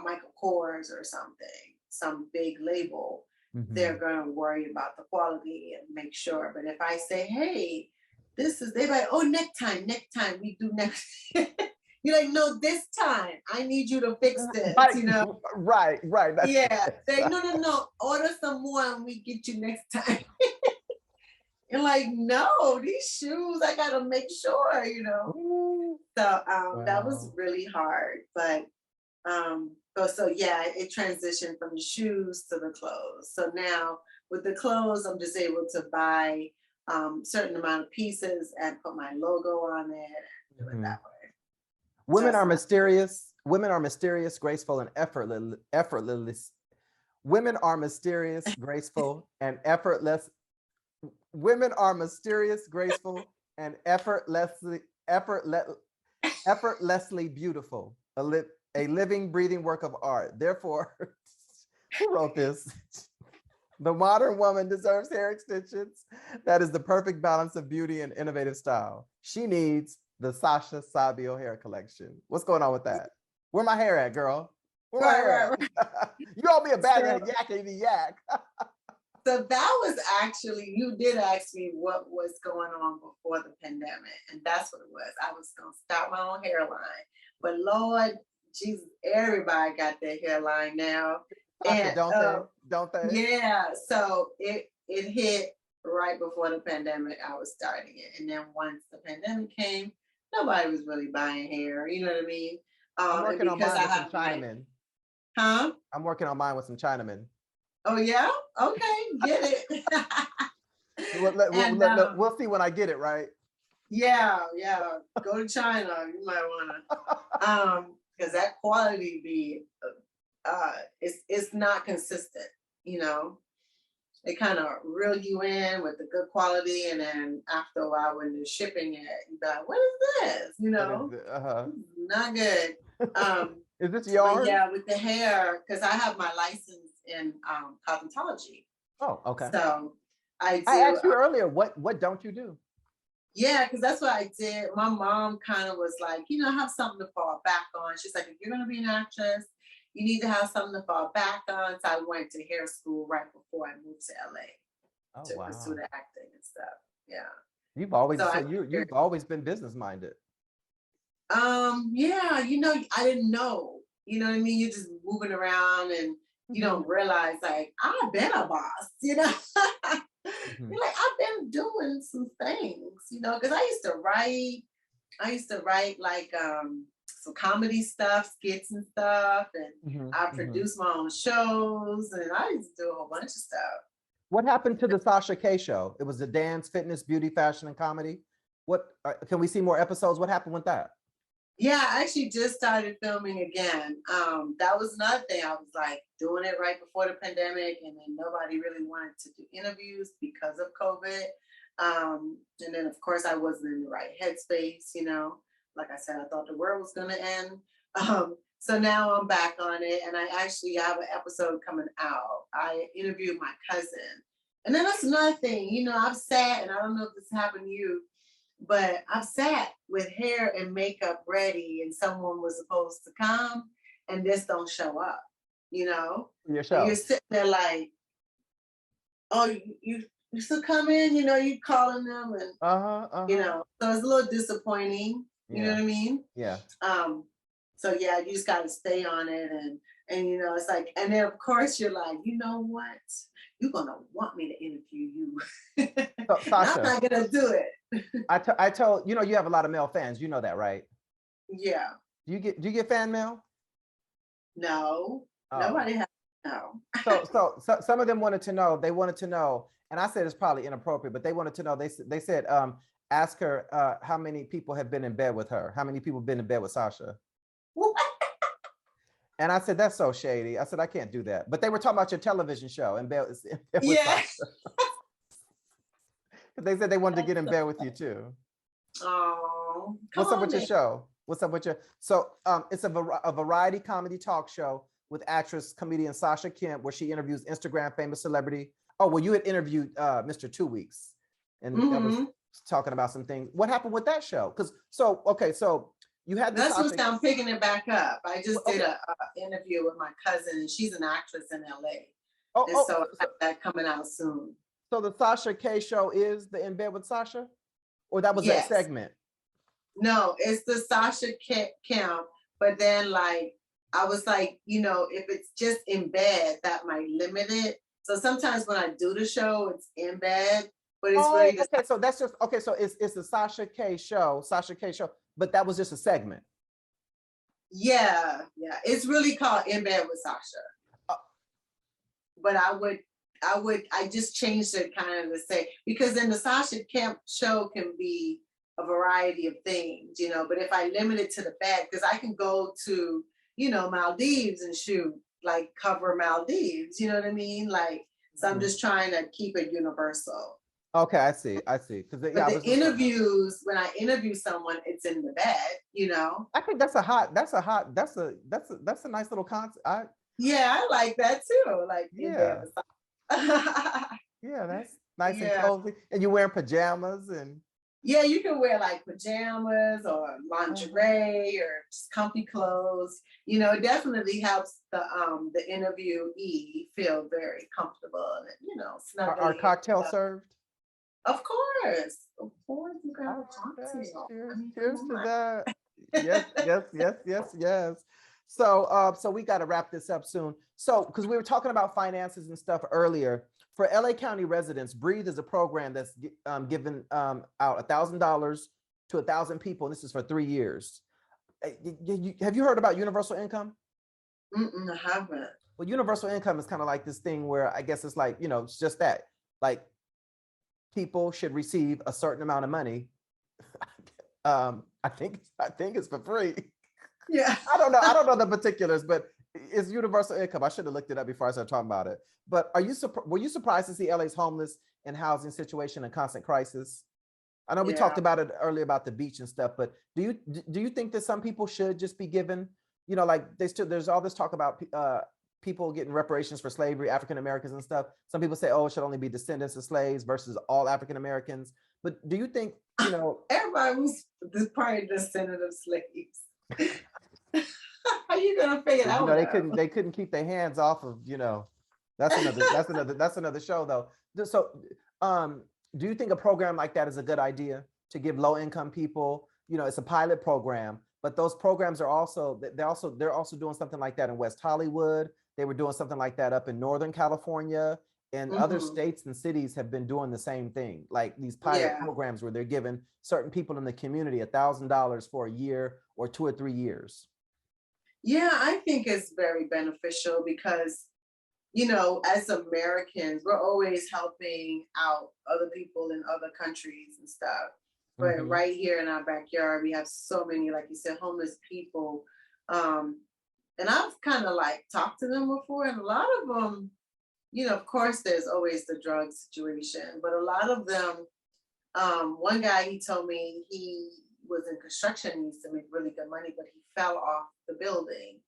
Michael Kors or something, some big label, they're going to worry about the quality and make sure. But if I say, hey, they like, oh, next time, we do next. You're like, no, this time I need you to fix this, Right, you know? right. That's Yeah. They no, order some more and we get you next time. You're like, no, these shoes, I gotta make sure, you know. So that was Wow. really hard. But so yeah, it transitioned from the shoes to the clothes. So now with the clothes, I'm just able to buy certain amount of pieces and put my logo on it and do it that way. Women Just are like mysterious. Women are mysterious, graceful, and effortless. Women are mysterious, graceful, and effortless. Women are mysterious, graceful, and effortlessly beautiful. A living, breathing work of art. Therefore, who wrote this? The modern woman deserves hair extensions. That is the perfect balance of beauty and innovative style. She needs the Sacha Sabio hair collection. What's going on with that? Where my hair at, girl? Where my hair at? You owe me a bag of yak. So that was actually, you did ask me what was going on before the pandemic, and that's what it was. I was gonna start my own hairline, but Lord Jesus, everybody got their hairline now. And don't they? Yeah, so it hit right before the pandemic. I was starting it, and then once the pandemic came, nobody was really buying hair. You know what I mean? I'm working on mine with some Chinamen. Huh? I'm working on mine with some Chinamen. Oh yeah? Okay, get it. We'll see when I get it, right? Yeah. Go to China. You might wanna because that quality be it's not consistent, you know. They kind of reel you in with the good quality, and then after a while when they're shipping it, you be like, what is this? You know, not good. Is this yarn? Yeah, with the hair, because I have my license in cosmetology. Oh, okay. So I asked you earlier, what don't you do? Yeah, because that's what I did. My mom kind of was like, you know, have something to fall back on. She's like, if you're going to be an actress, you need to have something to fall back on. So I went to hair school right before I moved to LA to pursue the acting and stuff. Yeah. You've always been business minded. Yeah, you know, I didn't know. You know what I mean? You're just moving around and you don't realize like I've been a boss, you know. You're like, I've been doing some things, you know, because I used to write like some comedy stuff, skits and stuff, and I produced my own shows, and I used to do a whole bunch of stuff. What happened to the Sacha K show? It was a dance, fitness, beauty, fashion, and comedy. What can we see more episodes? What happened with that? Yeah, I actually just started filming again. That was another thing. I was like doing it right before the pandemic, and then nobody really wanted to do interviews because of COVID. And then of course I wasn't in the right headspace, you know. Like I said, I thought the world was gonna end. So now I'm back on it, and I actually have an episode coming out. I interviewed my cousin. And then that's another thing, you know, I've sat, and I don't know if this happened to you, but I've sat with hair and makeup ready, and someone was supposed to come, and this don't show up, you know? Your show. And you're sitting there like, oh, you still come in, you know, you calling them, and you know, so it's a little disappointing, you know what I mean? Yeah. So yeah, you just gotta stay on it, and you know, it's like, and then of course you're like, you know what? You're gonna want me to interview you. So, Sasha, I'm not gonna do it. I told you know, you have a lot of male fans. You know that, right? Yeah. Do you get fan mail? No. Nobody has. No. So some of them wanted to know. They wanted to know, and I said it's probably inappropriate, but they wanted to know. They said ask her how many people have been in bed with her. How many people have been in bed with Sasha? And I said, that's so shady. I said, I can't do that. But they were talking about your television show in bed with Sasha. They said they wanted to get in bed with you too. Oh, what's up with your show? What's up with your? So it's a variety comedy talk show with actress comedian Sacha Kemp, where she interviews Instagram famous celebrity. Oh, well, you had interviewed Mr. 2 Weeks, and that was talking about some things. What happened with that show? Because so you had this. That's what I'm picking it back up. I just did an interview with my cousin, and she's an actress in LA. So I have that coming out soon. So the Sacha K show is the In Bed with Sasha? or that was that Yes. segment? No, it's the Sacha Kemp. But then like, I was like, if it's just in bed, that might limit it. So sometimes when I do the show, it's in bed, but it's really just, okay. So that's just, okay. So it's the Sasha K show, but that was just a segment. yeah. It's really called In Bed with Sasha. But I just changed it kind of to say, because then the Sacha Kemp show can be a variety of things, but if I limit it to the bed, because I can go to, Maldives and shoot, like cover Maldives, you know what I mean? Like, so I'm just trying to keep it universal. Okay, I see. Because But the interviews, when I interview someone, it's in the bed, I think that's a nice little concept. Yeah, I like that too. Like, in bed with yeah, that's nice and cozy. And you're wearing pajamas and. Yeah, you can wear like pajamas or lingerie or just comfy clothes. It definitely helps the interviewee feel very comfortable and snuggly. Are cocktails served? Of course, you got a cocktail. Cheers to that. Yes. So we got to wrap this up soon. So because we were talking about finances and stuff earlier. For LA County residents, Breathe is a program that's given out $1,000 to 1,000 people. And this is for 3 years. Have you heard about universal income? I haven't. Well, universal income is kind of like this thing where I guess it's like, it's just that, like, people should receive a certain amount of money. I think it's for free. Yeah. I don't know the particulars, but it's universal income. I should have looked it up before I started talking about it. But were you surprised to see LA's homeless and housing situation in constant crisis? I know we talked about it earlier about the beach and stuff, but do you think that some people should just be given, like there's all this talk about people getting reparations for slavery, African Americans and stuff. Some people say, it should only be descendants of slaves versus all African Americans. But do you think, everybody was probably descendant of slaves? How you gonna figure that out? They couldn't keep their hands off of, that's another show though. So do you think a program like that is a good idea to give low income people, it's a pilot program, but those programs are also doing something like that in West Hollywood. They were doing something like that up in Northern California, and other states and cities have been doing the same thing, like these pilot programs where they're giving certain people in the community $1,000 for a year or 2 or 3 years. Yeah, I think it's very beneficial because, as Americans, we're always helping out other people in other countries and stuff. But right here in our backyard, we have so many, like you said, homeless people. And I've kind of like talked to them before, and a lot of them, of course, there's always the drug situation, but a lot of them, one guy, he told me he was in construction, he used to make really good money, but he fell off the building.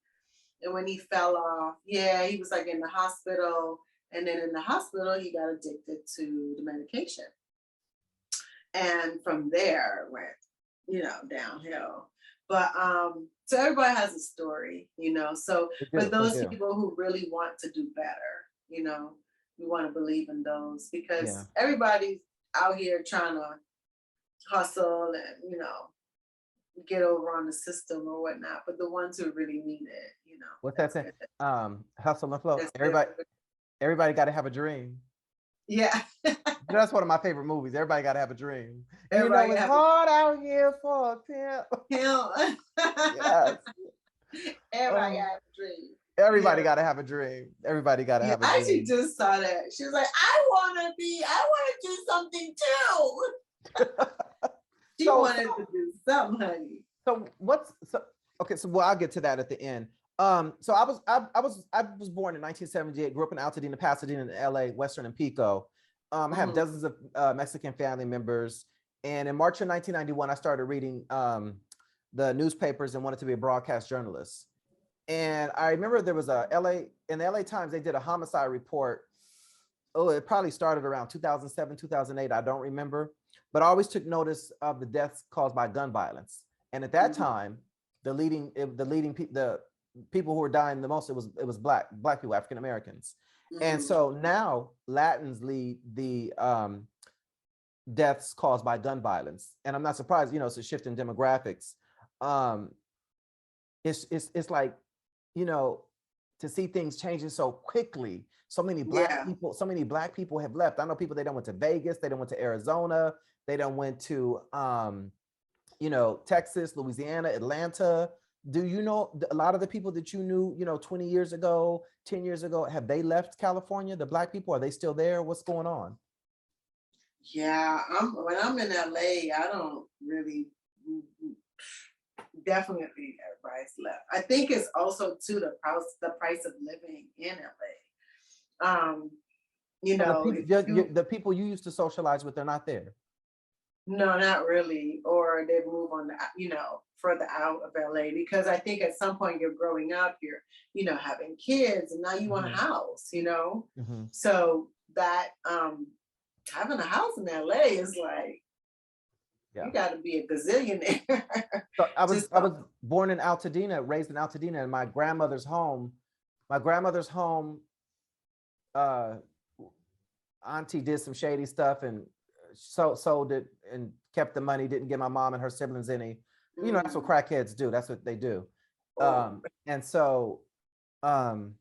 And when he fell off, he was like in the hospital. And then in the hospital, he got addicted to the medication. And from there went, downhill. But so everybody has a story, So for those people who really want to do better, we want to believe in those, because everybody's out here trying to hustle and, get over on the system or whatnot, but the ones who really need it, what's that saying? Hustle and flow. Everybody got to have a dream. Yeah. That's one of my favorite movies. Everybody got to have a dream. And it's hard out here for a pimp. Yes. Everybody got a dream. Everybody got to have a dream. Everybody got to have a dream. I actually just saw that. She was like, I want to do something too. She wanted to do something, honey. So I'll get to that at the end. So I was born in 1978, grew up in Altadena, Pasadena, in LA, Western and Pico. I have dozens of Mexican family members. And in March of 1991, I started reading the newspapers and wanted to be a broadcast journalist. And I remember there was in the LA Times, they did a homicide report. It probably started around 2007, 2008. I don't remember. But I always took notice of the deaths caused by gun violence. And at that time, the people who were dying the most, it was black people, African Americans. And so now Latins lead the deaths caused by gun violence. And I'm not surprised, it's a shift in demographics. It's like, to see things changing so quickly. So many black people have left. I know people, they done went to Vegas, they done went to Arizona, they done went to Texas, Louisiana, Atlanta. Do you know a lot of the people that you knew, 20 years ago, 10 years ago, have they left California? The black people, are they still there? What's going on? Yeah, when I'm in LA, I don't really, definitely everybody's left. I think it's also too the price of living in LA. The people you used to socialize with, they're not there. No, not really. Or they move on, further out of LA, because I think at some point you're growing up, you're, having kids, and now you want a house, So that having a house in LA is like, you got to be a gazillionaire. So I was born in Altadena, raised in Altadena, and my grandmother's home, auntie did some shady stuff and sold it and kept the money, didn't give my mom and her siblings any. That's what crackheads do. That's what they do. And so that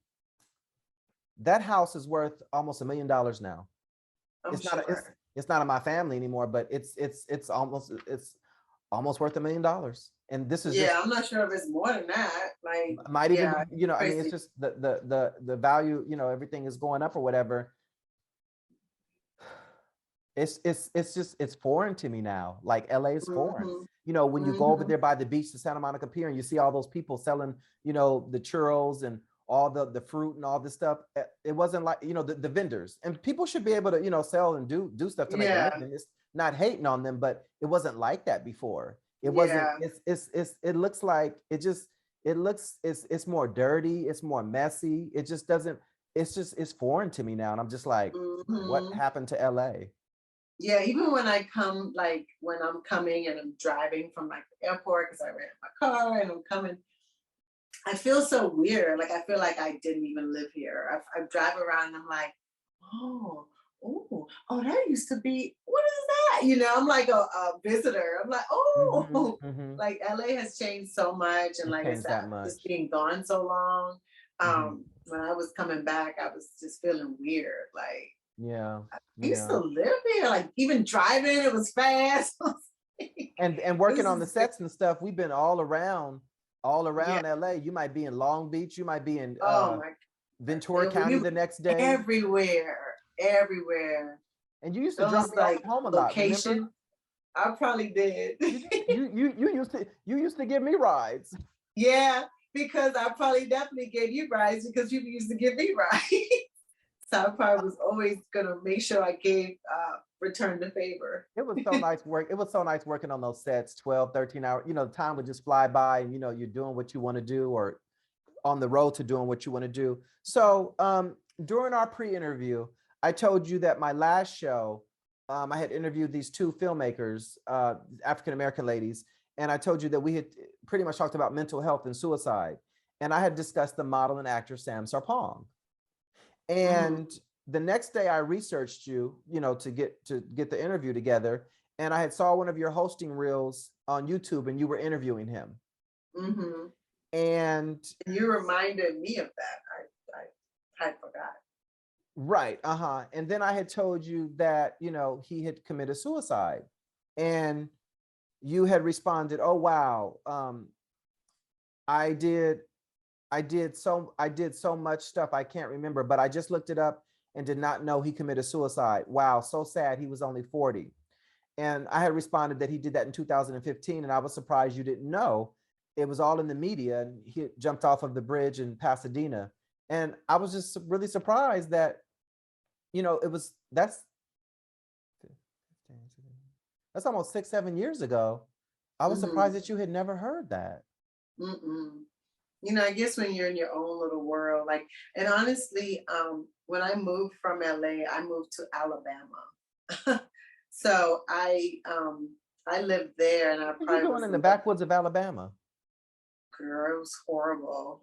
house is worth almost $1 million now. It's not in my family anymore, but it's almost worth $1 million. And this is I'm not sure if it's more than that. Like, might even be, I mean, it's just the value, everything is going up or whatever. It's foreign to me now. Like LA is foreign. When you go over there by the beach to Santa Monica Pier and you see all those people selling, the churros and all the fruit and all this stuff. It wasn't like, the vendors, and people should be able to, sell and do stuff to make a living. It's not hating on them, but it wasn't like that before. It wasn't, it looks like it's more dirty. It's more messy. It just doesn't, it's foreign to me now. And I'm just like, what happened to LA? Yeah, even when I come, like when I'm coming and I'm driving from like the airport, because I rented my car and I'm coming, I feel so weird. Like, I feel like I didn't even live here. I drive around and I'm like, oh, that used to be, what is that? I'm like a visitor. I'm like, like LA has changed so much. And like I said, just being gone so long. When I was coming back, I was just feeling weird. Like, I used to live here. Like, even driving, it was fast. and working on the sets and stuff, we've been all around LA. You might be in Long Beach, you might be in Ventura County the next day. Everywhere. And you used to drop me off home a lot. Remember? I probably did. you used to give me rides. Yeah, because I probably definitely gave you rides because you used to give me rides. So I probably was always gonna make sure I gave return the favor. It was so nice work. It was so nice working on those sets, 12, 13 hours. The time would just fly by and you're doing what you want to do or on the road to doing what you want to do. So during our pre-interview, I told you that my last show, I had interviewed these two filmmakers, African-American ladies, and I told you that we had pretty much talked about mental health and suicide. And I had discussed the model and actor Sam Sarpong. And the next day I researched you, to get the interview together. And I had saw one of your hosting reels on YouTube and you were interviewing him. And you reminded me of that. I forgot. Right. And then I had told you that, he had committed suicide, and you had responded, oh, wow. I did so much stuff. I can't remember, but I just looked it up and did not know he committed suicide. Wow. So sad. He was only 40. And I had responded that he did that in 2015. And I was surprised you didn't know. It was all in the media, and he jumped off of the bridge in Pasadena. And I was just really surprised that, that's almost 6-7 years ago. I was surprised that you had never heard that. I guess when you're in your own little world, like, and honestly, when I moved from LA, I moved to Alabama. So I lived there, and I probably was in the backwoods of Alabama. Girl, it was horrible.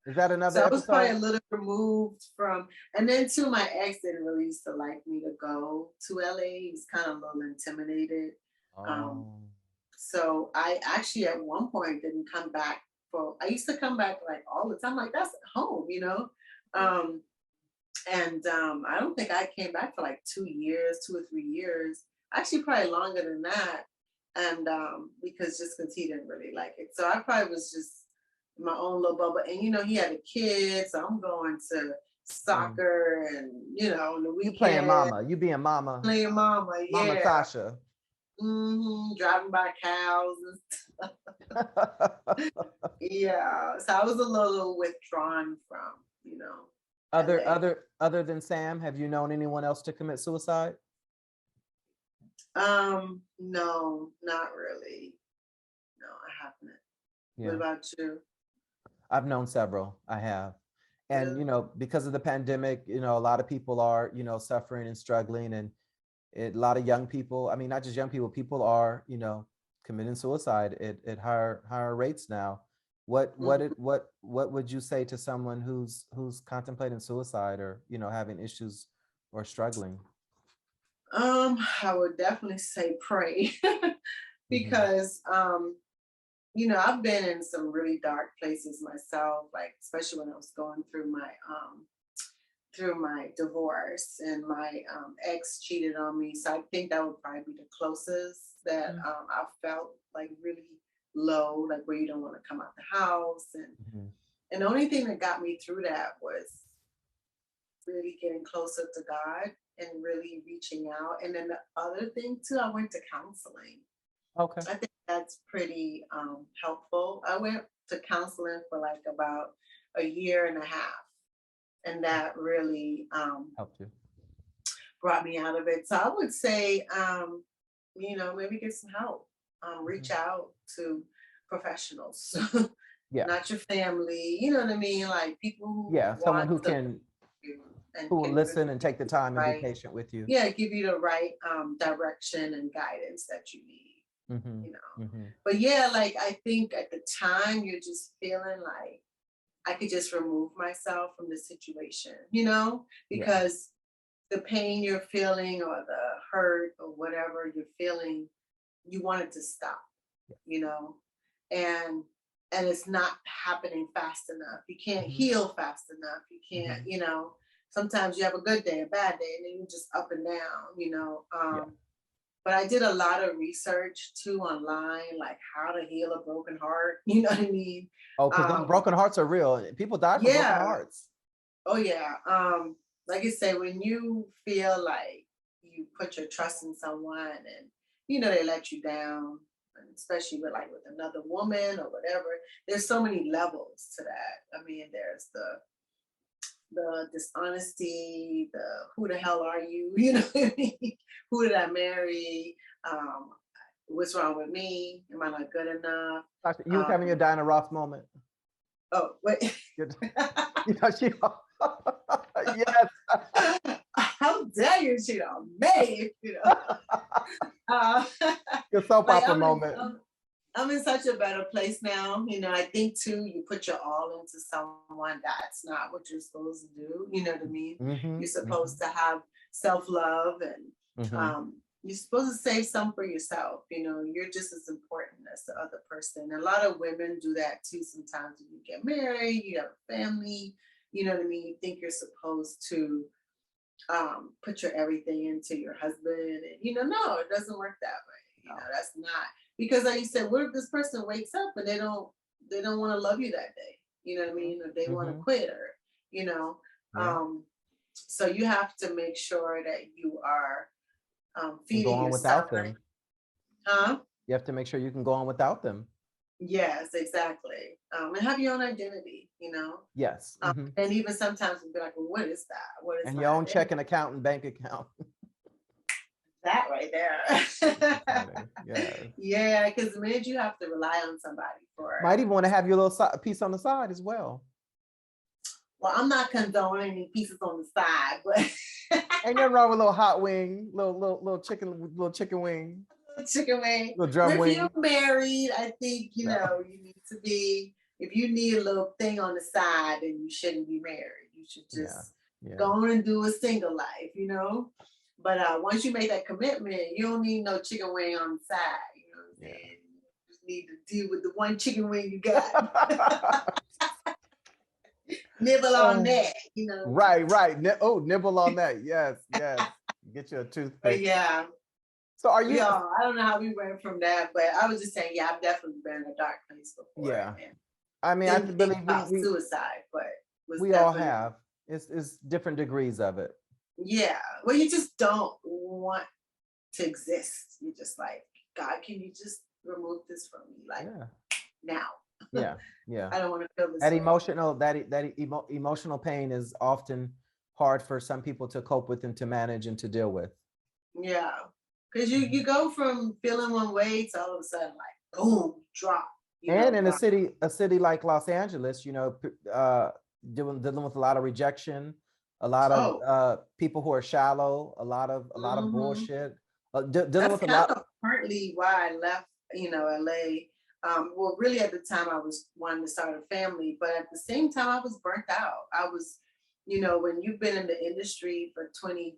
Is that another So I was probably a episode? little removed from, and then too, my ex didn't really used to like me to go to LA. He was kind of a little intimidated. Um, Oh. so I actually at one point didn't come back I used to come back like all the time, like that's home, you know? Um, and I don't think I came back for like 2 years, 2 or 3 years, actually probably longer than that. And because he didn't really like it. So I probably was just in my own little bubble. And he had a kid, so I'm going to Mm. soccer and on the You playing weekend mama. You being mama. playing mama, Mama yeah. Sasha. Driving by cows and stuff. Yeah. So I was a little withdrawn from, Other LA. other than Sam, have you known anyone else to commit suicide? No, not really. No, I haven't. What Yeah, about you? I've known several. I have. And Really? because of the pandemic, a lot of people are, suffering and struggling, and a lot of young people, I mean, not just young people, people are, committing suicide at higher rates now. Mhm. What would you say to someone who's contemplating suicide, or having issues or struggling? I would definitely say pray Hmm. because I've been in some really dark places myself, like especially when I was going through my divorce and my ex cheated on me. So I think that would probably be the closest that I felt like really low, like where you don't want to come out the house. Hmm. And the only thing that got me through that was really getting closer to God and really reaching out. And then the other thing too, I went to counseling. Okay. I think that's pretty helpful. I went to counseling for like about a year and a half, and that really Helped you. brought me out of it. So I would say, maybe get some help. Mhm. Reach out to professionals, Yeah. not your family. You know what I mean? Like people who Yeah. Someone want who to can you and who will can really listen and take the time and be right, patient with you. yeah, give you the right direction and guidance that you need. Hmm. You know, Hmm. but yeah, like I think at the time you're just feeling like I could just remove myself from the situation, Yeah. because the pain you're feeling or the hurt or whatever you're feeling, you want it to stop, you know, and and it's not happening fast enough. You can't Hmm. heal fast enough. You can't, Hmm. sometimes you have a good day, a bad day, and then you're just up and down. Yeah. But I did a lot of research too online, like how to heal a broken heart. You know what I mean? Oh, because those Um, broken hearts are real. People die from broken yeah. hearts. Oh yeah. Like I say, when you feel like you put your trust in someone and they let you down, and especially with another woman or whatever, there's so many levels to that. I mean, there's the dishonesty, the who the hell are you? You know what I mean? Who did I marry? Um, what's wrong with me? Am I not good enough? Sasha, you was having your Um, Diana Ross moment. oh wait. Good. She. Yes. How dare you cheat on me? Uh, Your soap like opera moment. I'm in such a better place now. I think too, you put your all into someone. That's not what you're supposed to do. You know what I mean? Hmm. You're Hmm. supposed to have self-love and Hmm. you're supposed to save some for yourself. You're just as important as the other person. And a lot of women do that too. Sometimes when you get married, you have a family, you know what I mean? You think you're supposed to put your everything into your husband, and no, it doesn't work that way. No. That's not, because like you said, what if this person wakes up and they don't want to love you that day, you know what I mean, or they want to Hmm. quit, or you know Yeah. um so you have to make sure that you are And go feeding on yourself, without them. huh? You have to make sure you can go on without them. Yes, exactly. And have your own identity, Yes. Hmm. and even sometimes we'll be like, well, what is that? What is And my your own identity? checking account and bank account. That right That's there. funny. Yes. Yeah, because the minute you have to rely on somebody for, Might even want to have your little piece on the side as well. well, I'm not condoning any pieces on the side, but Ain't nothing wrong with a little hot wing, little chicken wing, chicken wing. little But drum if you're wing. married, I think No. you need to be. if you need a little thing on the side, then you shouldn't be married. You should just go on and do a single life, you know. But once you make that commitment, you don't need no chicken wing on the side. You know what I'm saying? You just need to deal with the one chicken wing you got. Nibble on that, you know. Right. Nibble on that. Yes. Get you a toothpick. But yeah. So are you? I don't know how we went from that, but I was just saying, yeah, I've definitely been in a dark place before. Yeah. I mean, I believe we suicide, but we all have. It's different degrees of it. Yeah. Well, you just don't want to exist. You're just like, God, can you just remove this from me? Like now. Yeah. I don't want to feel this. Emotional pain is often hard for some people to cope with and to manage and to deal with. Yeah. Because you go from feeling one way to all of a sudden like boom, drop. And in a city like Los Angeles, you know, dealing with a lot of rejection, a lot of people who are shallow, a lot of bullshit. Dealing with a lot. That's partly why I left, you know, LA. Well, really at the time I was wanting to start a family, but at the same time I was burnt out. I was, you know, when you've been in the industry for 20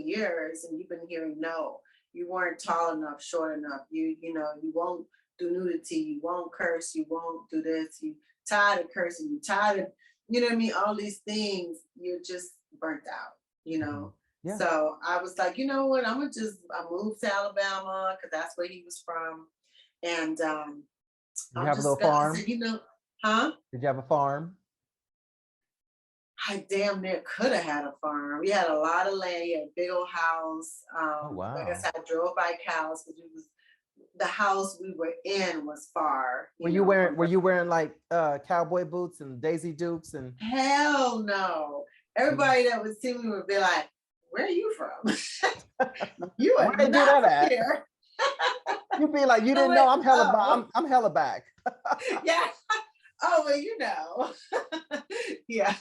years and you've been hearing no, you weren't tall enough, short enough, you know, you won't do nudity, you won't curse, you won't do this, you tired of cursing, you tired of, you know what I mean, all these things, you're just burnt out, you know. Yeah. So I was like, you know what, I moved to Alabama because that's where he was from. And did you have a little farm? Said, you know, huh? Did you have a farm? I damn near could have had a farm. We had a lot of land, a big old house. Oh, wow. Like I said, I drove by cows because the house we were in was far. Were you wearing like cowboy boots and Daisy Dukes and? Hell no. Everybody that would see me would be like, "Where are you from? You are not from here." You'd be like, "You didn't know I'm hella back. I'm hella back." Yeah. Oh, well, you know. Yeah.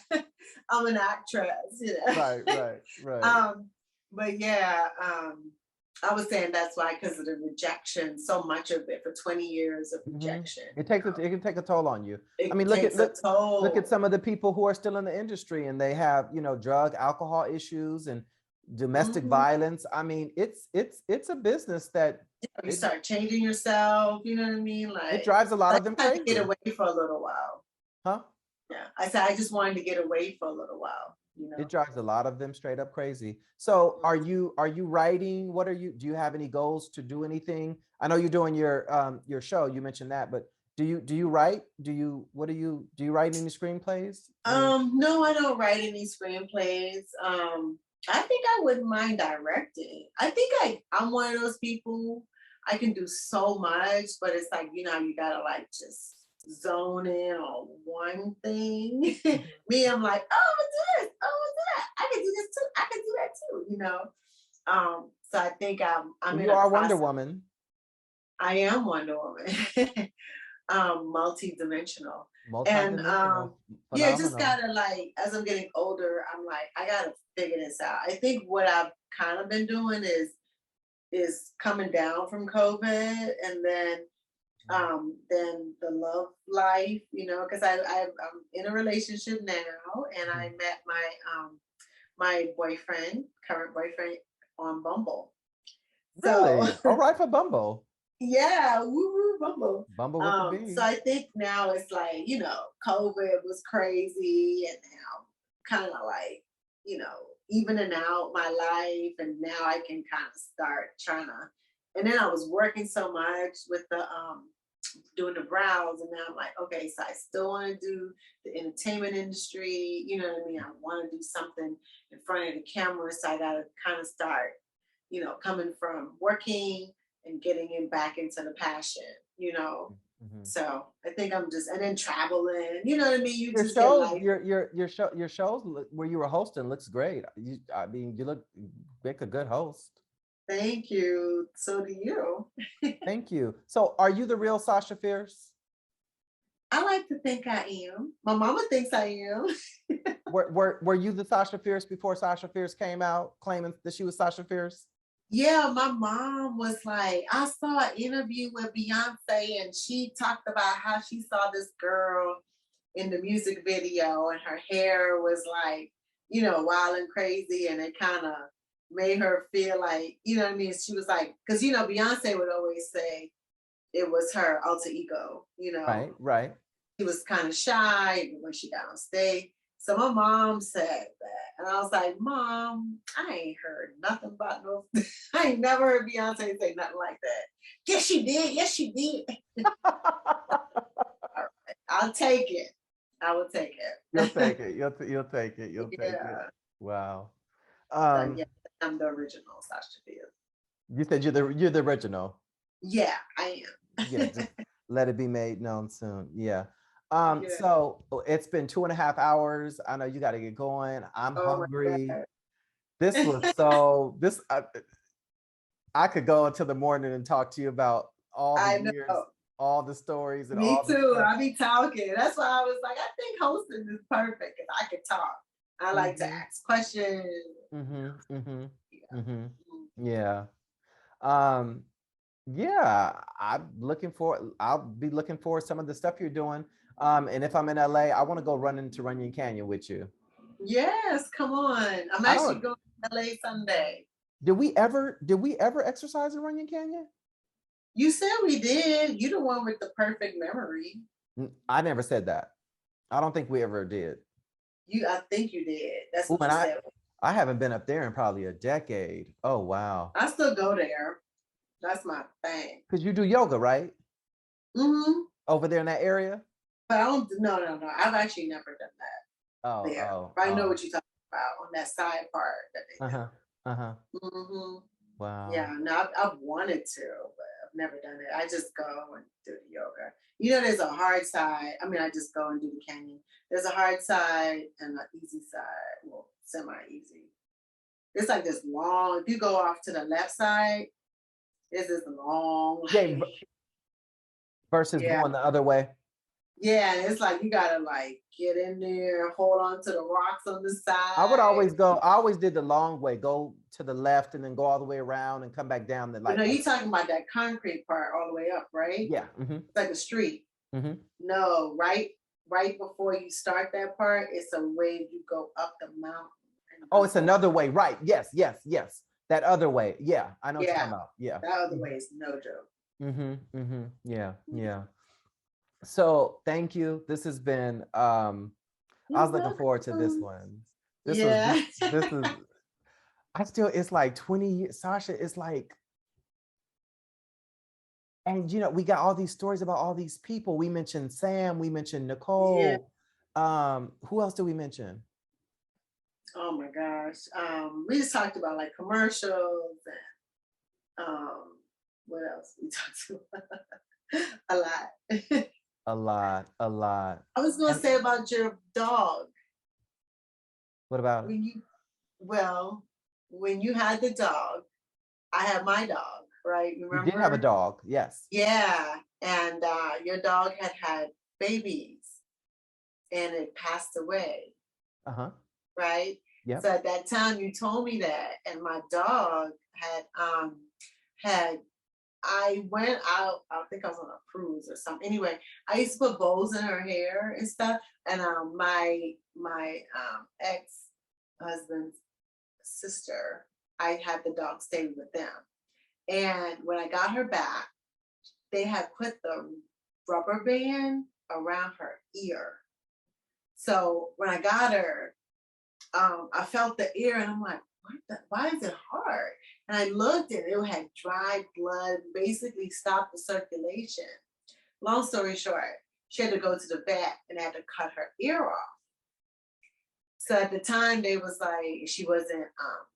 I'm an actress, you know. Right. But yeah, I was saying that's why, because of the rejection, so much of it for 20 years of rejection. It can take a toll on you. I mean, look at some of the people who are still in the industry and they have, you know, drug, alcohol issues and domestic violence. I mean, it's a business that you start changing yourself, you know what I mean? Like it drives a lot of them crazy. Get away for a little while. Huh? Yeah. I said I just wanted to get away for a little while. You know? It drives a lot of them straight up crazy. So are you writing? Do you have any goals to do anything? I know you're doing your show, you mentioned that, but do you write? Do you write any screenplays? No, I don't write any screenplays. I think I wouldn't mind directing. I think I'm one of those people, I can do so much, but it's like, you know, you gotta like just zone in on one thing. Me, I'm like, oh, this, oh, that. I can do this too. I can do that too, you know. So I think I'm you are Wonder Woman. I am Wonder Woman. Multidimensional. And yeah, just gotta like, as I'm getting older, I'm like, I gotta figure this out. I think what I've kind of been doing is coming down from COVID, and then the love life, you know, because I'm in a relationship now, and I met my current boyfriend on Bumble. Really? All right for Bumble. Yeah, woo Bumble. Bumble with the B. So I think now it's like, you know, COVID was crazy, and now kind of like, you know, evening out my life, and now I can kind of start trying to. And then I was working so much with the doing the brows, and now I'm like, okay, so I still want to do the entertainment industry, you know what I mean? I want to do something in front of the camera, so I got to kind of start, you know, coming from working and getting back into the passion, you know. So I think I'm just, and then traveling, you know what I mean? You just shows, your shows where you were hosting looks great. You make a good host. Thank you. So do you. Thank you. So are you the real Sasha Fierce? I like to think I am. My mama thinks I am. Were you the Sasha Fierce before Sasha Fierce came out claiming that she was Sasha Fierce? Yeah, my mom was like, I saw an interview with Beyonce and she talked about how she saw this girl in the music video and her hair was like, wild and crazy. And it kind of made her feel like, you know what I mean? She was like, because, Beyonce would always say it was her alter ego, Right, right. She was kind of shy when she got on stage. So my mom said that. And I was like, Mom, I ain't heard nothing about no, I ain't never heard Beyonce say nothing like that. Yes, she did. Yes, she did. All right, I'll take it. I will take it. You'll take it. You'll take it. You'll take it. Yeah. Wow. So yeah, I'm the original Sacha Sabio. You said you're the original. Yeah, I am. Yeah, just let it be made known soon. Yeah. Yeah. So it's been 2.5 hours. I know you got to get going. I'm hungry. This was so I could go until the morning and talk to you about all the years, all the stories, and Me all too. I be talking. That's why I was like, I think hosting is perfect because I could talk. I like to ask questions. Yeah. Yeah, I'll be looking for some of the stuff you're doing. And if I'm in LA, I want to go run into Runyon Canyon with you. Yes, come on. I'm actually going to LA Sunday. Did we ever exercise in Runyon Canyon? You said we did. You the one with the perfect memory. I never said that. I don't think we ever did. I think you did. That's what you said. I haven't been up there in probably a decade. Oh wow. I still go there. That's my thing. Because you do yoga, right? Mm-hmm. Over there in that area? But I don't. No. I've actually never done that. Oh, there. But I know what you're talking about on that side part that they do. Mm-hmm. Wow. Yeah. No, I've wanted to, but I've never done it. I just go and do the yoga. There's a hard side. I mean, I just go and do the canyon. There's a hard side and an easy side. Well, semi-easy. It's like this long. If you go off to the left side, it's this long. Yeah. Versus going the other way. Yeah, it's like you gotta like get in there, hold on to the rocks on the side. I always did the long way, go to the left and then go all the way around and come back down the No, you're talking about that concrete part all the way up, right? Yeah. It's like a street. No, right before you start that part, it's a way you go up the mountain. Oh, it's another way, right? Yes. That other way. Yeah, I know what you're talking about. Yeah. That other way is no joke. Yeah. So thank you. This has been I was looking forward to this one. This is it's like 20 years. Sasha, it's like, and we got all these stories about all these people. We mentioned Sam, we mentioned Nicole. Who else did we mention? Oh my gosh. We just talked about like commercials and what else we talked about? A lot. A lot. I was gonna say about your dog. What about it? When you had the dog, I had my dog, right? Remember? You did have a dog, yes. Yeah. And your dog had babies and it passed away. Right? Yeah. So at that time you told me that, and my dog had I went out, I think I was on a cruise or something. Anyway, I used to put bows in her hair and stuff. And my ex-husband's sister, I had the dog stay with them. And when I got her back, they had put the rubber band around her ear. So when I got her, I felt the ear and I'm like, why is it hard? And I looked and it had dried blood, basically stopped the circulation. Long story short, she had to go to the vet and had to cut her ear off. So at the time they was like, she wasn't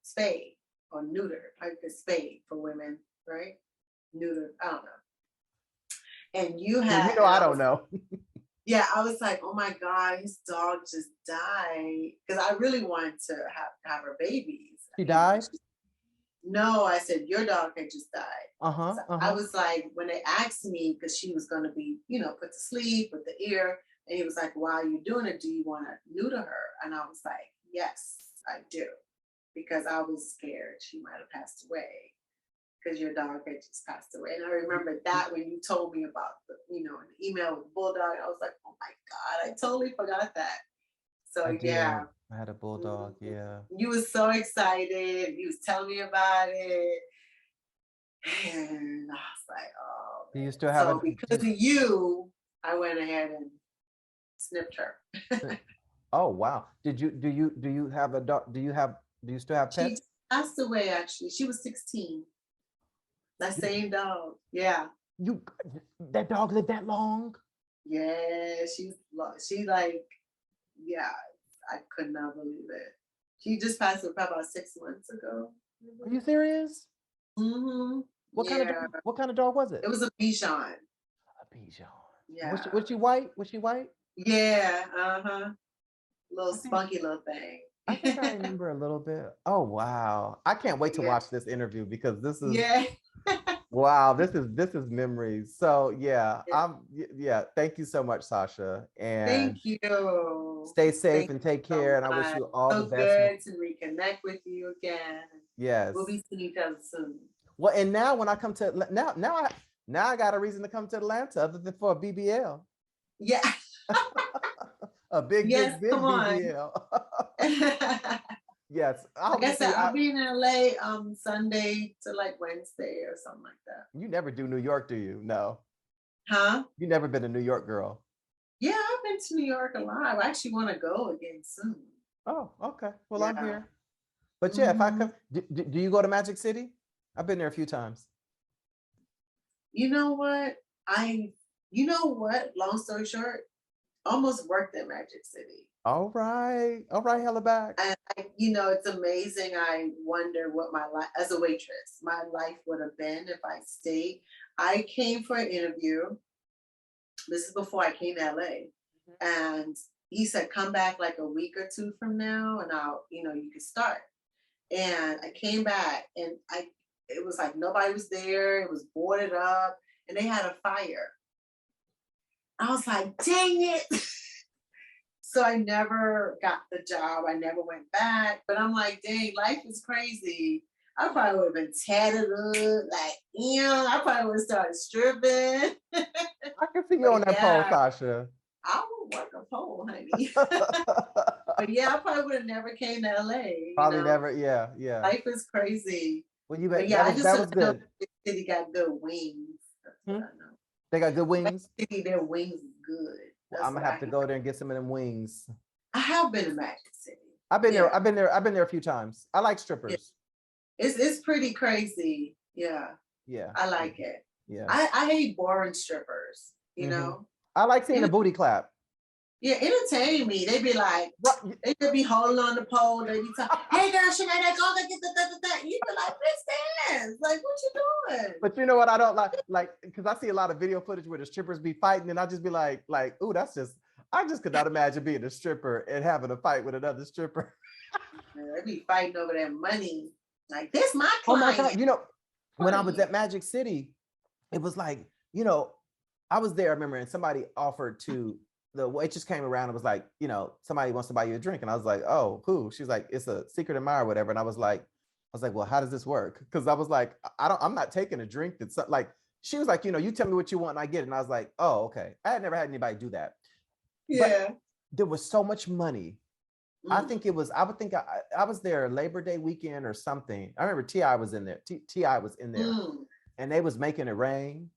spayed or neutered, like the spayed for women, right? Neutered, I don't know. And you had, I don't know. Yeah, I was like, oh my God, his dog just died. Because I really wanted to have her babies. She died? No, I said, your dog had just died. I was like, when they asked me, because she was going to be, put to sleep with the ear. And he was like, while you're doing it, do you want to neuter her? And I was like, yes, I do. Because I was scared she might have passed away. because your dog had just passed away. And I remember that when you told me about the, you know, an email with bulldog, I was like, oh my God, I totally forgot that. So I did. yeah. I had a bulldog. Yeah. You was so excited. You was telling me about it. And I was like, oh. Do you still have So because of you, I went ahead and snipped her. Oh wow. Do you have a dog? Do you still have She pets? passed away actually. She was 16. That same dog. Yeah. That dog lived that long? Yeah, she like, yeah, I could not believe it. She just passed away probably about 6 months ago. Are you serious? Mm-hmm. What kind of dog was it? It was a Bichon. A Bichon. Yeah. Was she white? Was she white? Yeah. Little spunky little thing. I think I remember a little bit. Oh wow. I can't wait to watch this interview because this is wow, this is memories. So yeah, thank you so much, Sasha. And thank you. Stay safe and take care. And I wish you all the best. Good to reconnect with you again. Yes. We'll be seeing each other soon. Well, and now when I come to now I got a reason to come to Atlanta other than for a BBL. Yeah. A big BBL. Yes. Like I said, I'll be in LA Sunday to like Wednesday or something like that. You never do New York, do you? No. Huh? You never been a New York girl? Yeah, I've been to New York a lot. I actually want to go again soon. Oh, okay. Well, I'm here. But yeah, if I come, do you go to Magic City? I've been there a few times. You know what? Long story short, almost worked at Magic City. All right, hella back. And it's amazing. I wonder what my life as a waitress, my life would have been if I stayed. I came for an interview. This is before I came to LA, and he said, "Come back like a week or two from now, and I'll, you can start." And I came back, and it was like nobody was there. It was boarded up, and they had a fire. I was like, "Dang it!" So I never got the job. I never went back. But I'm like, dang, life is crazy. I probably would have been tatted up, like, I probably would have started stripping. I can see you on that pole, Sasha. I would work a pole, honey. But yeah, I probably would have never came to LA. Probably never, yeah. Life is crazy. Well, that was good. The city got good wings. That's what I know. They got good wings? City, their wings is good. Well, I'm gonna have to go there and get some of them wings. I have been to Magic City. I've been there. I've been there a few times. I like strippers. It's pretty crazy. Yeah. Yeah. I like it. Yeah. I hate boring strippers. You know. I like seeing a booty clap. Yeah, entertain me. They be like, they could be holding on the pole. They be talking, "Hey girl, should I go get the?" You be like, "Bitch, dance! Like, what you doing?" But you know what I don't like, because I see a lot of video footage where the strippers be fighting, and I just be like, ooh, I just could not imagine being a stripper and having a fight with another stripper. They be fighting over their money. Like, this my client. Oh my God! When I was at Magic City, it was like, I was there. I remember, and somebody offered to. The waitress came around and was like, somebody wants to buy you a drink. And I was like, oh, who? She's like, it's a secret admirer or whatever. And I was like, well, how does this work? Because I was like, I'm not taking a drink that's like, she was like, you tell me what you want and I get it. And I was like, oh, okay. I had never had anybody do that. Yeah. But there was so much money. I was there Labor Day weekend or something. I remember T.I. was in there. T.I. was in there and they was making it rain.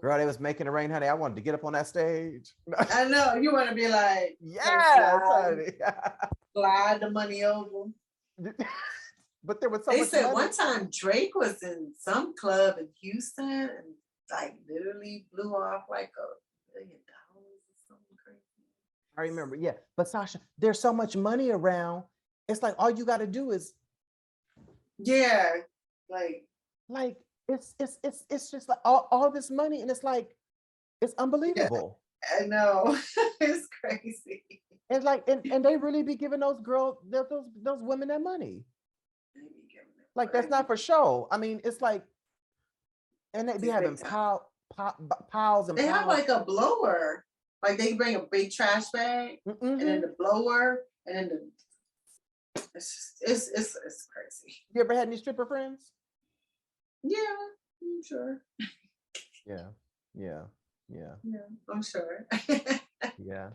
Girl, they was making it rain, honey. I wanted to get up on that stage. I know. You want to be like, yes, honey. Slide the money over. But there was so they much said money. One time Drake was in some club in Houston and like literally blew off like $1 million or something crazy. I remember, yeah. But Sasha, there's so much money around. It's like all you got to do is, yeah, like. It's just like all this money, and it's like it's unbelievable. Yeah, I know. It's crazy. It's like and they really be giving those girls those women that money. Like that's not for show. I mean, it's like, and they be having piles and they piles. have like a blower. Like they bring a big trash bag and then the blower and then it's crazy. You ever had any stripper friends? Yeah, I'm sure. Yeah. Yeah. Yeah. Yeah, I'm sure. Yeah.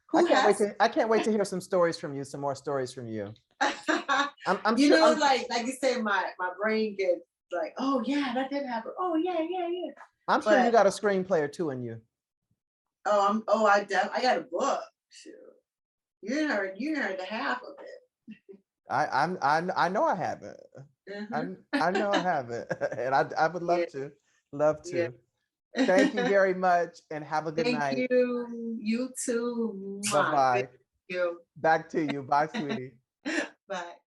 Who has I can't wait to hear some stories from you, some more stories from you. I'm you sure know, like you said, my brain gets like, oh yeah, that did happen. Oh yeah, yeah, yeah. I'm sure you got a screenplay or two in you. I got a book. Shoot. You didn't heard the half of it. I know I haven't. I know I haven't. And I would love to. Love to. Yeah. Thank you very much and have a good night. Thank you. You too. Mwah. Bye-bye. Thank you. Back to you. Bye, sweetie. Bye.